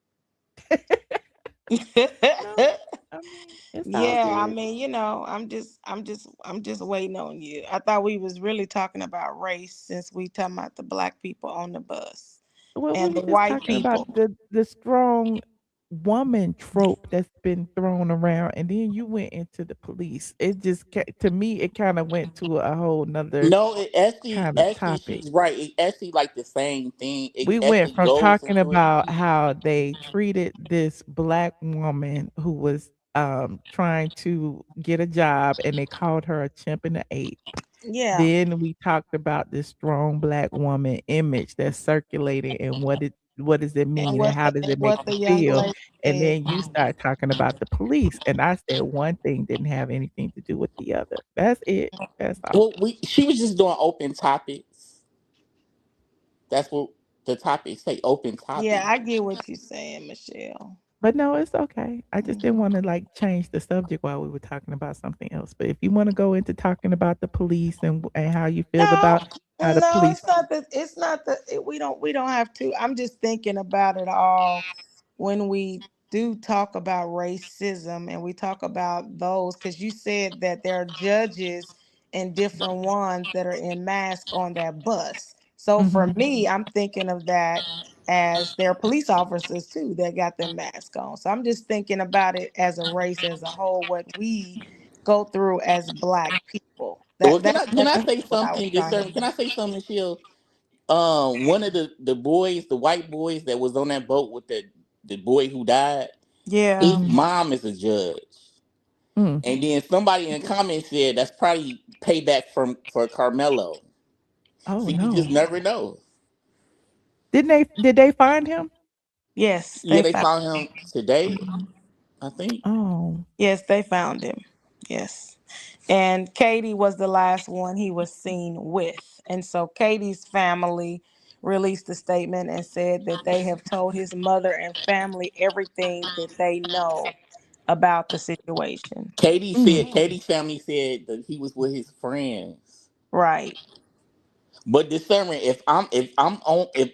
No, I mean, it's all Yeah, I good. mean, you know, I'm just waiting on you. I thought we was really talking about race since we talking about the black people on the bus Well, we and were the just white talking about people. the strong woman trope that's been thrown around, and then you went into the police. It just to me, it kind of went to a whole nother No, it kind of actually, topic. she's right. It actually like the same thing. It We went actually from goes talking into it. about how they treated this black woman who was trying to get a job and they called her a chimp and an ape. Yeah. Then we talked about this strong black woman image that's circulating and what does it mean and how does And it make what you the young feel? lady And said. then you start talking about the police and I said one thing didn't have anything to do with the other. That's it. That's all. Well, she was just doing open topics. That's what the topic say open topic. Yeah, I get what you're saying, Michelle. But no, it's okay. I just didn't want to like change the subject while we were talking about something else. But if you want to go into talking about the police and how you feel No, about how the no, police, it's not that. It's not that. We don't have to. I'm just thinking about it all when we do talk about racism and we talk about those, because you said that there are judges and different ones that are in mask on that bus. So for me, I'm thinking of that as there are police officers too that got their mask on. So I'm just thinking about it as a race as a whole, what we go through as Black people. Well, That can that's I can that's I really say what I was something trying to discerning? Can I say something, Michelle? One of the boys, the white boys that was on that boat with the boy who died, his Yeah. mom is a judge. Mm. And then somebody in the comments said that's probably payback for Carmelo. Oh So you just no. never know. Did they find him? Yes, Yeah, they they found. found him today, I think. Oh. Yes, they found him. Yes. And Katie was the last one he was seen with. And so Katie's family released a statement and said that they have told his mother and family everything that they know about the situation. Katie's family said that he was with his friends. Right. But discernment, if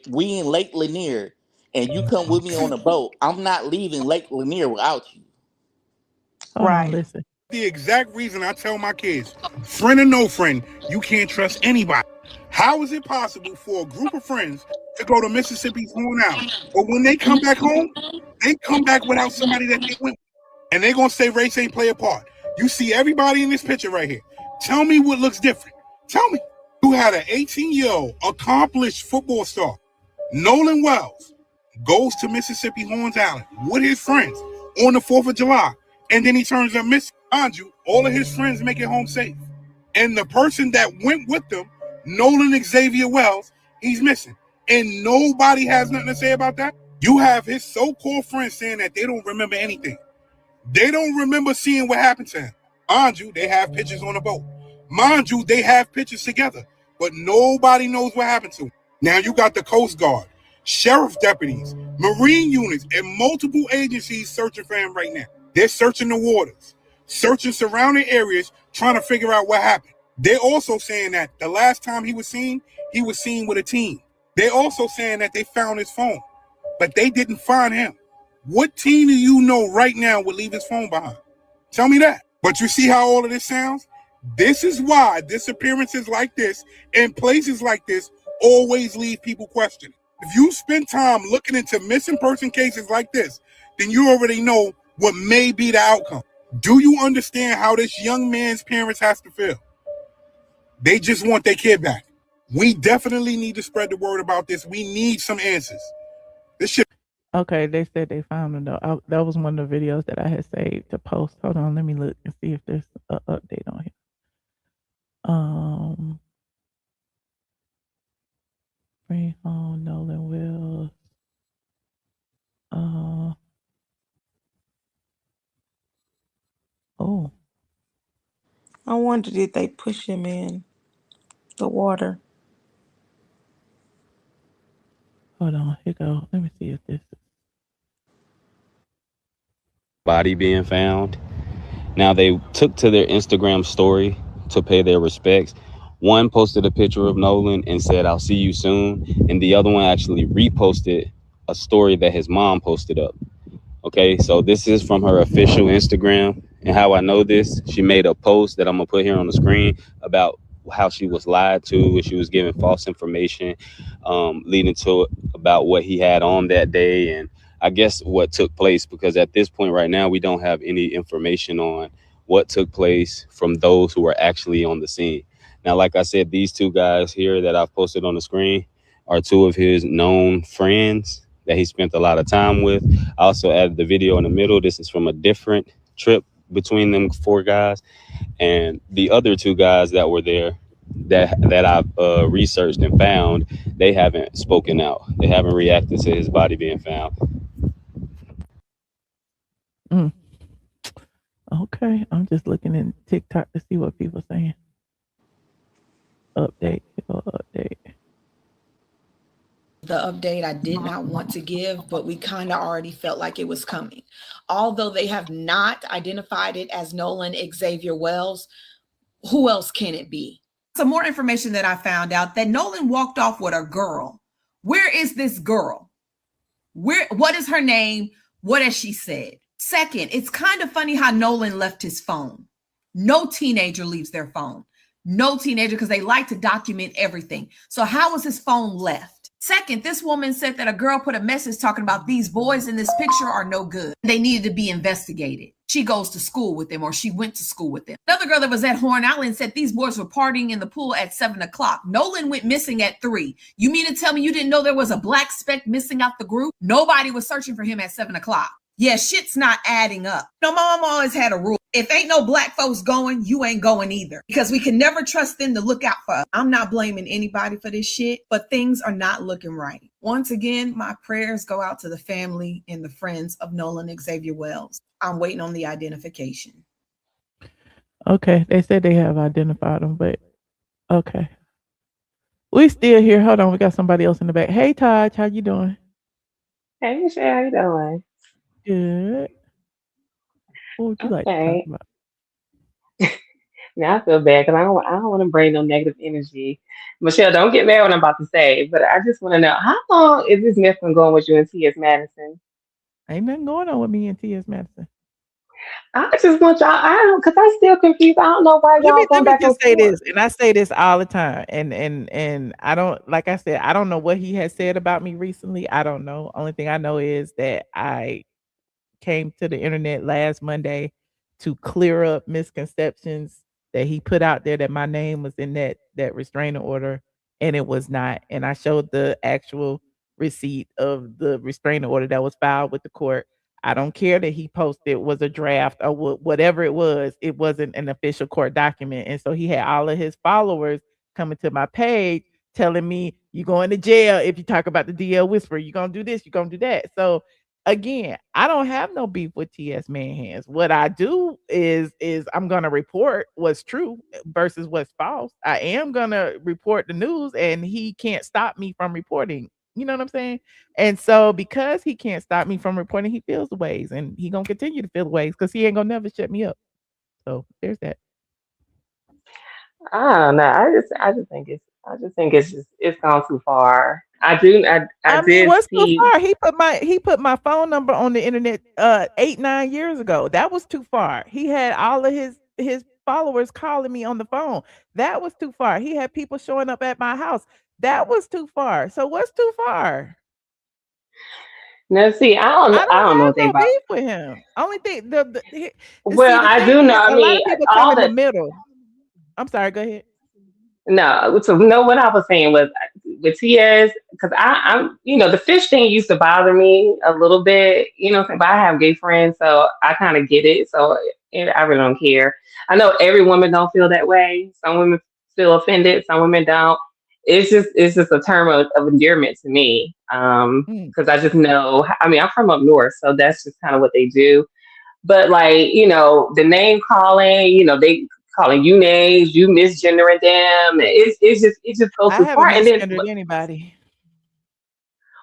we in Lake Lanier and you come with me on a boat, I'm not leaving Lake Lanier without you. Hold on, Right. listen. The exact reason I tell my kids, friend or no friend, you can't trust anybody. How is it possible for a group of friends to go to Mississippi's Horn Island, but when they come back home, they come back without somebody that they went with, and they're gonna say race ain't play a part? You see everybody in this picture right here. Tell me what looks different. Tell me. You had an 18-year-old accomplished football star, Nolan Wells, goes to Mississippi Horns Island with his friends on the 4th of July, and then he turns up missing. Mind you, all of his friends make it home safe. And the person that went with them, Nolan Xavier Wells, he's missing. And nobody has nothing to say about that. You have his so-called friends saying that they don't remember anything. They don't remember seeing what happened to him. Mind you, they have pictures on the boat. Mind you, they have pictures together. But nobody knows what happened to him. Now you got the Coast Guard, sheriff deputies, Marine units, and multiple agencies searching for him right now. They're searching the waters, searching surrounding areas, trying to figure out what happened. They're also saying that the last time he was seen with a team. They're also saying that they found his phone, but they didn't find him. What team do you know right now would leave his phone behind? Tell me that. But you see how all of this sounds? This is why disappearances like this and places like this always leave people questioning. If you spend time looking into missing person cases like this, then you already know what may be the outcome. Do you understand how this young man's parents has to feel? They just want their kid back. We definitely need to spread the word about this. We need some answers. This shit. Okay, they said they found him though. That was one of the videos that I had saved to post. Hold on, let me look and see if there's an update on here. Bring home Nolan Wells. Oh, I wonder did they push him in the water? hold on. Here go. Let me see if this. Body being found. Now they took to their Instagram story to pay their respects. One posted a picture of Nolan and said, "I'll see you soon." And the other one actually reposted a story that his mom posted up. Okay, so this is from her official Instagram. And how I know this, she made a post that I'm gonna put here on the screen about how she was lied to and she was given false information, leading to about what he had on that day and I guess what took place, because at this point right now we don't have any information on what took place from those who were actually on the scene. Now, like I said, these two guys here that I've posted on the screen are two of his known friends that he spent a lot of time with. I also added the video in the middle. This is from a different trip between them four guys, and the other two guys that were there that I've researched and found, they haven't spoken out. They haven't reacted to his body being found. Okay, I'm just looking in TikTok to see what people saying. Update. the update I did not want to give, but we kind of already felt like it was coming. Although they have not identified it as Nolan Xavier Wells, who else can it be? Some more information that I found out that Nolan walked off with a girl. Where is this girl? What is her name? What has she said? Second, it's kind of funny how Nolan left his phone. No teenager leaves their phone. No teenager, because they like to document everything. So how was his phone left? Second, this woman said that a girl put a message talking about these boys in this picture are no good. They needed to be investigated. She goes to school with them, or she went to school with them. Another girl that was at Horn Island said these boys were partying in the pool at 7 o'clock. Nolan went missing at 3. You mean to tell me you didn't know there was a black speck missing out the group? Nobody was searching for him at 7 o'clock. Yeah, shit's not adding up. No, my mom always had a rule. If ain't no black folks going, you ain't going either. Because we can never trust them to look out for us. I'm not blaming anybody for this shit, but things are not looking right. Once again, my prayers go out to the family and the friends of Nolan Xavier Wells. I'm waiting on the identification. Okay, they said they have identified him, but okay. We still here. Hold on, we got somebody else in the back. Hey, Taj, how you doing? Hey, Michelle, how you doing? Good. What would you like to talk Okay. about? Now I feel bad because I don't want to bring no negative energy. Michelle, don't get mad what I'm about to say, but I just want to know how long is this mess been going with you and TS Madison? Ain't nothing going on with me and TS Madison. I just want y'all. I don't, because I'm still confused. I don't know why Let y'all going me back and just say forth. this, and I say this all the time, and I don't, like I said, I don't know what he has said about me recently. I don't know. Only thing I know is that I came to the internet last Monday to clear up misconceptions that he put out there that my name was in that restraining order, and it was not. And I showed the actual receipt of the restraining order that was filed with the court. I don't care that he posted was a draft or whatever it was. It wasn't an official court document, and so he had all of his followers coming to my page telling me, "You going to jail if you talk about the DL whisperer. You gonna do this. You gonna do that." So again, I don't have no beef with TS Manhands. What I do is I'm gonna report what's true versus what's false. I am gonna report the news, and he can't stop me from reporting. You know what I'm saying? And so because he can't stop me from reporting, he feels the ways, and he gonna continue to feel the ways because he ain't gonna never shut me up. So there's that. I don't know. I just think it's gone too far. I I mean, did what's too see. far? He put my phone number on the internet 8-9 years ago. That was too far. He had all of his followers calling me on the phone. That was too far. He had people showing up at my house. That was too far. So what's too far? No, see, I I don't don't know have what they no about. beef with him. Only thing see Well, the I thing do know. is I a lot mean, of people come all in the the middle. I'm sorry, go ahead. no. So no, what I was saying was with TS because I'm the fish thing used to bother me a little bit. But I have gay friends, so I kind of get it. So I really don't care. I know every woman don't feel that way. Some women feel offended. Some women don't. It's just a term of endearment to me. Mm. Because I just know. I mean, I'm from up north, so that's just kind of what they do. But like, the name calling, they calling you names, you misgendering them. It just goes I too far. haven't And then, misgendered anybody.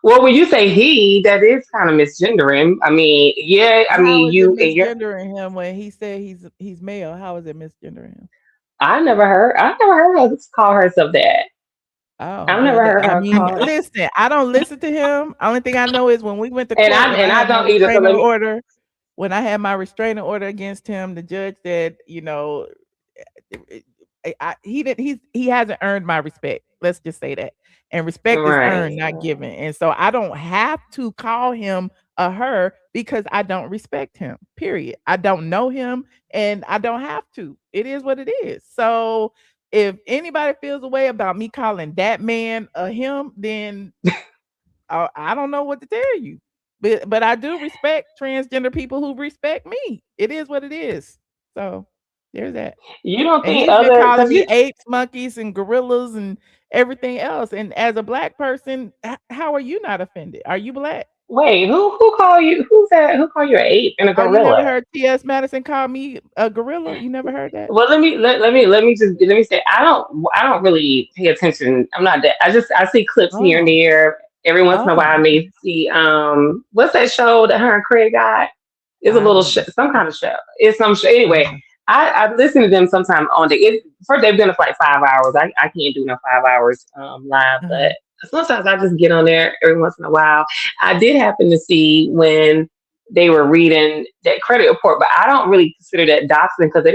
well, when you say he, that is kind of misgendering. I mean, yeah, I How mean is it you and your. misgendering him when he said he's male? How is it misgendering him? I never heard her call herself that. Oh, I've well, never heard I her mean, call her. listen, I don't listen to him. Only thing I know is when we went to And court, I when and I I had my don't either. So restraining let me. order, when I had my restraining order against him, the judge said, he hasn't earned my respect. Let's just say that. And respect is Right. earned, not given. And so I don't have to call him a her because I don't respect him. Period. I don't know him and I don't have to. It is what it is. So if anybody feels a way about me calling that man a him, then I don't know what to tell you. But I do respect transgender people who respect me. It is what it is. So there's that. You don't And think he's been other calling because me you apes, monkeys, and gorillas and everything else. And as a black person, how are you not offended? Are you black? wait who call you? Who's that? Who call you an ape and a Oh, you never gorilla? heard T.S. Madison call me a gorilla? You never heard that? Well, let me say I don't really pay attention. I'm not that. I see clips here and Oh, there. Every once in a Oh, while, I okay. may see what's that show that her and Craig got? It's a I little don't know. some kind of show. It's some show. Anyway, Uh-huh. I listen to them sometime on the. First, they've done it for like 5 hours. I can't do no 5 hours live, Uh-huh. but sometimes I just get on there every once in a while. I did happen to see when they were reading that credit report, but I don't really consider that doxing because they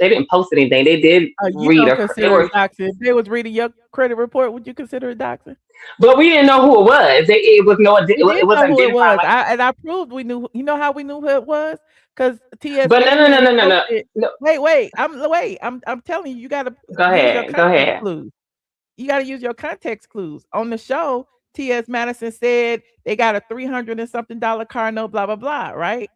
didn't post anything. They did You read don't they consider were, it doxing. If they was reading your credit report, would you consider it doxing? but we didn't know who it was. It was no, We it did was know who it identified was. like. I proved we knew. You know how we knew who it was? Because TS But no, no, no, Mayhem no, no, no, posted. no. I'm telling you, you gotta Go use your ahead, go context ahead. clues. You gotta use your context clues. On the show, TS Madison said they got a 300 and something dollar car note, blah blah blah. Right?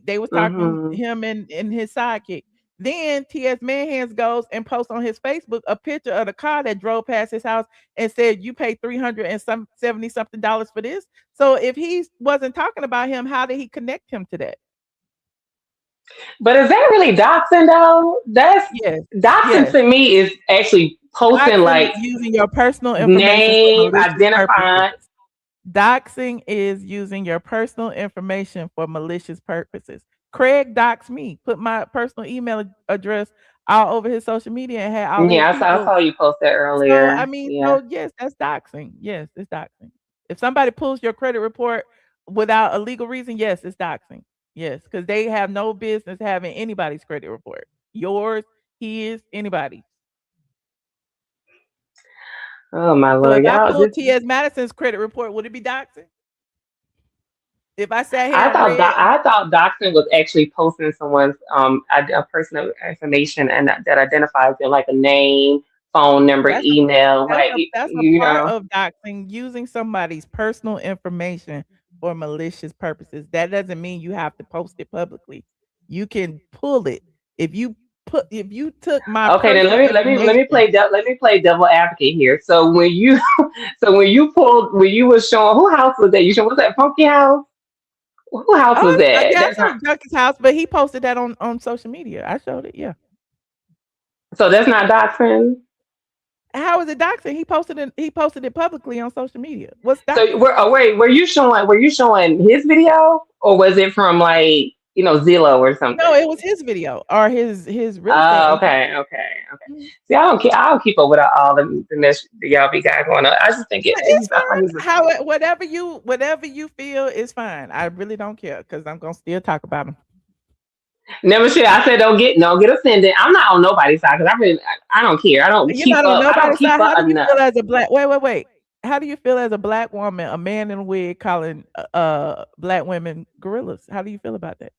They was talking Hmm. him and his sidekick. Then TS Manhands goes and posts on his Facebook a picture of the car that drove past his house and said, "You paid 300 and some 70 something dollars for this." So if he wasn't talking about him, how did he connect him to that? But is that really doxing though? That's Yes, doxing yes. to me is actually posting Doxing is like using your personal information for name, malicious purposes. identifying. Doxing is using your personal information for malicious purposes. Craig doxed me, put my personal email address all over his social media and had all of his Yeah, I people. saw you post that So I earlier. mean, Yeah. so yes, that's doxing. Yes, it's doxing. If somebody pulls your credit report without a legal reason, yes, it's doxing. Yes, because they have no business having anybody's credit report. Yours, his, anybody. Oh my So if lord, I y'all. pulled T.S. Madison's credit report, would it be doxing? If I sat here and read, I thought doxing was actually posting someone's a personal information and that identifies them like a name, phone number, that's a email, like that's a you part know. of doxing, using somebody's personal information for malicious purposes. That doesn't mean you have to post it publicly. You can pull it. If you took my Okay, then personal information. let me play devil advocate here. So when you when you were showing who house was that? You showing was that Funky House? Who house was that? Yeah, I That's not showed Junkie's house, but he posted that on social media. I showed it, yeah. so that's not doxing. How is it doxing? He posted it publicly on social media. What's So doxing? wait, were you showing his video or was it from like Zillow or No, something? it was his video or his real estate Oh, agent. okay. Mhm. See, I don't keep up with all the mess that y'all be got going on. I just think Yeah, it's he's not like fine. he's a, Whatever you feel is fine. I really don't care because I'm gonna still talk about him. never shit. I said don't get offended. I'm not on nobody's side because I don't care. I don't You're not keep on up. I don't nobody's keep side. up How do you enough. feel as a black? Wait. How do you feel as a black woman, a man in a wig calling black women gorillas? How do you feel about that?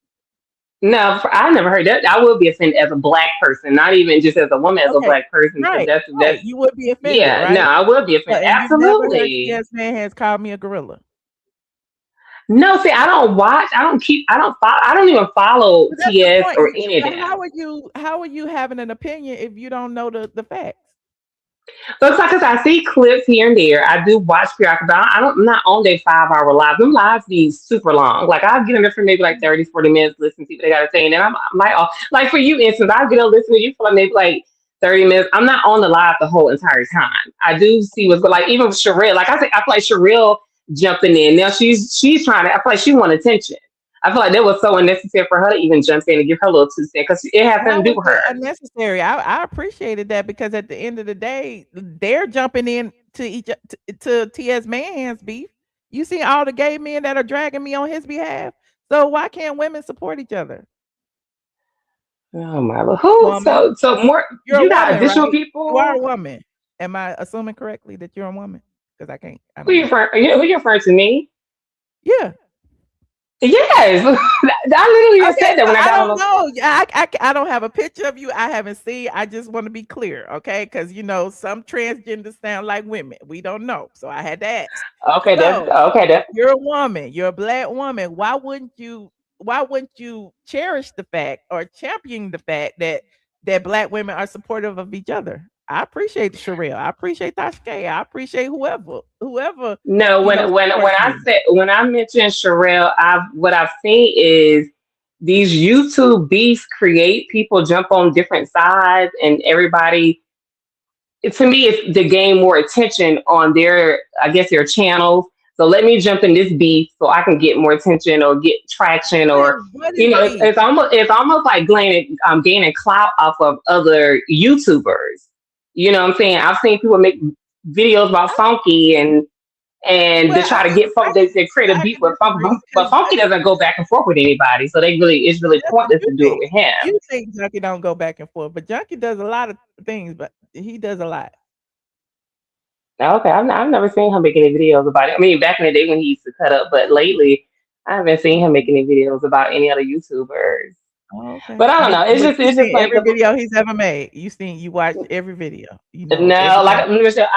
No, I never heard that. I will be offended as a black person, not even just as a woman, as a Okay, black person, because right, that's right. You would be offended, yeah. No, right? I will be offended. And you've never heard Absolutely. TS Man has called me a gorilla. No, see, I don't watch. I don't keep. I don't follow. I don't even follow But that's the TS point. or any of So them. how are you having an opinion if you don't know the facts? So it's like, cause I see clips here and there. I do watch periodically, but I'm not on their 5 hour live. Them lives be super long. Like I'll get in there for maybe like 30, 40 minutes, listen to what they gotta say. And then I'm like, oh, like for you instance, I'll get on listen to you for like maybe like 30 minutes. I'm not on the live the whole entire time. I do see what's like even with Sharrell. Like I say, I feel like Sharrell jumping in. Now she's trying to I feel like she want attention. I feel like that was so unnecessary for her to even jump in and give her little 2 cents because it has How nothing to do was with it her. unnecessary? I appreciated that because at the end of the day, they're jumping in to TS Man's beef. You see all the gay men that are dragging me on his behalf. So why can't women support each other? Oh my Lord. Who? Woman, So more you're a you got woman, additional right? You are people? a woman. Am I assuming correctly that you're a woman? Because I Who don't you know. referring? Who you referring to me? Yeah. Yes, I literally just Okay, said that so when I I got on don't the. know. I don't have a picture of you. I haven't seen. I just want to be clear, okay? Because some transgenders sound like women. We don't know, so I had to ask. Okay, that's So okay. if That you're a woman, you're a black woman. Why wouldn't you? Why wouldn't you cherish the fact or champion the fact that black women are supportive of each other? I appreciate Sharrell. I appreciate Tashke. I appreciate whoever no. When supports I me. said when I mentioned Sharrell, what I've seen is these YouTube beefs create people jump on different sides, and everybody. To me, it's to gain more attention on their, I guess, their channels. So let me jump in this beef so I can get more attention or get traction, or What is beef? it's almost like gaining clout off of other YouTubers. You know what I'm saying? I've seen people make videos about Funky and to Well, try to get folk they create a I beef can with Funky, disagree but because Funky doesn't go back and forth with anybody. So it's really that's what pointless you to do it think. with him. You think Junkie don't go back and forth, but Junkie does a lot of things, but he does a lot. Okay, I've never seen him make any videos about it. I mean, back in the day when he used to cut up, but lately I haven't seen him make any videos about any other YouTubers. Okay. But I don't know. But you It's just seen funny every because video he's ever made. You watched every video. You know no, everything. like Michelle,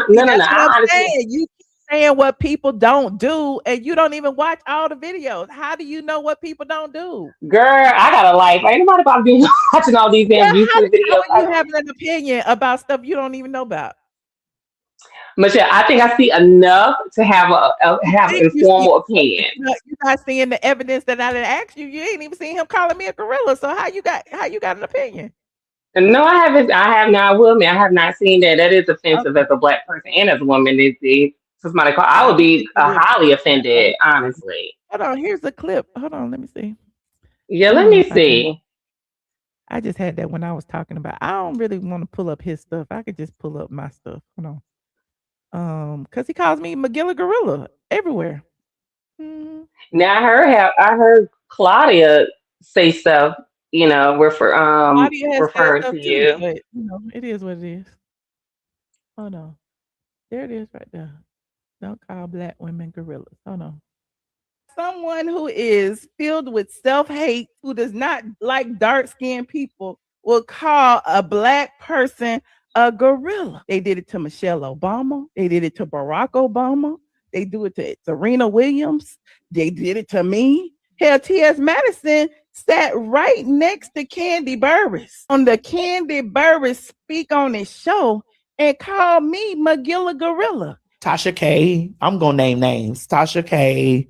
See, no, no, no. that's what I'm I honestly, saying. You keep saying what people don't do, and you don't even watch all the videos. How do you know what people don't do? girl, I got a life. Ain't nobody about to be watching all these Well, damn YouTube how videos. are you having an opinion about stuff you don't even know about? Michelle, I think I see enough to You have an think you see, informal but opinion. you're not seeing the evidence that I didn't ask you. You ain't even seen him calling me a gorilla. So how you got an opinion? No, I haven't. I have not. I will admit, I have not seen that. That is offensive Okay. as a black person and as a woman. Somebody call. I I would don't be think it is. highly offended, honestly. Hold on, here's a clip. Hold on, let me see. Yeah, I let don't know me if I can. see. I just had that when I was talking about. I don't really want to pull up his stuff. I could just pull up my stuff. Hold on. Because he calls me McGilla Gorilla everywhere. Mhm. Now I heard Claudia say stuff. Claudia has said Referring stuff to too, you. but it is what it is. Hold on. There it is right there. Don't call black women gorillas. Hold on. Someone who is filled with self-hate, who does not like dark-skinned people, will call a black person a gorilla. They did it to Michelle Obama. They did it to Barack Obama. They do it to Serena Williams. They did it to me. Hell, TS Madison sat right next to Candy Burris on the Candy Burris Speak on his show and called me Magilla Gorilla. Tasha K. I'm gonna name names. Tasha K.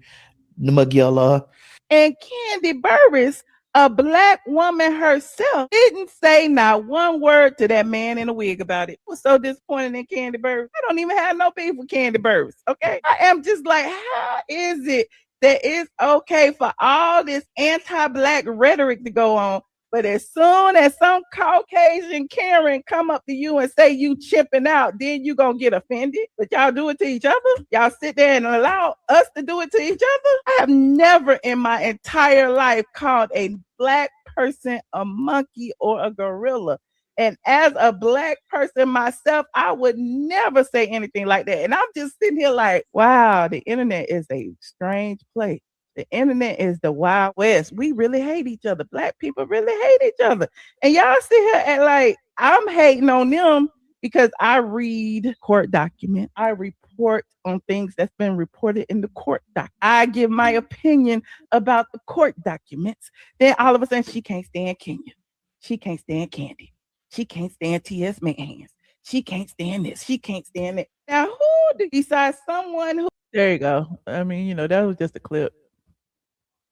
Magilla. And Candy Burris, a black woman herself, didn't say not one word to that man in a wig about it. I was so disappointed in Candy Burris. I don't even have no beef with Candy Burris. Okay. I am just like, how is it that it's okay for all this anti-black rhetoric to go on? But as soon as some Caucasian Karen come up to you and say you chipping out, then you gonna get offended. But y'all do it to each other. Y'all sit there and allow us to do it to each other. I have never in my entire life called a black person a monkey or a gorilla. And as a black person myself, I would never say anything like that. And I'm just sitting here like, wow, the internet is a strange place. The internet is the Wild West. We really hate each other. Black people really hate each other. And y'all sit here and like, I'm hating on them because I read court documents. I report on things that's been reported in the court doc. I give my opinion about the court documents. Then all of a sudden, she can't stand Kenya. She can't stand Candy. She can't stand TS Madison. She can't stand this. She can't stand it. Now, who do besides someone who? There you go. I mean, that was just a clip.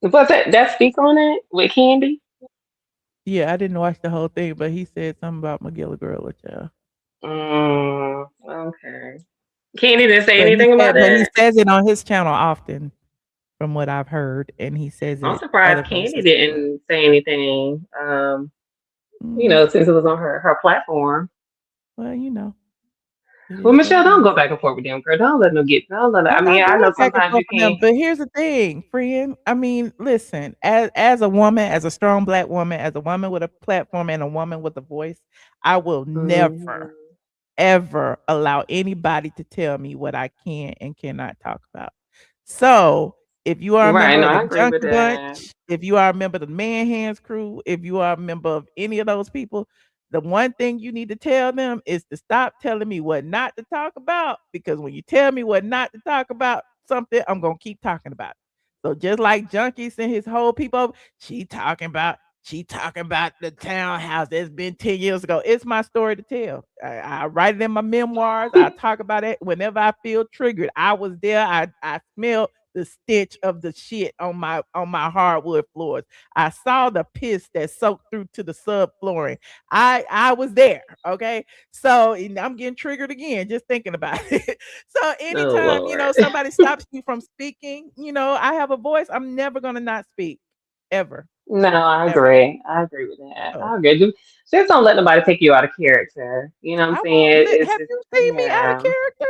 But that speak on it with Candy. Yeah, I didn't watch the whole thing, but he said something about Magilla Gorilla, child. Okay. Candy didn't say But anything about he it. says it on his channel often, from what I've heard, and he says I'm it other surprised Candy places as well. didn't say anything. Since it was on her platform. Well, Well, Michelle, don't go back and forth with them, girl. Don't let them get. Don't let. I I'm mean, not I going know back and sometimes forth you with them, can. but here's the thing, friend. I mean, listen, as a woman, as a strong black woman, as a woman with a platform and a woman with a voice, I will never, ever allow anybody to tell me what I can and cannot talk about. So, if you are a Right. member No, of the I agree with Junkie that. Bunch, if you are a member of the Man Hands crew, if you are a member of any of those people, the one thing you need to tell them is to stop telling me what not to talk about, because when you tell me what not to talk about something, I'm going to keep talking about it. So just like Junkie sent his whole people, she talking about the townhouse that's been 10 years ago. It's my story to tell. I write it in my memoirs. I talk about it whenever I feel triggered. I was there. I smelled the stench of the shit on my hardwood floors. I saw the piss that soaked through to the subflooring. I was there. Okay. So and I'm getting triggered again just thinking about it. So Oh anytime, Lord. somebody stops you from speaking, I have a voice. I'm never gonna not speak. Ever. No, I Ever. agree. I agree with that. Oh. I agree. Just don't let nobody take you out of character. You know what I'm I won't saying? It's have just you seen me out of yeah. character?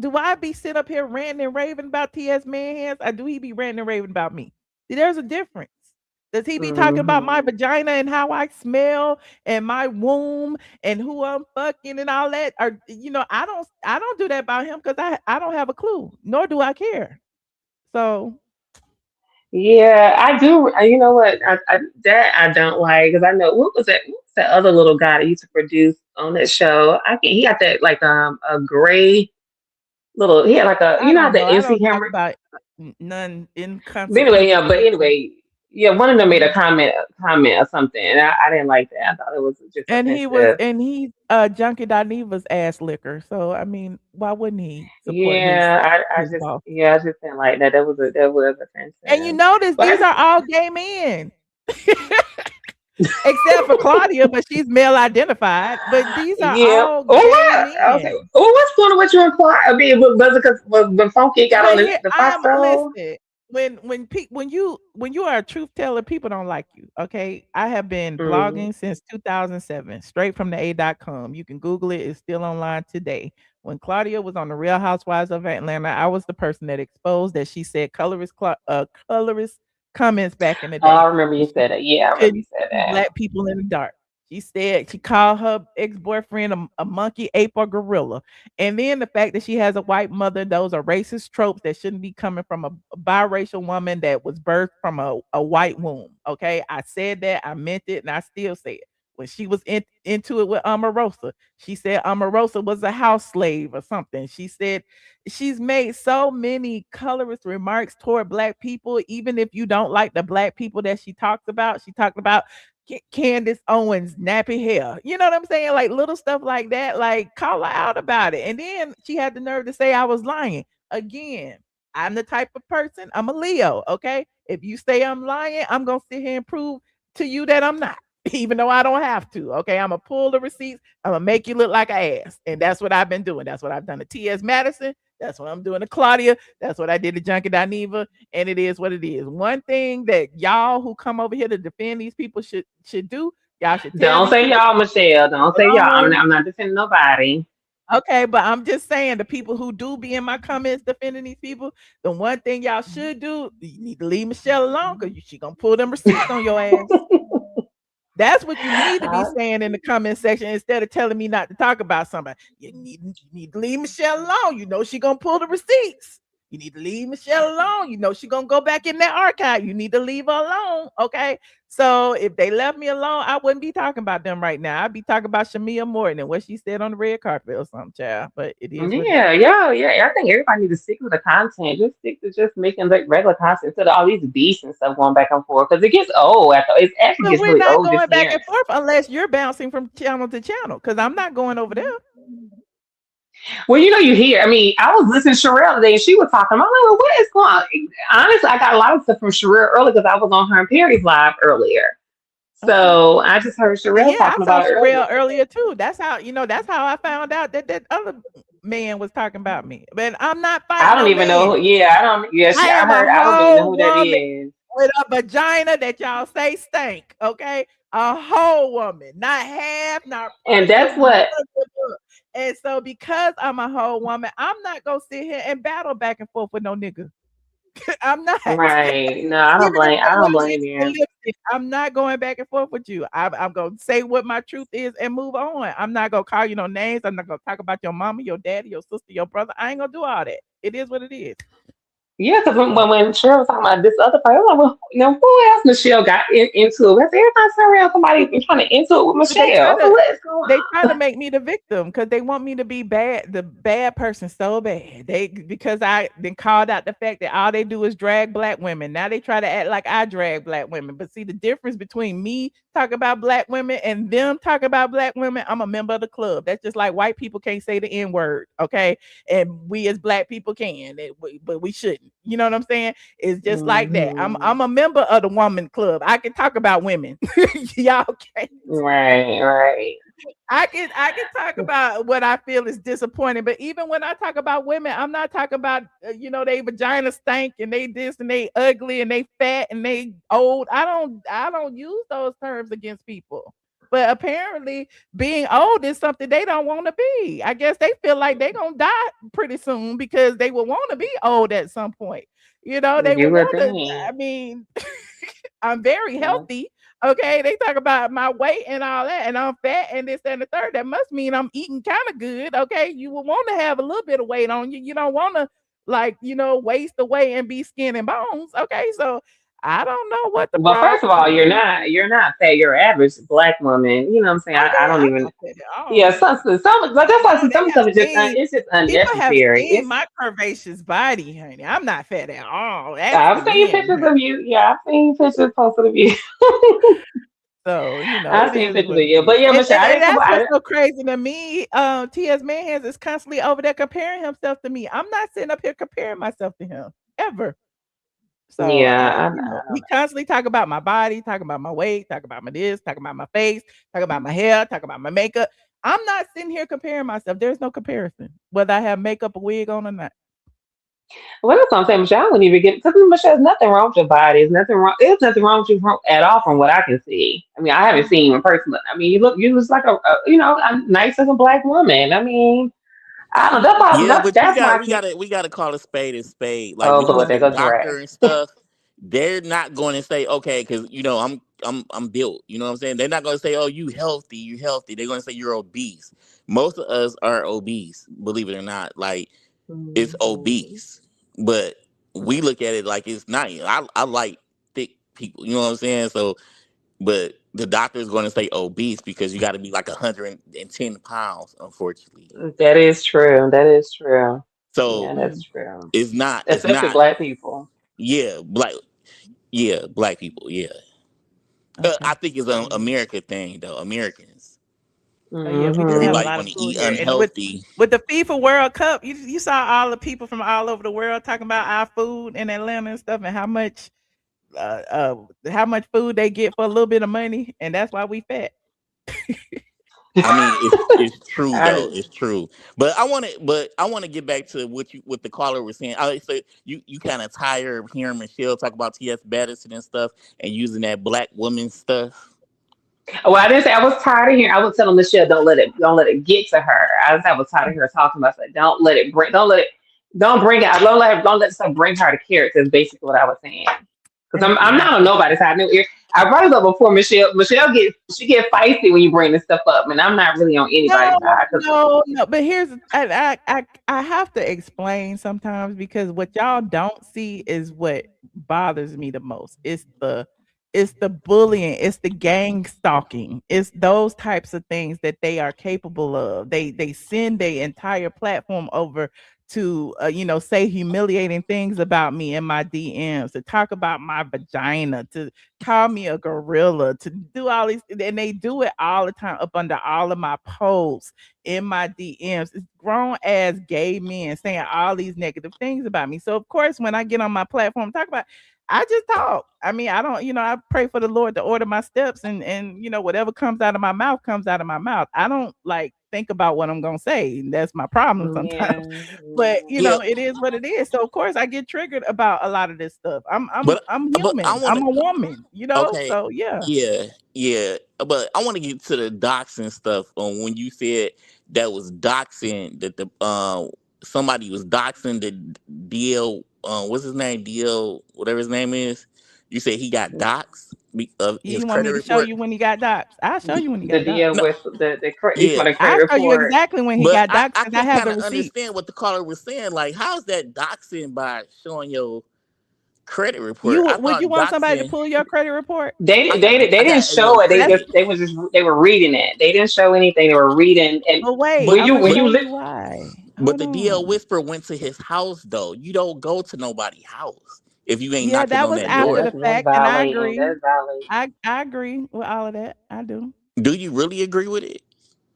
Do I be sitting up here ranting and raving about TS man hands? Or do he be ranting and raving about me? See, there's a difference. Does he be talking about my Hmm. vagina and how I smell and my womb and who I'm fucking and all that? Or I don't do that about him because I don't have a clue, nor do I care. So Yeah, I do. You know what? That I don't like because I know what was that? What was that other little guy that used to produce on that show? I can He got that like a gray little. He had like a I you know how don't know. the I MC don't talk Hammer. about none But anyway, inconsequential yeah. But people. anyway, yeah. One of them made a Mhm. comment or something, and I didn't like that. I thought it was just offensive. And he's Junkie Dineva's ass liquor. So I mean, why wouldn't he support Yeah, I his just boss? yeah, I just didn't like that. That was And you offensive. notice But I these just are all gay men. Except for Claudia, but she's male identified. But these are yeah. all Oh gay what? Okay. men. Well, what's going on with you and Clark? I mean, was it because when Funky got on But here the I am. festival? Listen, when you are a truth teller, people don't like you. Okay, I have been Mm-hmm. blogging since 2007, straight from the A.com. You can Google it; it's still online today. When Claudia was on the Real Housewives of Atlanta, I was the person that exposed that she said colorist comments back in the Oh, I day. remember you said that. Yeah, I remember you Couldn't said see that. black people in the dark. She said she called her ex-boyfriend a monkey, ape, or gorilla. And then the fact that she has a white mother, those are racist tropes that shouldn't be coming from a biracial woman that was birthed from a white womb. Okay. I said that, I meant it, and I still say it. When she was into it with Omarosa, she said Omarosa was a house slave or something. She said she's made so many colorist remarks toward black people, even if you don't like the black people that she talks about. She talked about Candace Owens nappy hair. You know what I'm saying? Like little stuff like that. Like call her out about it. And then she had the nerve to say I was lying. Again, I'm the type of person, I'm a Leo. Okay. If you say I'm lying, I'm gonna sit here and prove to you that I'm not. Even though I don't have to. Okay. I'm gonna pull the receipts. I'm gonna make you look like an ass. And that's what I've been doing. That's what I've done to TS Madison. That's what I'm doing to Claudia. That's what I did to Junkie Dineva, and it is what it is. One thing that y'all who come over here to defend these people should do, y'all should tell Don't these say people y'all, Michelle. Don't say y'all. alone. I'm not defending nobody. Okay, but I'm just saying the people who do be in my comments defending these people, the one thing y'all should do, you need to leave Michelle alone because she gonna pull them receipts on your ass. That's what you need to be I- saying in the comment section instead of telling me not to talk about somebody. You need to leave Michelle alone. You know she gonna pull the receipts. You need to leave Michelle alone. You know she gonna go back in that archive. You need to leave her alone. Okay. So if they left me alone, I wouldn't be talking about them right now. I'd be talking about Shamea Morton and what she said on the red carpet or something, child. But it is what it yeah, is. yeah. I think everybody needs to stick with the content. Just stick to just making like regular content instead of all these beats and stuff going back and forth because it gets old. After it actually But gets we're really not old just going back hearing. and forth unless you're bouncing from channel to channel because I'm not going over there. Well, you know, you hear. I mean, I was listening to Sharrell today, and she was talking. I'm like, well, what is going on? Honestly, I got a lot of stuff from Sharrell early because I was on her and Perry's live earlier. Okay. So I just heard Sharrell Yeah, I talking saw about it earlier. Sharrell earlier too. That's how I found out that that other man was talking about me. But I'm not I fighting don't no even know. man. Yeah, I don't. Yeah, I I am a heard. I don't even know whole who that woman is. with a vagina that y'all say stink. Okay, a whole woman, not half, not And partial. that's what. And so, because I'm a whole woman, I'm not gonna sit here and battle back and forth with no nigga. I'm not. Right. No, I don't Even if blame. I they wear don't blame lips and you. lipstick, I'm not going back and forth with you. I'm gonna say what my truth is and move on. I'm not gonna call you no names. I'm not gonna talk about your mama, your daddy, your sister, your brother. I ain't gonna do all that. It is what it is. Yeah, because So, when Cheryl was talking about this other part, I was like, well, who else Michelle got into it? Because every time around, somebody been trying to into it with but they try Michelle. So to what is going they try to on? make me the victim because they want me to be bad, the bad person so bad. They because I been called out the fact that all they do is drag black women. Now they try to act like I drag black women. But see the difference between me talking about black women and them talking about black women, I'm a member of the club. That's just like white people can't say the N-word, okay? And we as black people can, but we shouldn't. You know what I'm saying? It's just like that. Mhm. I'm a member of the woman club. I can talk about women. Y'all can't. Right. I can talk about what I feel is disappointing, but even when I talk about women, I'm not talking about they vagina stank and they this and they ugly and they fat and they old. I don't use those terms against people. But apparently being old is something they don't want to be. I guess they feel like they're gonna die pretty soon because they will want to be old at some point. They You will would want to. think. I mean, I'm very Yeah. healthy. Okay, they talk about my weight and all that, and I'm fat and this and the third. That must mean I'm eating kind of good. Okay, you will want to have a little bit of weight on you. You don't want to waste away and be skin and bones. Okay, so I don't know what the Well, first of problem all, you're is. not you're not fat. You're average black woman. You know what I'm saying? I Okay, don't I'm even. not fat at Yeah, all. but that's why No, some they have stuff is just seen it's just people have unnecessary. seen It's my curvaceous body, honey. I'm not fat at all. Ask the I've seen men, pictures honey. of you. Yeah, I've seen pictures posted of you. So, I've it seen is pictures what of it you. is. But yeah, And, Michelle, and, I and didn't come. that's I what's didn't, so crazy to me. TS Manhands is constantly over there comparing himself to me. I'm not sitting up here comparing myself to him ever. So, yeah, I he don't constantly talk about my body, talk about my weight, talk about my this, talk about my face, talk about my hair, talk about my makeup. I'm not sitting here comparing myself. There's no comparison, whether I have makeup, a wig on or not. Well, that's what I'm saying, Michelle. I wouldn't even get because Michelle, there's nothing wrong with your body. There's nothing wrong. There's nothing wrong with you at all, from what I can see. I mean, I haven't seen you in person. But, I mean, you look like a nice looking black woman. I mean, I don't know. Yeah, but That's why I keep. we gotta call a spade a spade. Like Oh when you go Lord, to there the goes the doctor rat. and stuff, they're not going to say, okay, because I'm built. You know what I'm saying? They're not going to say, oh, you healthy. They're going to say you're obese. Most of us are obese, believe it or not. Like it's Mhm. obese, but we look at it like it's not. I like thick people. You know what I'm saying? So, but the doctor is going to say obese because you got to be like 110 pounds, unfortunately. That is true. That is true. Yeah, So that's true. it's Especially not. black people. Yeah, black people. Yeah, I Okay. think it's an America thing though. Americans, Yeah, we do have a Hmm. everybody lot of want to food eat here, and with unhealthy. with the FIFA World Cup, you saw all the people from all over the world talking about our food in Atlanta and stuff, and how much food they get for a little bit of money, and that's why we fat. I mean, it's true though. I, It's true. But I want to get back to what the caller was saying. I say you kind of tired of hearing Michelle talk about TS Madison and stuff and using that black woman stuff. well, I didn't say I was tired of hearing. I was telling Michelle, don't let it get to her. I was tired of her talking about it. Don't bring it. Don't let stuff bring her to character. Is basically what I was saying. Because Thank I'm you. not on nobody's side. I brought it up before Michelle. She get feisty when you bring this stuff up, and I'm not really on anybody's No, side. no, no. But I have to explain sometimes because what y'all don't see is what bothers me the most. It's the bullying, it's the gang stalking, it's those types of things that they are capable of. They send their entire platform over to say humiliating things about me in my DMs, to talk about my vagina, to call me a gorilla, to do all these, and they do it all the time up under all of my posts in my DMs. It's grown ass gay men saying all these negative things about me. So of course, when I get on my platform and talk about, I just talk. I mean, I don't, I pray for the Lord to order my steps, and whatever comes out of my mouth comes out of my mouth. I don't like think about what I'm gonna say. And that's my problem sometimes. Yeah, But Yeah, it is what it is. So of course I get triggered about a lot of this stuff. I'm I'm but I'm but I human. want I'm to. a woman, Okay, so yeah. yeah, yeah. But I want to get to the doxing stuff. On when you said that was doxing that the somebody was doxing the DL. What's his name? DL, whatever his name is. You said he got doxed of his You want me credit to show report. you when he got docs? I'll show you when he the got docs. deal No, with you yeah, want a credit I'll show you report. exactly when he but got docs I because I can have kind the of receipts. understand what the caller was saying. Like, how's that doxing by showing your credit report? You I would you thought want somebody to doxing. pull your credit report? I They didn't got show it. credit. That's They were reading it. They didn't show anything. They were reading. And but wait, But I'm gonna when you show li- you why. but Hold the DL on. Whisper went to his house though. You don't go to nobody's house if you ain't Yeah, knocking that on was that yeah, after door. the that's fact, and I violating. agree. That's violating. I agree with all of that. I do. Do you really agree with it?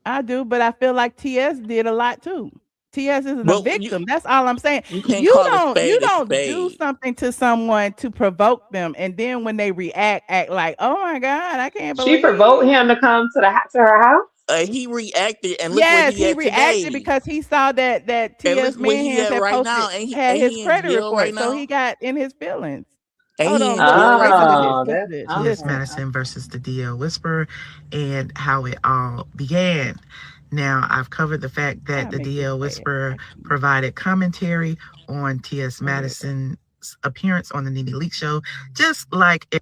I do, but I feel like TS did a lot too. TS isn't a But victim. That's all I'm saying. you can't You call a spade a don't do spade. something to someone to provoke them, and then when they react, act like, oh my God, I can't She believe. provoked him to come to her house. He reacted, and look where Yes, he he at reacted today. because he saw that And TS look where he Manhands at had right now. posted had Ain't his he in credit jail right report, so he now? got in his feelings. Ain't Hold he on, in jail right listen to now? this. Oh, Listen that's to this. T.S. okay. Listen. Madison versus the DL Whisperer and how it all began. Now, I've covered the fact that I the make this DL bad. Whisperer provided commentary on T.S. Madison's appearance on the Nene Leakes show, just like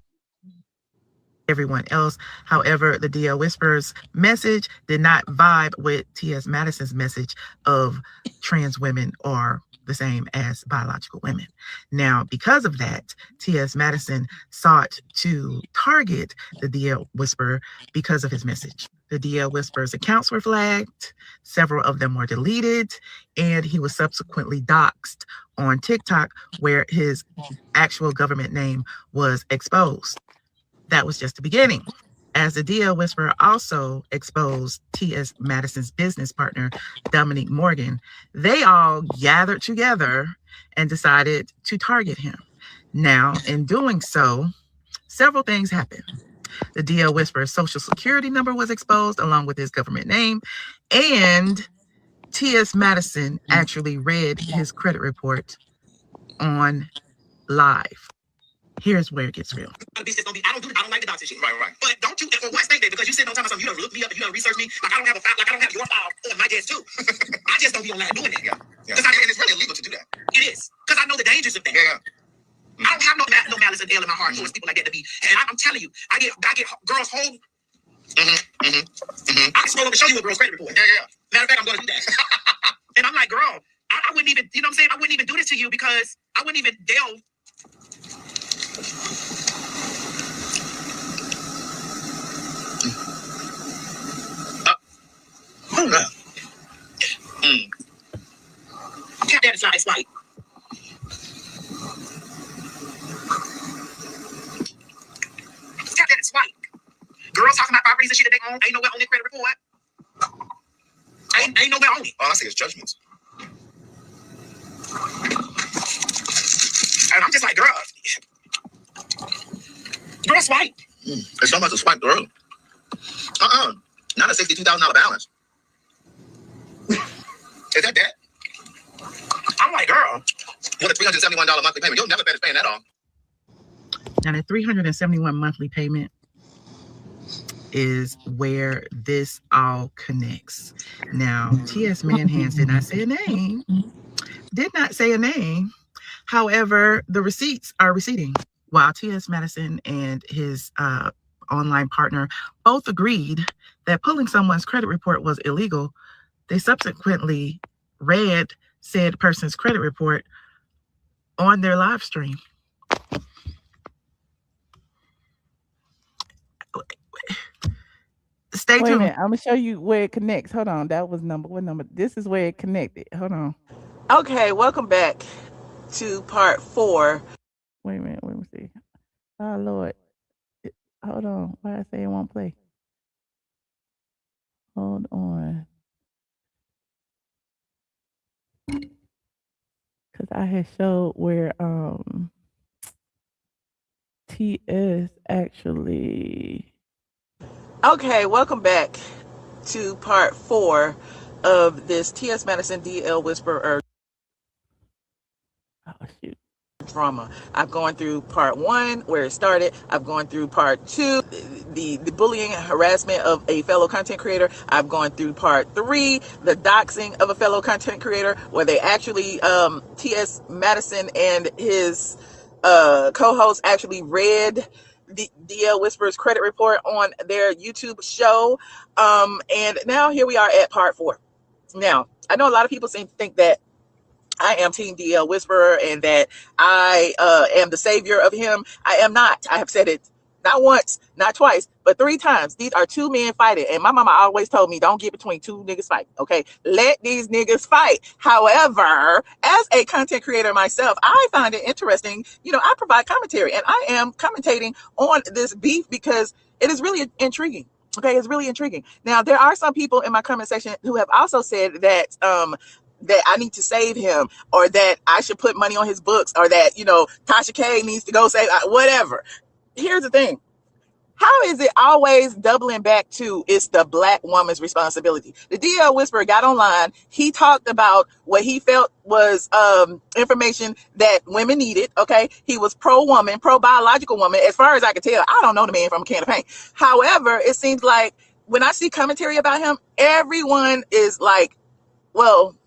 everyone else. However, the DL Whisperer's message did not vibe with T.S. Madison's message of trans women are the same as biological women. Now, because of that, T.S. Madison sought to target the DL Whisperer because of his message. The DL Whisperer's accounts were flagged, several of them were deleted, and he was subsequently doxxed on TikTok, where his actual government name was exposed. That was just the beginning, as the DL Whisperer also exposed T.S. Madison's business partner, Dominique Morgan. They all gathered together and decided to target him. Now, in doing so, several things happened. The DL Whisperer's social security number was exposed along with his government name, and T.S. Madison actually read his credit report on live. Here's where it gets real. I don't like the Doxxing shit. Right. But don't you ever once think that because you sit on time or something, you don't look me up, you don't research me. Like I don't have a file, like I don't have your file on my desk too. I just don't be online doing that. Yeah. Because and it's really illegal to do that. It is. Because I know the dangers of that. Yeah. I don't have no malice and ill in my heart towards people like that to be. And I'm telling you, I get girls home. I can scroll over and show you a girl's credit report. Yeah. Matter of fact, I'm gonna do that. And I'm like, girl, I wouldn't even, you know what I'm saying? I wouldn't even do this to you because I wouldn't even delve. Oh no. Tap that aside, it's like. Tap that, it's white. Girls talking about properties and shit that they own. Ain't nowhere on their credit report. Ain't nowhere on it. All I see is judgments. And I'm just like, girl. Girl, swipe. It's so much to swipe, girl. Not a $62,000 balance. Is that that? I'm like, girl. What a $371 monthly payment. You'll never better paying that off. Now, the $371 monthly payment is where this all connects. Now, T.S. Manhands did not say a name. However, the receipts are receipting. While T.S. Madison and his online partner both agreed that pulling someone's credit report was illegal, they subsequently read said person's credit report on their live stream. Stay tuned. Wait a minute. I'm gonna show you where it connects. Hold on. That was what number? This is where it connected. Hold on. Okay, welcome back to part 4. Wait a minute. Let me see. Oh Lord. Hold on. Why I say it won't play? Hold on. Cause I had showed where TS actually. Okay, welcome back to part 4 of this T.S. Madison DL Whisperer drama. I've gone through part 1 where it started. I've gone through part 2, the bullying and harassment of a fellow content creator. I've gone through part 3, the doxing of a fellow content creator, where they actually T.S. Madison and his co-host actually read the DL Whisperer's credit report on their YouTube show. And now here we are at part 4. Now, I know a lot of people seem to think that I am Team DL Whisperer and that I am the savior of him. I am not. I have said it not once, not twice, but 3 times. These are 2 men fighting. And my mama always told me, don't get between 2 niggas fight. Okay. Let these niggas fight. However, as a content creator myself, I find it interesting. You know, I provide commentary and I am commentating on this beef because it is really intriguing. Okay. It's really intriguing. Now, there are some people in my comment section who have also said that, that I need to save him, or that I should put money on his books, or that, you know, Tasha K needs to go save, whatever. Here's the thing. How is it always doubling back to it's the black woman's responsibility? The DL Whisperer got online. He talked about what he felt was information that women needed. Okay. He was pro-woman, pro-biological woman. As far as I could tell, I don't know the man from a can of paint. However, it seems like when I see commentary about him, everyone is like, well,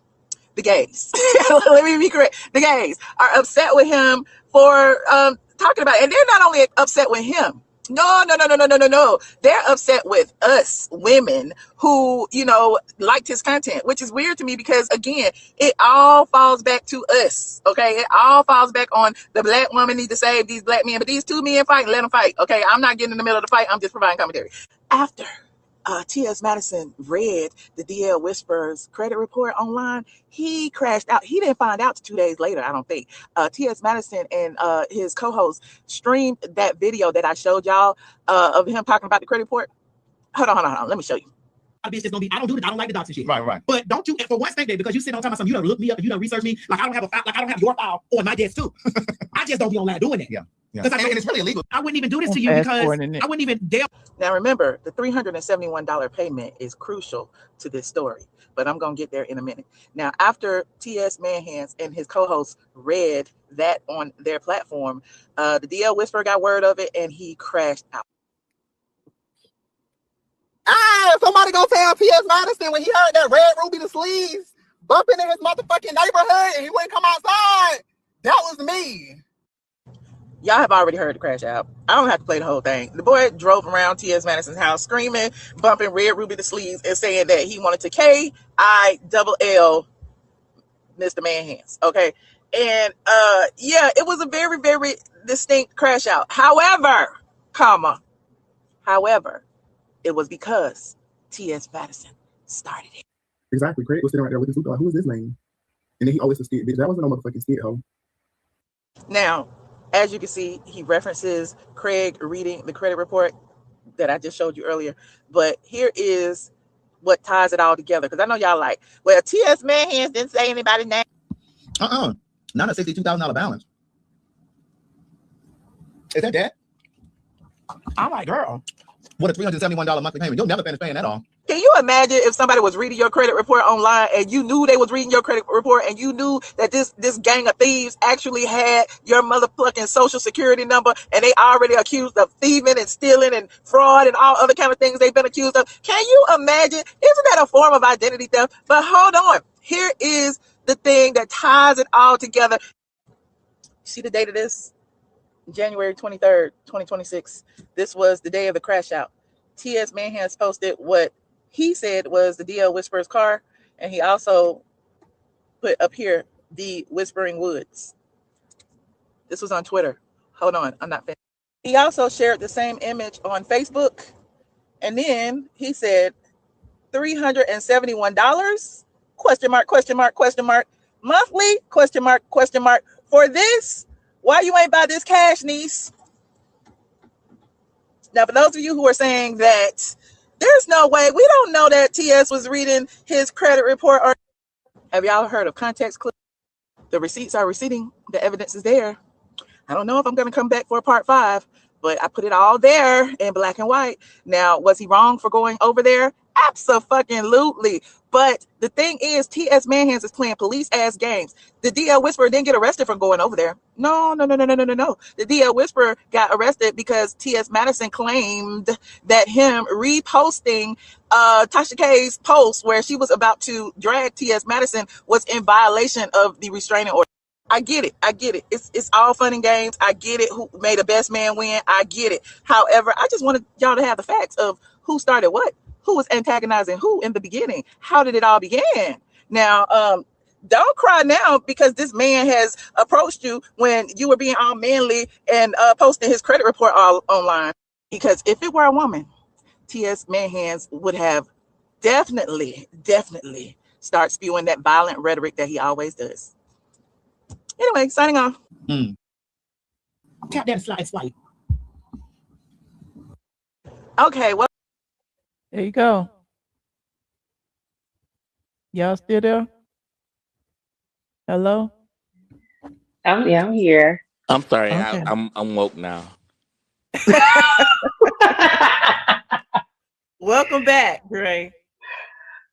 the gays. Let me be correct. The gays are upset with him for talking about it. And they're not only upset with him. No. They're upset with us women who, you know, liked his content, which is weird to me because, again, it all falls back to us. Okay. It all falls back on the black woman need to save these black men, but these two men fight, let them fight. Okay. I'm not getting in the middle of the fight. I'm just providing commentary. After TS Madison read the DL Whisperer's credit report online, he crashed out. He didn't find out 2 days later, I don't think. TS Madison and his co-host streamed that video that I showed y'all of him talking about the credit report. Hold on. Let me show you. Bitch is gonna be, I don't like the Doxxing shit. Right. But don't you for once think that because you sit on time about something, you don't look me up and you don't research me, like I don't have a file, like I don't have your file on my desk too. I just don't be online doing it. Yeah. Because and it's really illegal. I wouldn't even do this to you because I wouldn't even dare. Now remember, the $371 payment is crucial to this story, but I'm gonna get there in a minute. Now, after TS Manhands and his co-hosts read that on their platform, the DL Whisperer got word of it and he crashed out. Somebody gonna tell TS Madison when he heard that Red Ruby the Sleeves bumping in his motherfucking neighborhood and he wouldn't come outside. That was me. Y'all have already heard the crash out. I don't have to play the whole thing. The boy drove around T.S. Madison's house screaming, bumping Red Ruby the Sleeves, and saying that he wanted to K-I-double-L Mr. Manhands. Okay. And yeah, it was a very, very distinct crash out. However, it was because T.S. Madison started it. Exactly. Craig was sitting right there with his hookah. Like, who is this name? And then he always said, bitch, that wasn't no motherfucking skit hoe. Now, as you can see, he references Craig reading the credit report that I just showed you earlier. But here is what ties it all together. Because I know y'all like, well, T.S. Manhands didn't say anybody's name. Not a $62,000 balance. Is that? I'm like, girl, what a $371 monthly payment. You'll never finish paying that off. Can you imagine if somebody was reading your credit report online and you knew they was reading your credit report and you knew that this gang of thieves actually had your motherfucking social security number and they already accused of thieving and stealing and fraud and all other kind of things they've been accused of? Can you imagine? Isn't that a form of identity theft? But hold on. Here is the thing that ties it all together. See the date of this? January 23rd, 2026. This was the day of the crash out. T.S. Manhands posted what he said was the DL Whisperer's car, and he also put up here the Whispering Woods. This was on Twitter. Hold on, I'm not finished. He also shared the same image on Facebook, and then he said $371 ? Monthly ? For this? Why you ain't buy this cash, niece? Now, for those of you who are saying that there's no way, we don't know that TS was reading his credit report. Or have y'all heard of context clues? The receipts are receipting. The evidence is there. I don't know if I'm going to come back for a part 5, but I put it all there in black and white. Now, was he wrong for going over there? Absolutely. But the thing is, T.S. Manhands is playing police-ass games. The DL Whisperer didn't get arrested for going over there. No. The DL Whisperer got arrested because T.S. Madison claimed that him reposting Tasha K's post where she was about to drag T.S. Madison was in violation of the restraining order. I get it. It's all fun and games. I get it. Who made the best man win? I get it. However, I just wanted y'all to have the facts of who started what, who was antagonizing who in the beginning. How did it all begin? Now, don't cry now because this man has approached you when you were being all manly and posting his credit report all online. Because if it were a woman, T.S. Manhands would have definitely start spewing that violent rhetoric that he always does. Anyway, signing off. Tap that slide swipe. Okay, well, there you go. Y'all still there? Hello? I'm here. I'm sorry. Okay. I'm woke now. Welcome back, Gray.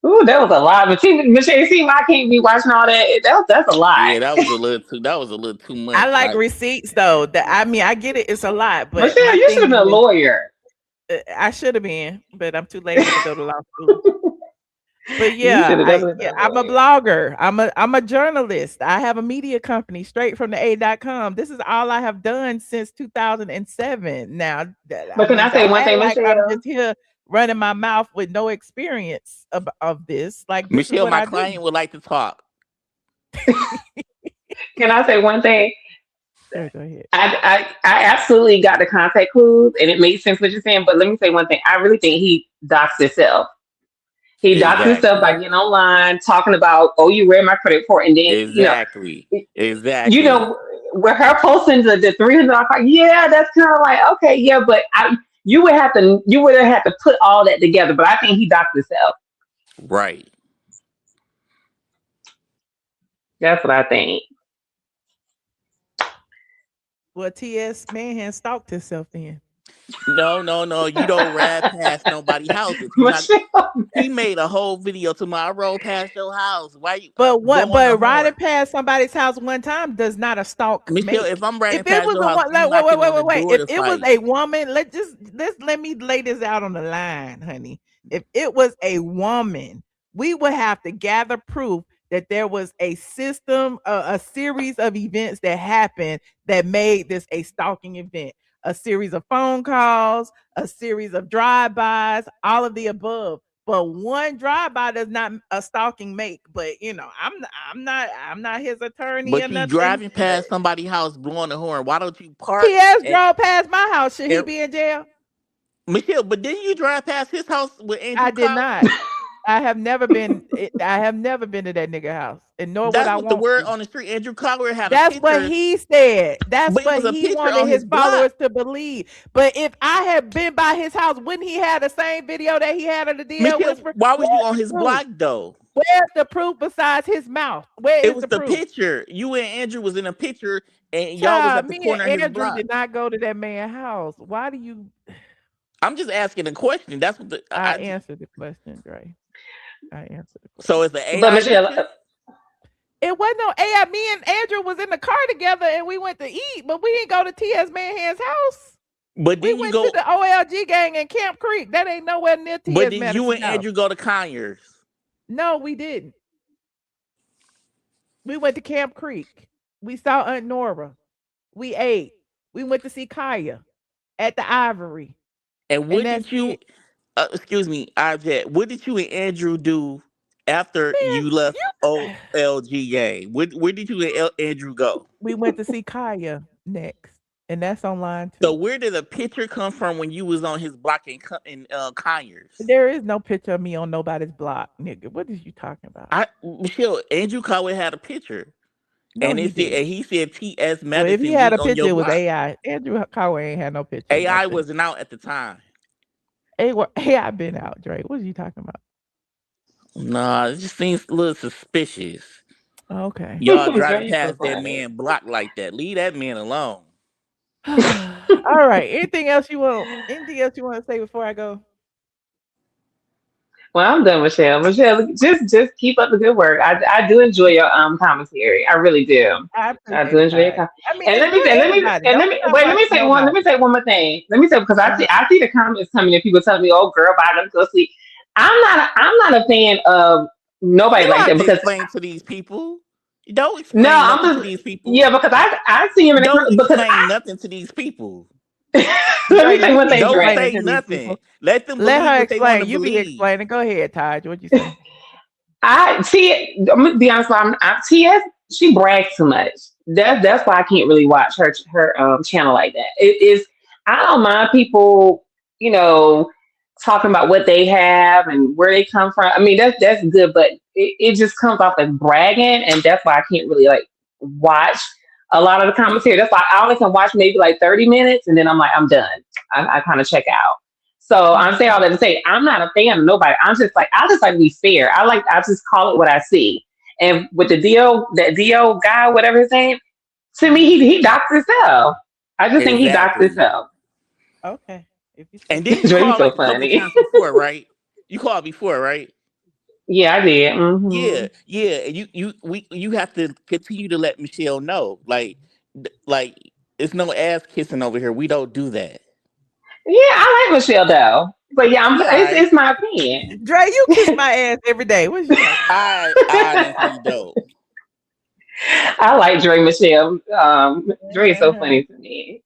Ooh, that was a lot. But Michelle, see, I can't be watching all that. That's a lot. Yeah, that was a little too much. I like receipts though. I get it. It's a lot, but Michelle, my you should thing have been a is, lawyer. I should have been, but I'm too lazy to go to law school. But You should have definitely been a I'm a lawyer. blogger. I'm a journalist. I have a media company straight from the A.com. This is all I have done since 2007. Now, But can I say don't one act thing, like I'm Michelle? just here running my mouth with no experience of this. Like, this is Michelle, what my I do. client would like to talk. Can I say one thing? Sure, go ahead. I absolutely got the contact clues, and it made sense what you're saying. But let me say one thing. I really think he doxed himself. He doxed himself by getting online, talking about, "Oh, you read my credit report," and then Exactly. you know, with her posting the $300, yeah, that's kind of like, okay, yeah, but you would have to put all that together. But I think he doxed himself. Right. That's what I think. Well, TS Manhan stalked himself then. No. You don't ride past nobody's house if you not. He made a whole video to my roll past your house. Why you? But blowing the riding horn? past somebody's house one time does not a stalk Michelle, make. if I'm riding If it past was your a house, one, I'm like, knocking on the wait. door If to it was fight. a woman, let me lay this out on the line, honey. If it was a woman, we would have to gather proof that there was a system, a series of events that happened that made this a stalking event. A series of phone calls, a series of drive-bys, all of the above. But one drive-by does not a stalking make. But I'm not his attorney or But you nothing. driving past somebody's house blowing the horn. Why don't you park? TS And, drove past my house. Should he and be in jail? Michelle, but didn't you drive past his house with Andrew I did Collins? not. I have never been to that nigga house, and nor would That's I what the want word to. on the street. Andrew Collier had a That's what picture, he said. That's but it what was a he picture wanted on his his followers block. to believe. But if I had been by his house, wouldn't he have the same video that he had of the DL Michelle, whisper? why was you Where's on the his proof? block though? Where's the proof besides his mouth? Where It is was the the proof? picture. You and Andrew was in a picture, and y'all was Child, at the me corner of and his Andrew block. did not go to that man's house. Why do you? I'm just asking a question. That's what I answered the question, Dre. I answered the question. So it's an But AI Michelle, picture. It wasn't no AI. Me and Andrew was in the car together and we went to eat, but we didn't go to TS Manhan's house. But We then you went to go. the OLG gang in Camp Creek. That ain't nowhere near But TS did you Madison and house. Andrew go to Conyers? No, we didn't. We went to Camp Creek. We saw Aunt Nora. We ate. We went to see Kaya at the Ivory. And And what that's did you? it. Excuse me, Ivette. What did you and Andrew do after Man, you left you OLG gang? Where did you and Andrew go? we went to see Kaya next. And that's online So too. where did the picture come from when you was on his block in Conyers? There is no picture of me on nobody's block, nigga. What is you talking about? Michelle, Andrew Cowell had a picture, No, and he didn't. he said TS Well, if he Madison had be a on picture, your it was block. AI. Andrew Conway ain't had no picture of AI nothing. wasn't out at the time. AI been out, Drake. What are you talking about? Nah, it just seems a little suspicious. Okay. Y'all driving past that man block like that. Leave that man alone. All right. Anything else you want to say before I go? well, I'm done, Michelle. Michelle, just keep up the good work. I do enjoy your commentary. I really do. I I appreciate do it, enjoy your Ty. I mean, and let me enjoy say, everybody. Don't be talking wait. Let about me say one. Let nobody. me say one more thing. Let me say because I see the comments coming and people telling me, "Oh, girl, bye, let me go sleep." I'm not a fan of nobody You don't like have that to because explain to these people. Don't no, explain I'm nothing to just these people. yeah because I see him in the Don't because explain nothing to these people. let me Dre, say you one be thing, Don't Dre. explaining say to these people. nothing. Let them Let believe her what they want to explain. You be believe. explaining. Go ahead, Taj. What you say? I see. I'm gonna be honest. I'm TS. She brags too much. That's why I can't really watch her channel like that. It is. I don't mind people, you know, talking about what they have and where they come from. I mean, that's good, but it just comes off as bragging, and that's why I can't really like watch a lot of the commentary. That's why I only can watch maybe like 30 minutes, and then I'm like, I'm done. I kind of check out. So I'm saying all that to say I'm not a fan of nobody. I just like to be fair. I just call it what I see. And with the DO guy, whatever his name, to me, he doxed himself. I just think he doxed Exactly. himself. Okay. If you say And so. then you Dre's called so like a couple of funny. times before, right? You called before, right? Yeah, I did. Yeah, yeah. And you have to continue to let Michelle know, like it's no ass kissing over here. We don't do that. Yeah, I like Michelle though. But yeah, She alright. it's my opinion. Dre, you kiss my ass every day. What you talking about? I honestly don't. I like Dre Michelle. Dre is so Uh-huh. funny to me.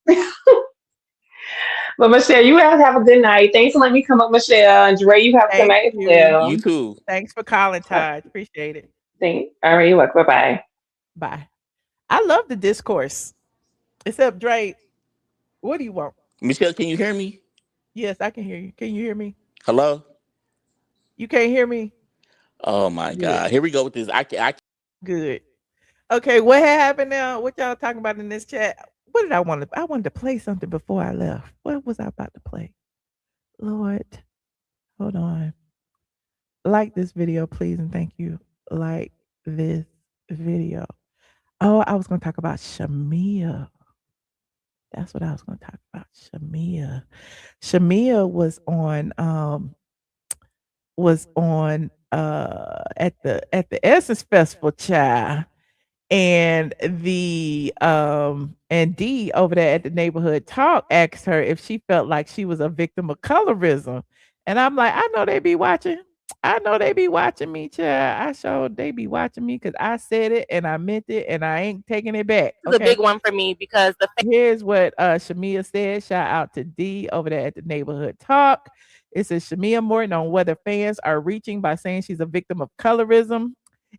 But Michelle, you guys have a good night. Thanks for letting me come up, Michelle. And Dre, you have a good Thank night as you. You well. too. Thanks for calling, Uh, Todd. Appreciate it. All right, you're welcome. Bye bye. Bye. I love the discourse. Except Dre, what do you want? Michelle, can you hear me? Yes, I can hear you. Can you hear me? Hello? You can't hear me? Oh my Good. God. Here we go with this. I Good. Okay, what happened now? What y'all talking about in this chat? What did I want to? I wanted to play something before I left. What was I about to play? Lord, hold on. Like this video, please, and thank you. Like this video. Oh, I was going to talk about Shamea. That's what I was going to talk about. Shamea. Shamea was on at the Essence Festival, child. And and D over there at the neighborhood talk asked her if she felt like she was a victim of colorism. And I'm like, I know they be watching. I know they be watching me, child. I showed they be watching me because I said it and I meant it and I ain't taking it back. This is a Okay. big one for me because Here's what Shamea said. Shout out to D over there at the neighborhood talk. It says Shamea Morton on whether fans are reaching by saying she's a victim of colorism.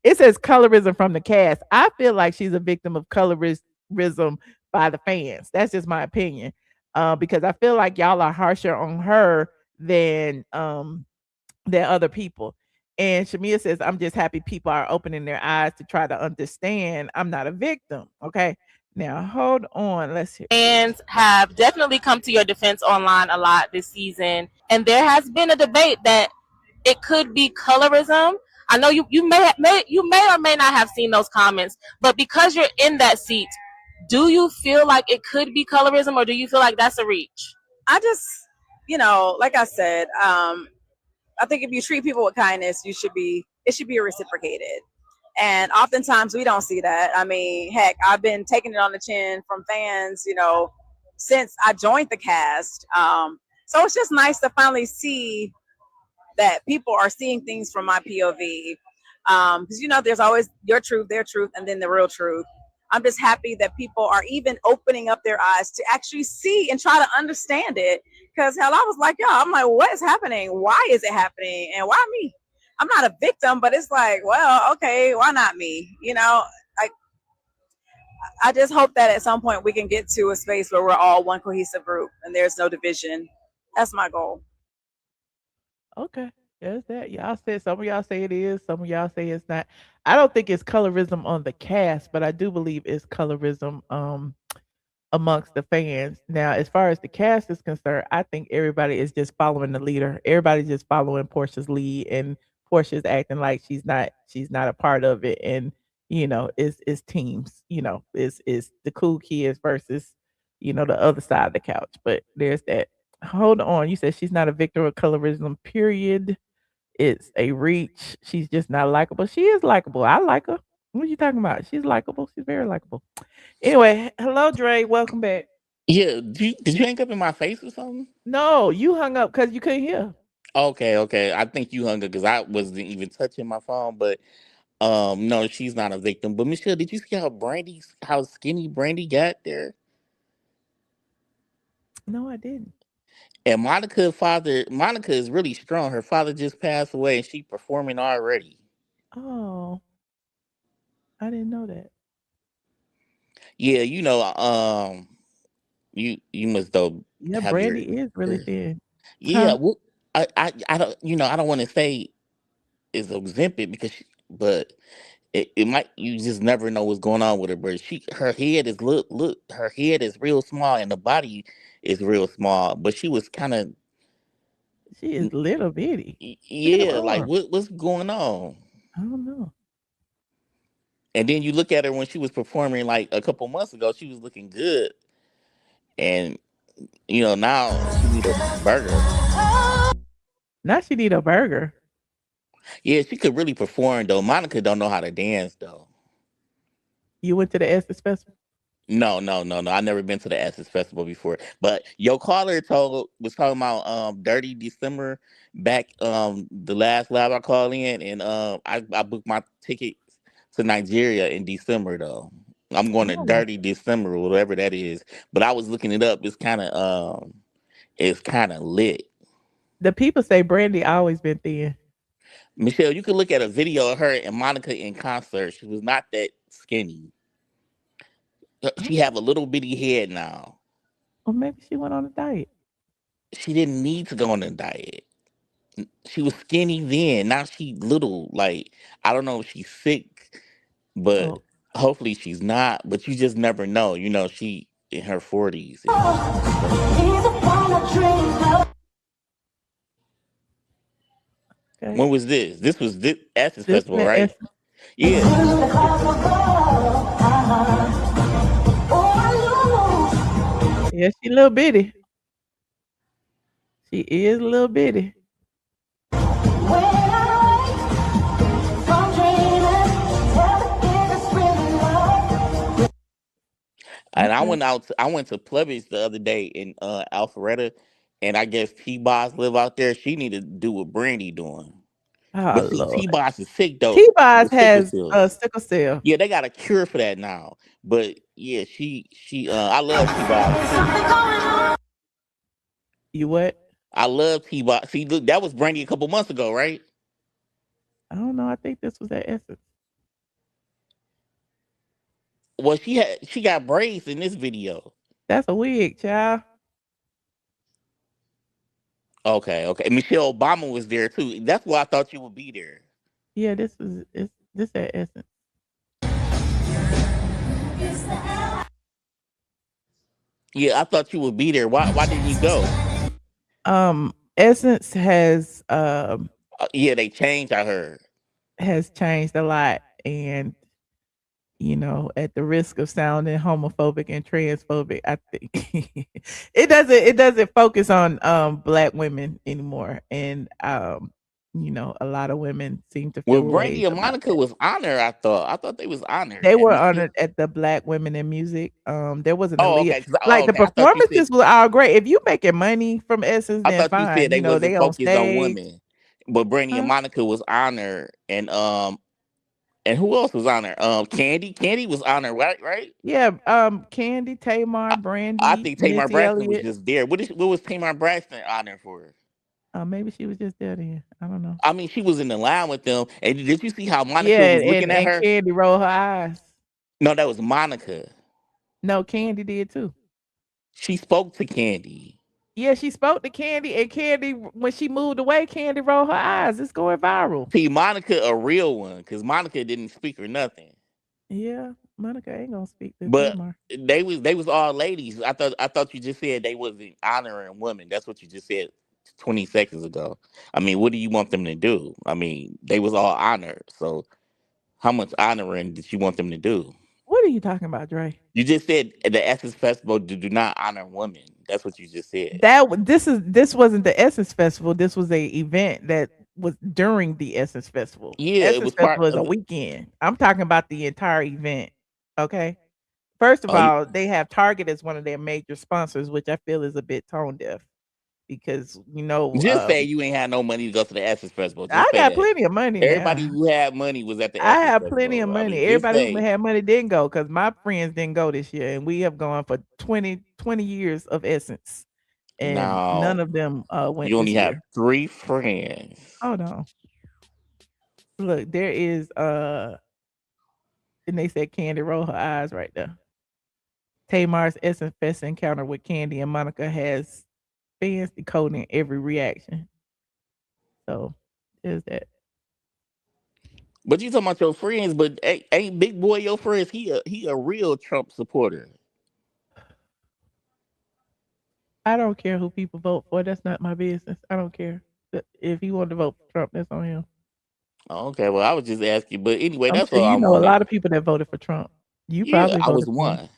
It says colorism from the cast. I feel like she's a victim of colorism by the fans. That's just my opinion. Because I feel like y'all are harsher on her than other people. And Shamia says, I'm just happy people are opening their eyes to try to understand I'm not a victim. Okay. Now hold on. Let's hear. fans have definitely come to your defense online a lot this season, and there has been a debate that it could be colorism. I know you may or may not have seen those comments, but because you're in that seat, do you feel like it could be colorism, or do you feel like that's a reach? I just, like I said, I think if you treat people with kindness, it should be reciprocated. And oftentimes we don't see that. I mean, heck, I've been taking it on the chin from fans, since I joined the cast. So it's just nice to finally see that people are seeing things from my POV. Because there's always your truth, their truth, and then the real truth. I'm just happy that people are even opening up their eyes to actually see and try to understand it. Because hell, I was like, I'm like, what is happening? Why is it happening? And why me? I'm not a victim, but it's like, well, okay, why not me? I just hope that at some point we can get to a space where we're all one cohesive group and there's no division. That's my goal. Okay. There's that. Y'all said some of y'all say it is, some of y'all say it's not. I don't think it's colorism on the cast, but I do believe it's colorism amongst the fans. Now, as far as the cast is concerned, I think everybody is just following the leader. Everybody's just following Portia's lead, and Portia's acting like she's not a part of it. And it's teams. It's the cool kids versus the other side of the couch. But there's that. Hold on, you said she's not a victim of colorism. Period. It's a reach. She's just not likable. She is likable. I like her. What are you talking about? She's likable. She's very likable. Anyway, hello, Dre. Welcome back. Yeah, did you hang up in my face or something? No, you hung up because you couldn't hear. Okay. I think you hung up because I wasn't even touching my phone, but no, she's not a victim. But Michelle, did you see how skinny Brandy got there? No, I didn't. And Monica is really strong. Her father just passed away and she performing already. Oh, I didn't know that. Yeah, you must though Yeah, have Brandy is really thin. yeah. Huh? Well, I don't I don't want to say it's Ozempic because but it might you just never know what's going on with her. But her head is look her head is real small and the body is real small. But she was kind of She is little bitty. Look at them yeah like arms. what's going on? I don't know. And then you look at her when she was performing like a couple months ago, she was looking good. And now she need a burger. Now she need a burger. Yeah, she could really perform though. Monica don't know how to dance though. You went to the Essence Festival? No, no, no, no. I never been to the Essence Festival before. But your caller was talking about Dirty December back the last live I called in, and I booked my ticket to Nigeria in December though. I'm going to Oh. Dirty December, whatever that is. But I was looking it up. It's kind of lit. The people say Brandy always been thin. Michelle, you could look at a video of her and Monica in concert. She was not that skinny. She have a little bitty head now. Or maybe she went on a diet. She didn't need to go on a diet. She was skinny then. Now she little. Like, I don't know if she's sick, but Oh. hopefully she's not. But you just never know. She in her 40s and stuff. Okay. When was this? This was this Essence This Festival, the right? Essence. Yeah. Yeah, she a little bitty. She is a little bitty. And I Okay. went out. I went to Plebis the other day in Alpharetta, and I guess T Boss live out there. She need to do what Brandy doing. Oh But see, Lord. T Boss is sick though T-Boz with sickle has cell. sickle cell. Yeah, they got a cure for that now. But yeah, she I love T Boss too. You what? I love T Boss. See, look, that was Brandy a couple months ago, right? I don't know. I think this was at Essence. Well, she got braids in this video. That's a wig, child. Okay, okay. Michelle Obama was there too. That's why I thought you would be there. Yeah, this at Essence. Yeah, I thought you would be there. Why didn't you go? Essence has Yeah, they changed. I heard. changed a lot, and at the risk of sounding homophobic and transphobic, I think it doesn't focus on black women anymore, and a lot of women seem to Well, feel Brandy ways and about Monica that. was honored. I thought they was honored. They And were Michelle. honored at the Black Women in Music. There wasn't a Oh, lead. okay. Like the Okay. I thought you said. performances were all great. If you making money from Essence, I then thought you said fine. they wasn't They on focused on stage. women, but Brandy and Huh? Monica was honored, and who else was honored? Candy. Candy was honored, right? Right. Yeah, Candy, I, Tamar, I Brandy, think Tamar Missy Braxton was Elliott. just there. What was Tamar Braxton honored for? Maybe she was just there then. I don't know. I mean, she was in the line with them. And did you see how Monica Yeah, was and looking at and her? Candy rolled her eyes. No, that was Monica. No, Candy did too. She spoke to Candy. Yeah, she spoke to Candy, and Candy, when she moved away, Candy rolled her eyes. It's going viral. See, Monica a real one, because Monica didn't speak or nothing. Yeah, Monica ain't gonna speak to But Tamar. they was all ladies. I thought you just said they wasn't honoring women. That's what you just said 20 seconds ago. I mean, what do you want them to do? I mean, they was all honored. So how much honoring did you want them to do? What are you talking about, Dre? You just said at the Essence Festival do not honor women. That's what you just said. This wasn't the Essence Festival. This was a event that was during the Essence Festival. Yeah, it Essence was part Festival is a of it. weekend. I'm talking about the entire event. Okay. First of Oh, all, they have Target as one of their major sponsors, which I feel is a bit tone deaf because just say you ain't had no money to go to the Essence Festival. I Just say got that. plenty of money Everybody now. who had money was at the I Essence have plenty of Festival. I money. mean, just Everybody who say had money didn't go because my friends didn't go this year, and we have gone for 20 years of Essence, and now none of them went you only this have year. 3 friends. Hold on. Look, there is and they said Candy roll her eyes right there. Tamar's Essence Fest encounter with Candy and Monica has fans decoding every reaction. So there's that. But you talking about your friends, but ain't Big Boy your friends? He a real Trump supporter. I don't care who people vote for. That's not my business. I don't care. If he wanted to vote for Trump, that's on him. Okay, well, I was just asking, but anyway, I'm that's sure all I you know a wanted. lot of people that voted for Trump. You Yeah, probably I was voted for him. one.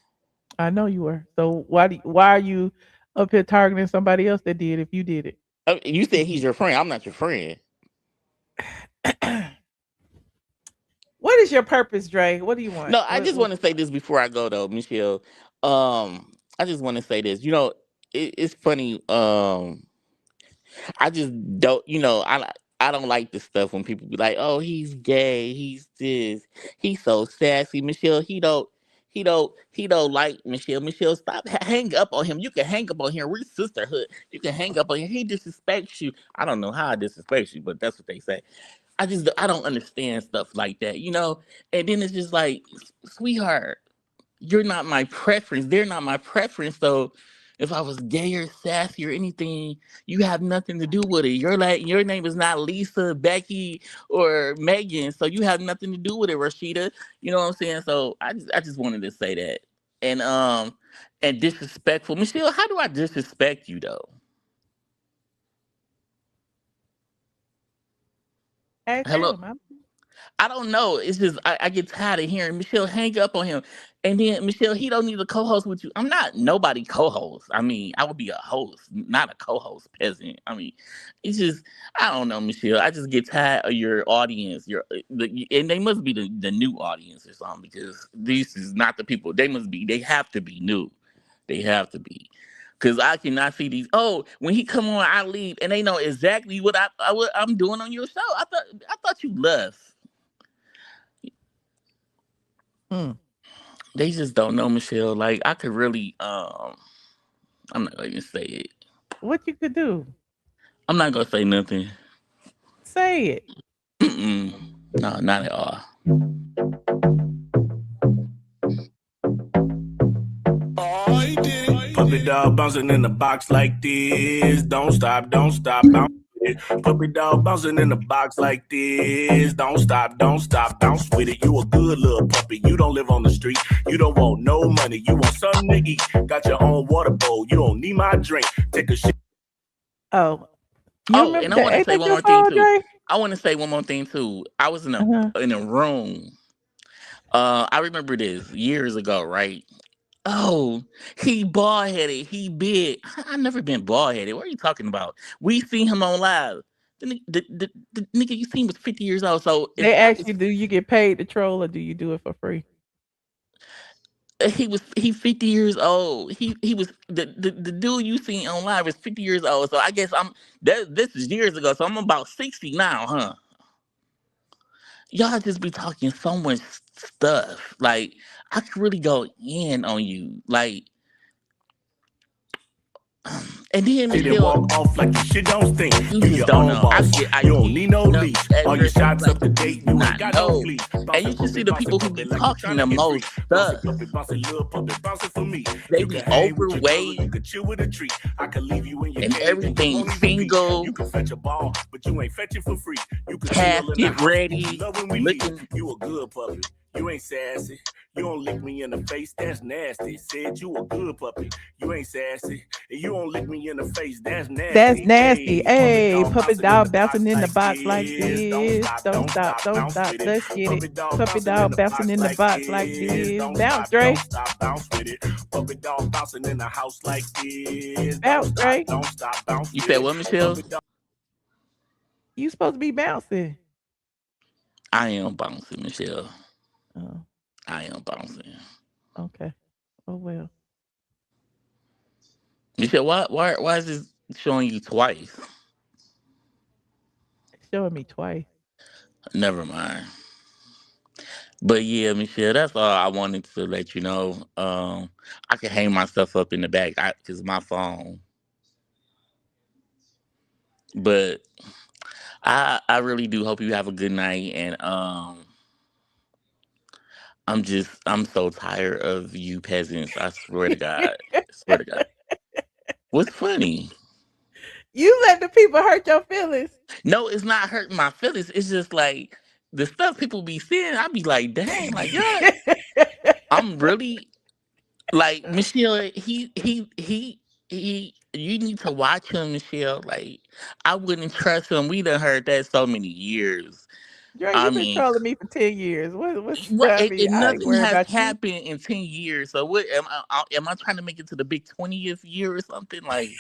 I know you were. So why are you up here targeting somebody else that did if you did it? You said he's your friend. I'm not your friend. What is your purpose, Dre? What do you want? No, I just want to say this before I go though, Michelle. I just want to say this. It's funny. I just don't. I don't like this stuff when people be like, "Oh, he's gay. He's this. He's so sassy." Michelle, he don't like Michelle. Michelle, stop. Hang up on him. You can hang up on him. We're sisterhood. You can hang up on him. He disrespects you. I don't know how I disrespect you, but that's what they say. I don't understand stuff like that. And then it's just like, sweetheart, you're not my preference. They're not my preference. So if I was gay or sassy or anything, you have nothing to do with it. Your name is not Lisa, Becky, or Megan. So you have nothing to do with it, Rashida. You know what I'm saying? So I just wanted to say that. And disrespectful. Michelle, how do I disrespect you though? Ask Hello? him. I don't know. It's just I get tired of hearing Michelle hang up on him. And then Michelle, he don't need a co-host with you. I'm not nobody co-host. I mean, I would be a host, not a co-host peasant. I mean, it's just I don't know, Michelle. I just get tired of your audience. And they must be the new audience or something because this is not the people. They have to be new. They have to be. Cause I cannot see these. Oh, when he come on, I leave, and they know exactly what I'm doing on your show. I thought you left. Hmm. They just don't know, Michelle. Like I could really I'm not gonna even say it. What you could do? I'm not gonna say nothing. Say it. Mm-mm. No, not at all. Puppy dog bouncing in the box like this. Don't stop, bounce with it. Puppy dog bouncing in the box like this. Don't stop, bounce with it. You a good little puppy. You don't live on the street. You don't want no money. You want something to eat. Got your own water bowl. You don't need my drink. Take a shit. Oh, you Oh, remember and I that? want to Ain't say that one your more thing song, too. Dre? I want to say one more thing too. I was in a Uh-huh. in a room. I remember this years ago, right? Oh, he bald headed. He big. I never been bald headed. What are you talking about? We seen him on live. The nigga you seen was 50 years old. So if They I ask was you, do you get paid to troll or do you do it for free? he 50 years old. He was the dude you seen on live is 50 years old. So I guess this is years ago. So I'm about 60 now, huh? Y'all just be talking so much stuff. Like I could really go in on you. Like and then Shit and Michelle, walk off like your shit don't stink. you You just your don't own know. boss. You don't need no Number, leash. All your address, shots like up to you date. do You not ain't got no know. fleece. And you should see the people who be Like you talking trying the to get free. most stuff. Bounce it, little puppy, bounce it for me. They You be can hang with your girl or overweight you can chill with a tree. I can leave you in your and cage and you everything won't even pee. single, You can fetch a ball, but you ain't fetching for free. You can chill in the casket house, but you ready, love when we leave. looking. You a good puppy. You ain't sassy. You don't lick me in the face, that's nasty. Said you a good puppy. You ain't sassy. And you don't lick me in the face, that's That's nasty. nasty. Hey, Hey, puppy dog bouncing in the box like this. this. Don't stop, don't Bounce stop. with it. Let's get it. Puppy dog Puppy bouncing in dog the bouncing box in the like box like this. this. Don't Bounce, stop, Dre. bounce with it. Puppy dog bouncing in the house like this. Bounce, Dre. Don't stop, bounce You with said it. what, Michelle? Puppy dog. You supposed to be bouncing. I am bouncing, Michelle. Oh, I am bouncing. okay. Oh well. Michelle, why is this showing you twice? It's showing me twice. Never mind. But yeah, Michelle, that's all I wanted to let you know. I can hang myself up in the back because my phone. But I really do hope you have a good night, and I'm so tired of you peasants. I swear to God, swear to God. What's funny? You let the people hurt your feelings. No, it's not hurting my feelings. It's just like the stuff people be saying. I be like, dang, like yeah, I'm really like Michelle. He. You need to watch him, Michelle. Like I wouldn't trust him. We done heard that so many years. Dre, I you've been mean, trolling me for 10 years. What's what? I mean, And I ain't nothing worried has about you. happened in 10 years. So what? Am I trying to make it to the big 20th year or something? Like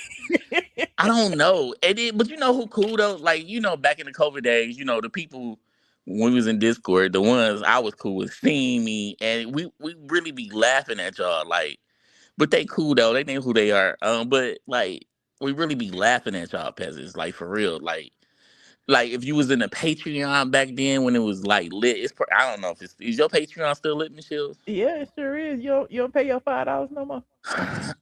I don't know. But you know who cool though? Like back in the COVID days, the people when we was in Discord, the ones I was cool with, seeing me, and we really be laughing at y'all. Like, but they cool though. They know who they are. But like we really be laughing at y'all peasants. Like for real. Like if you was in a Patreon back then when it was like lit, I don't know if is your Patreon still lit, Michelle? Yeah, it sure is. You don't pay your $5 no more.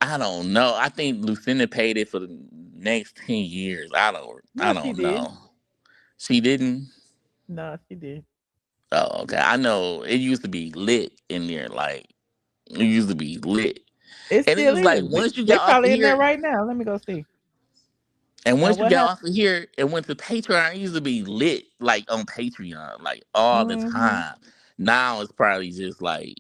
I don't know. I think Lucinda paid it for the next 10 years. I No, she don't did. know. She didn't. No, she did. Oh, okay. I know it used to be lit in there. Like it used to be lit, It and it still was like is. once you They got off of probably in there here, right now. Let me go see. and Now once you what got happened? off of here and went to Patreon, it used to be lit like on Patreon, like all the Mm-hmm. time. Now it's probably just like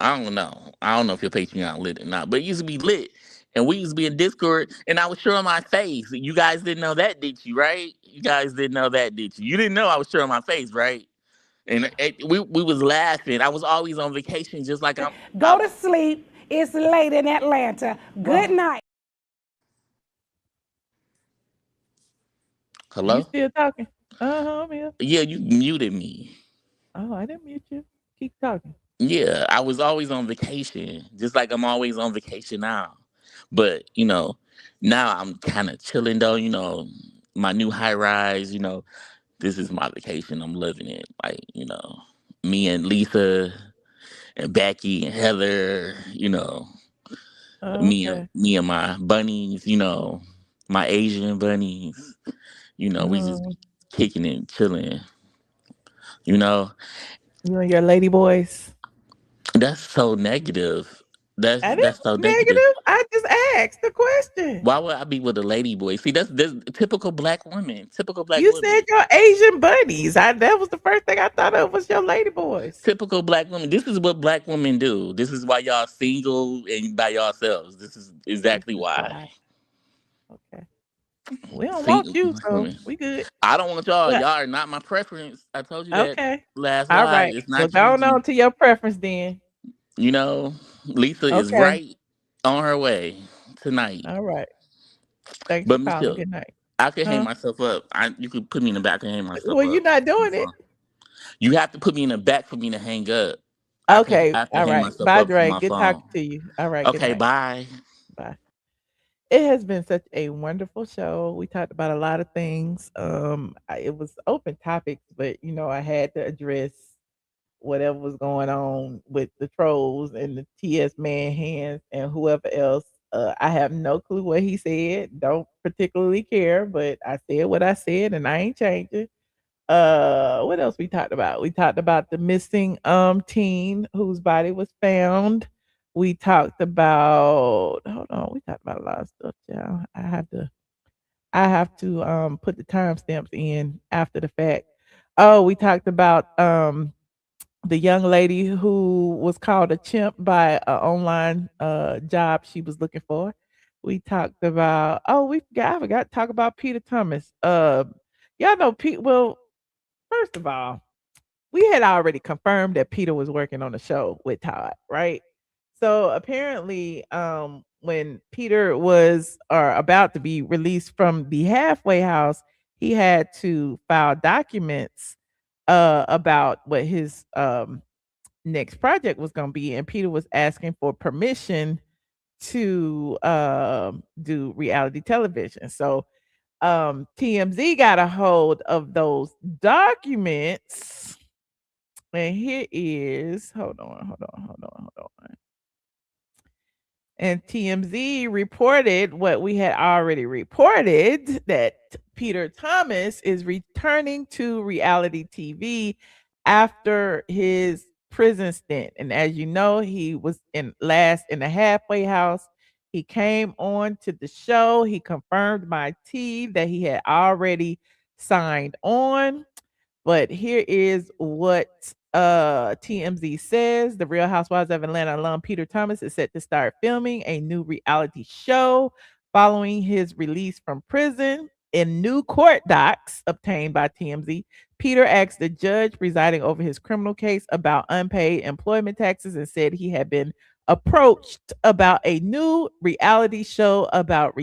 I don't know. I don't know if your Patreon lit or not, but it used to be lit. And we used to be in Discord, and I was showing my face. You guys didn't know that, did you? Right? You guys didn't know that, did you? You didn't know I was showing my face, right? And we was laughing. I was always on vacation, just like Go to sleep. It's late in Atlanta. Good night. You Hello? still talking? I'm here. Yeah, you muted me. Oh, I didn't mute you. Keep talking. Yeah, I was always on vacation, just like I'm always on vacation now. But now I'm kind of chilling though. My new high rise. This is my vacation. I'm living it. Like me and Lisa and Becky and Heather. Oh, Me and my bunnies. My Asian bunnies. We just okay. be kicking it, and chilling. You know, You and your lady boys. that's so negative. That's I didn't that's so negative. negative. I just asked the question. Why would I be with a lady boy? See, that's typical black women. Typical black You said women. your Asian bunnies. That was the first thing I thought of was your lady boys. Typical black women. This is what black women do. This is why y'all single and by yourselves. This is This exactly is why. why. Okay. We don't want Single you, black so women. we good. I don't want y'all. Well, Y'all are not my preference. I told you that okay. last All live. right. It's Well, not go Gigi. on to your preference then. Lisa is Okay. right on her way tonight. All right. Thanks for But calling. Michelle, Good night. I can hang Huh? myself up. You could put me in the back and hang myself Well, you're up. not On the doing it. phone. You have to put me in the back for me to hang up. Okay. I have to All hang right. myself Bye, up from Dre. my Good phone. talking to you. All right. Good Okay, night. bye. Bye. It has been such a wonderful show. We talked about a lot of things. It was open topics, but I had to address whatever was going on with the trolls and the TS man hands and whoever else. I have no clue what he said. Don't particularly care, but I said what I said and I ain't changing. What else we talked about? We talked about the missing teen whose body was found. We talked about hold on, we talked about a lot of stuff, yeah. I have to put the timestamps in after the fact. Oh, we talked about the young lady who was called a chimp by an online job she was looking for. We talked about I forgot to talk about Peter Thomas. Y'all know Pete. Well, first of all, we had already confirmed that Peter was working on the show with Todd, right? So apparently, when Peter was or about to be released from the halfway house, he had to file documents about what his next project was going to be, and Peter was asking for permission to do reality television. So TMZ got a hold of those documents. And here is hold on. And TMZ reported what we had already reported that Peter Thomas is returning to reality TV after his prison stint. And as you know, he was last in the halfway house. He came on to the show. He confirmed my tea that he had already signed on. But here is what TMZ says. The Real Housewives of Atlanta alum Peter Thomas is set to start filming a new reality show following his release from prison. In new court docs obtained by TMZ, Peter asked the judge presiding over his criminal case about unpaid employment taxes and said he had been approached about a new reality show about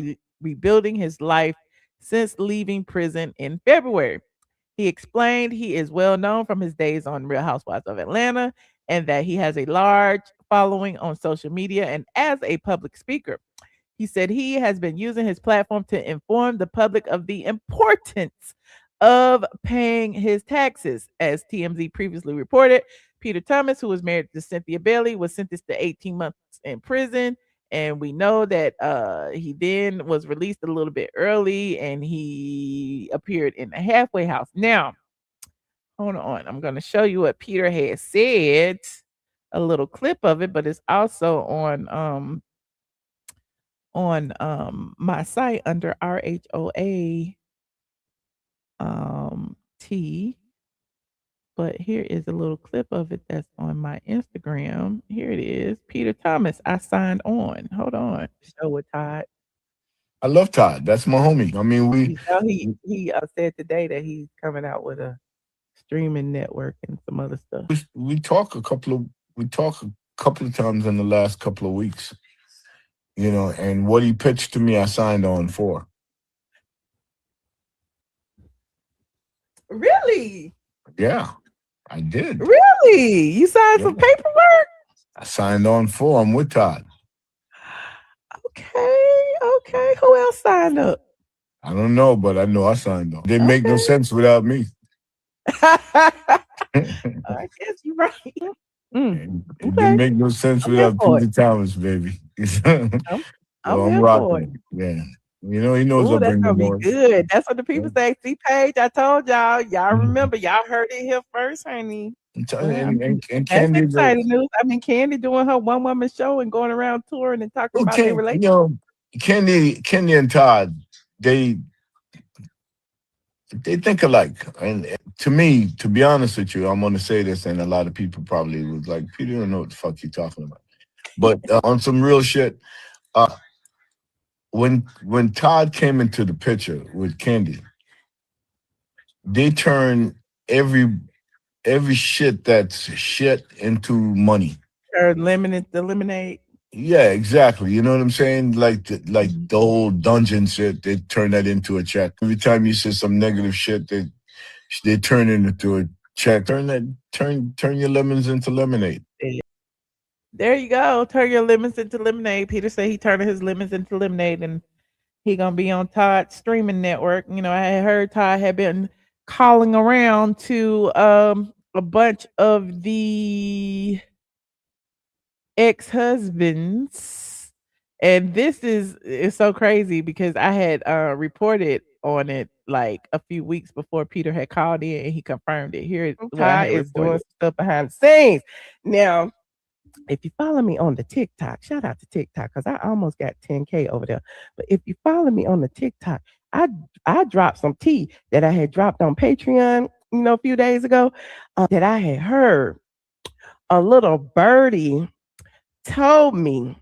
rebuilding his life since leaving prison in February. He explained he is well known from his days on Real Housewives of Atlanta and that he has a large following on social media and as a public speaker. He said he has been using his platform to inform the public of the importance of paying his taxes. As TMZ previously reported, Peter Thomas, who was married to Cynthia Bailey, was sentenced to 18 months in prison. And we know that he then was released a little bit early and he appeared in the halfway house. Now, hold on. I'm going to show you what Peter had said, a little clip of it, but it's also on my site under RHOA T. But here is a little clip of it that's on my Instagram. Here it is. Peter Thomas, I signed on. Hold on. Show with Todd. I love Todd. That's my homie. I mean, He said today that he's coming out with a streaming network and some other stuff. we talk a couple of times in the last couple of weeks. You know, and what he pitched to me, I signed on for. Really? Yeah, I did. Really? You signed some paperwork? I signed on for. I'm with Todd. Okay. Who else signed up? I don't know, but I know I signed on. It didn't make no sense without me. I guess you're right. It didn't make no sense without Peter Thomas, baby. I'm rocking. Yeah. You know, he knows I'll that's bring the gonna be noise. good. That's what the people say. See, Paige, I told y'all. Y'all remember, y'all heard it here first, honey. And That's Candy, exciting news. I mean, Candy doing her one woman show and going around touring and talking about their relationship. You know, Candy and Todd, they think alike. And to me, to be honest with you, I'm going to say this, and a lot of people probably was like, Peter, you don't know what the fuck you're talking about. But on some real shit, when Todd came into the picture with Candy, they turned every shit that's shit into money. Eliminate. Yeah, exactly. You know what I'm saying? Like the whole dungeon shit, they turn that into a check. Every time you say some negative shit, they turn it into a check. Turn your lemons into lemonade. There you go. Turn your lemons into lemonade. Peter said he turned his lemons into lemonade, and he gonna be on Todd's streaming network. You know, I had heard Todd had been calling around to a bunch of the ex-husbands, and this is so crazy because I had reported on it like a few weeks before Peter had called in and he confirmed it. Here Todd is doing stuff behind the scenes. Now, if you follow me on the TikTok, shout out to TikTok because I almost got 10K over there. But if you follow me on the TikTok, I dropped some tea that I had dropped on Patreon, you know, a few days ago, that I had heard a little birdie told me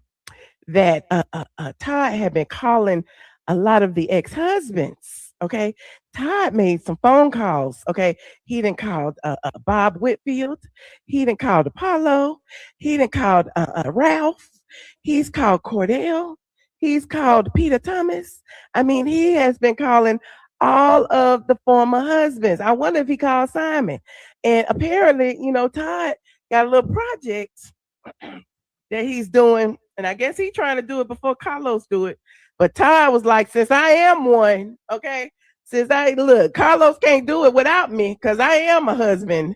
that Todd had been calling a lot of the ex-husbands. Okay, Todd made some phone calls. Okay, he didn't call Bob Whitfield. He didn't call Apollo. He didn't call Ralph. He's called Cordell. He's called Peter Thomas. I mean, he has been calling all of the former husbands. I wonder if he called Simon. And apparently, you know, Todd got a little project that he's doing, and I guess he's trying to do it before Carlos do it. But Todd was like, since I am one, okay, Carlos can't do it without me because I am a husband.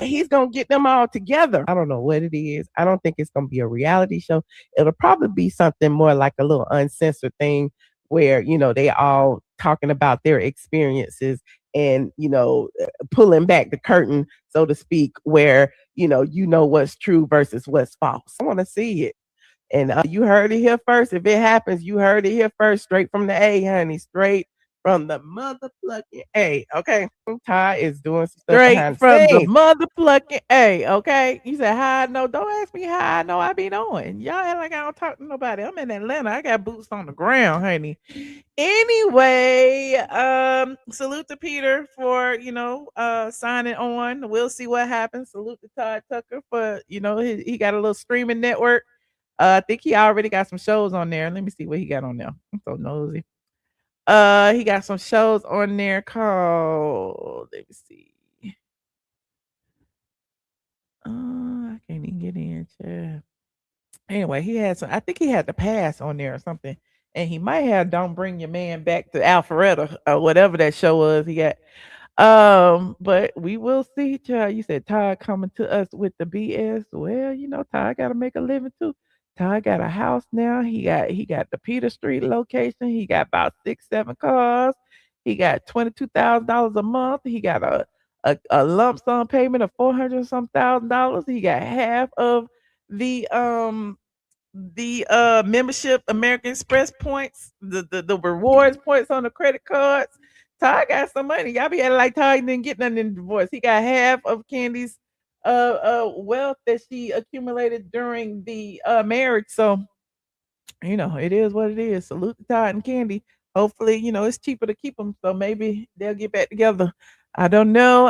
He's gonna get them all together. I don't know what it is. I don't think it's gonna be a reality show. It'll probably be something more like a little uncensored thing where, you know, they all talking about their experiences and, you know, pulling back the curtain, so to speak, where, you know what's true versus what's false. I want to see it. And you heard it here first. If it happens, you heard it here first, straight from the A, honey, straight from the motherfucking A. Okay, Ty is doing some stuff Straight behind from the scenes. Motherfucking A. Okay, you said how I know? Don't ask me how I know. I be knowing. Y'all act like I don't talk to nobody. I'm in Atlanta. I got boots on the ground, honey. Anyway, salute to Peter for signing on. We'll see what happens. Salute to Todd Tucker for he got a little streaming network. I think he already got some shows on there. Let me see what he got on there. I'm so nosy. He got some shows on there called. Let me see. I can't even get in, chat. Anyway, he had some. I think he had the pass on there or something, and he might have "Don't Bring Your Man Back to Alpharetta" or whatever that show was. He got. But we will see, child. You said Todd coming to us with the BS. Well, Todd got to make a living too. Todd got a house now. He got the Peter Street location. He got about 6, 7 cars. He got $22,000 a month. He got a lump sum payment of 400 some $1,000. He got half of the membership American Express points, the rewards points on the credit cards. Todd got some money. Y'all be acting like Todd didn't get nothing in the divorce. He got half of Candy's wealth that she accumulated during the marriage. So it is what it is. Salute to Todd and Candy. Hopefully, it's cheaper to keep them, so maybe they'll get back together. I don't know.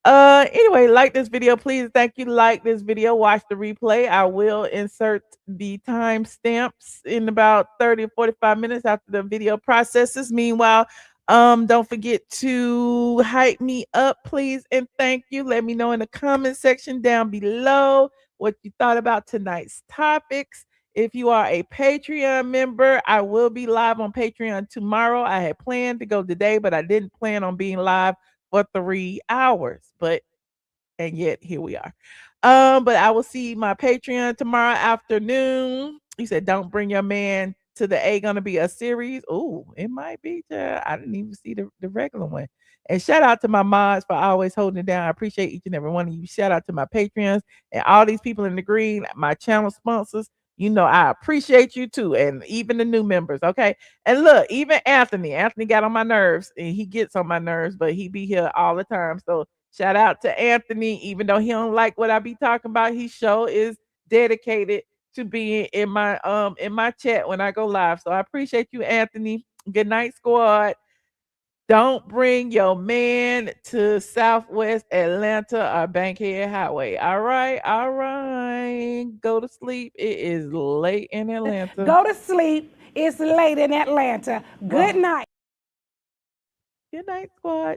Anyway, like this video, please. Thank you. Like this video. Watch the replay. I will insert the timestamps in about 30 or 45 minutes after the video processes. Meanwhile, don't forget to hype me up, please, and thank you. Let me know in the comment section down below what you thought about tonight's topics. If you are a Patreon member, I will be live on Patreon tomorrow. I had planned to go today, but I didn't plan on being live for 3 hours. And yet here we are. But I will see my Patreon tomorrow afternoon. You said don't bring your man to the A, gonna be a series. Oh, it might be. I didn't even see the regular one. And shout out to my mods for always holding it down. I appreciate each and every one of you. Shout out to my Patreons and all these people in the green, my channel sponsors. I appreciate you too, and even the new members. Okay, and look, even Anthony got on my nerves, and he gets on my nerves, but he be here all the time. So shout out to Anthony, even though he don't like what I be talking about. He show is dedicated to being in my chat when I go live. So I appreciate you, Anthony. Good night, squad. Don't bring your man to Southwest Atlanta or Bankhead Highway. All right. Go to sleep. It is late in Atlanta. Go to sleep. It's late in Atlanta. Good night. Good night, squad.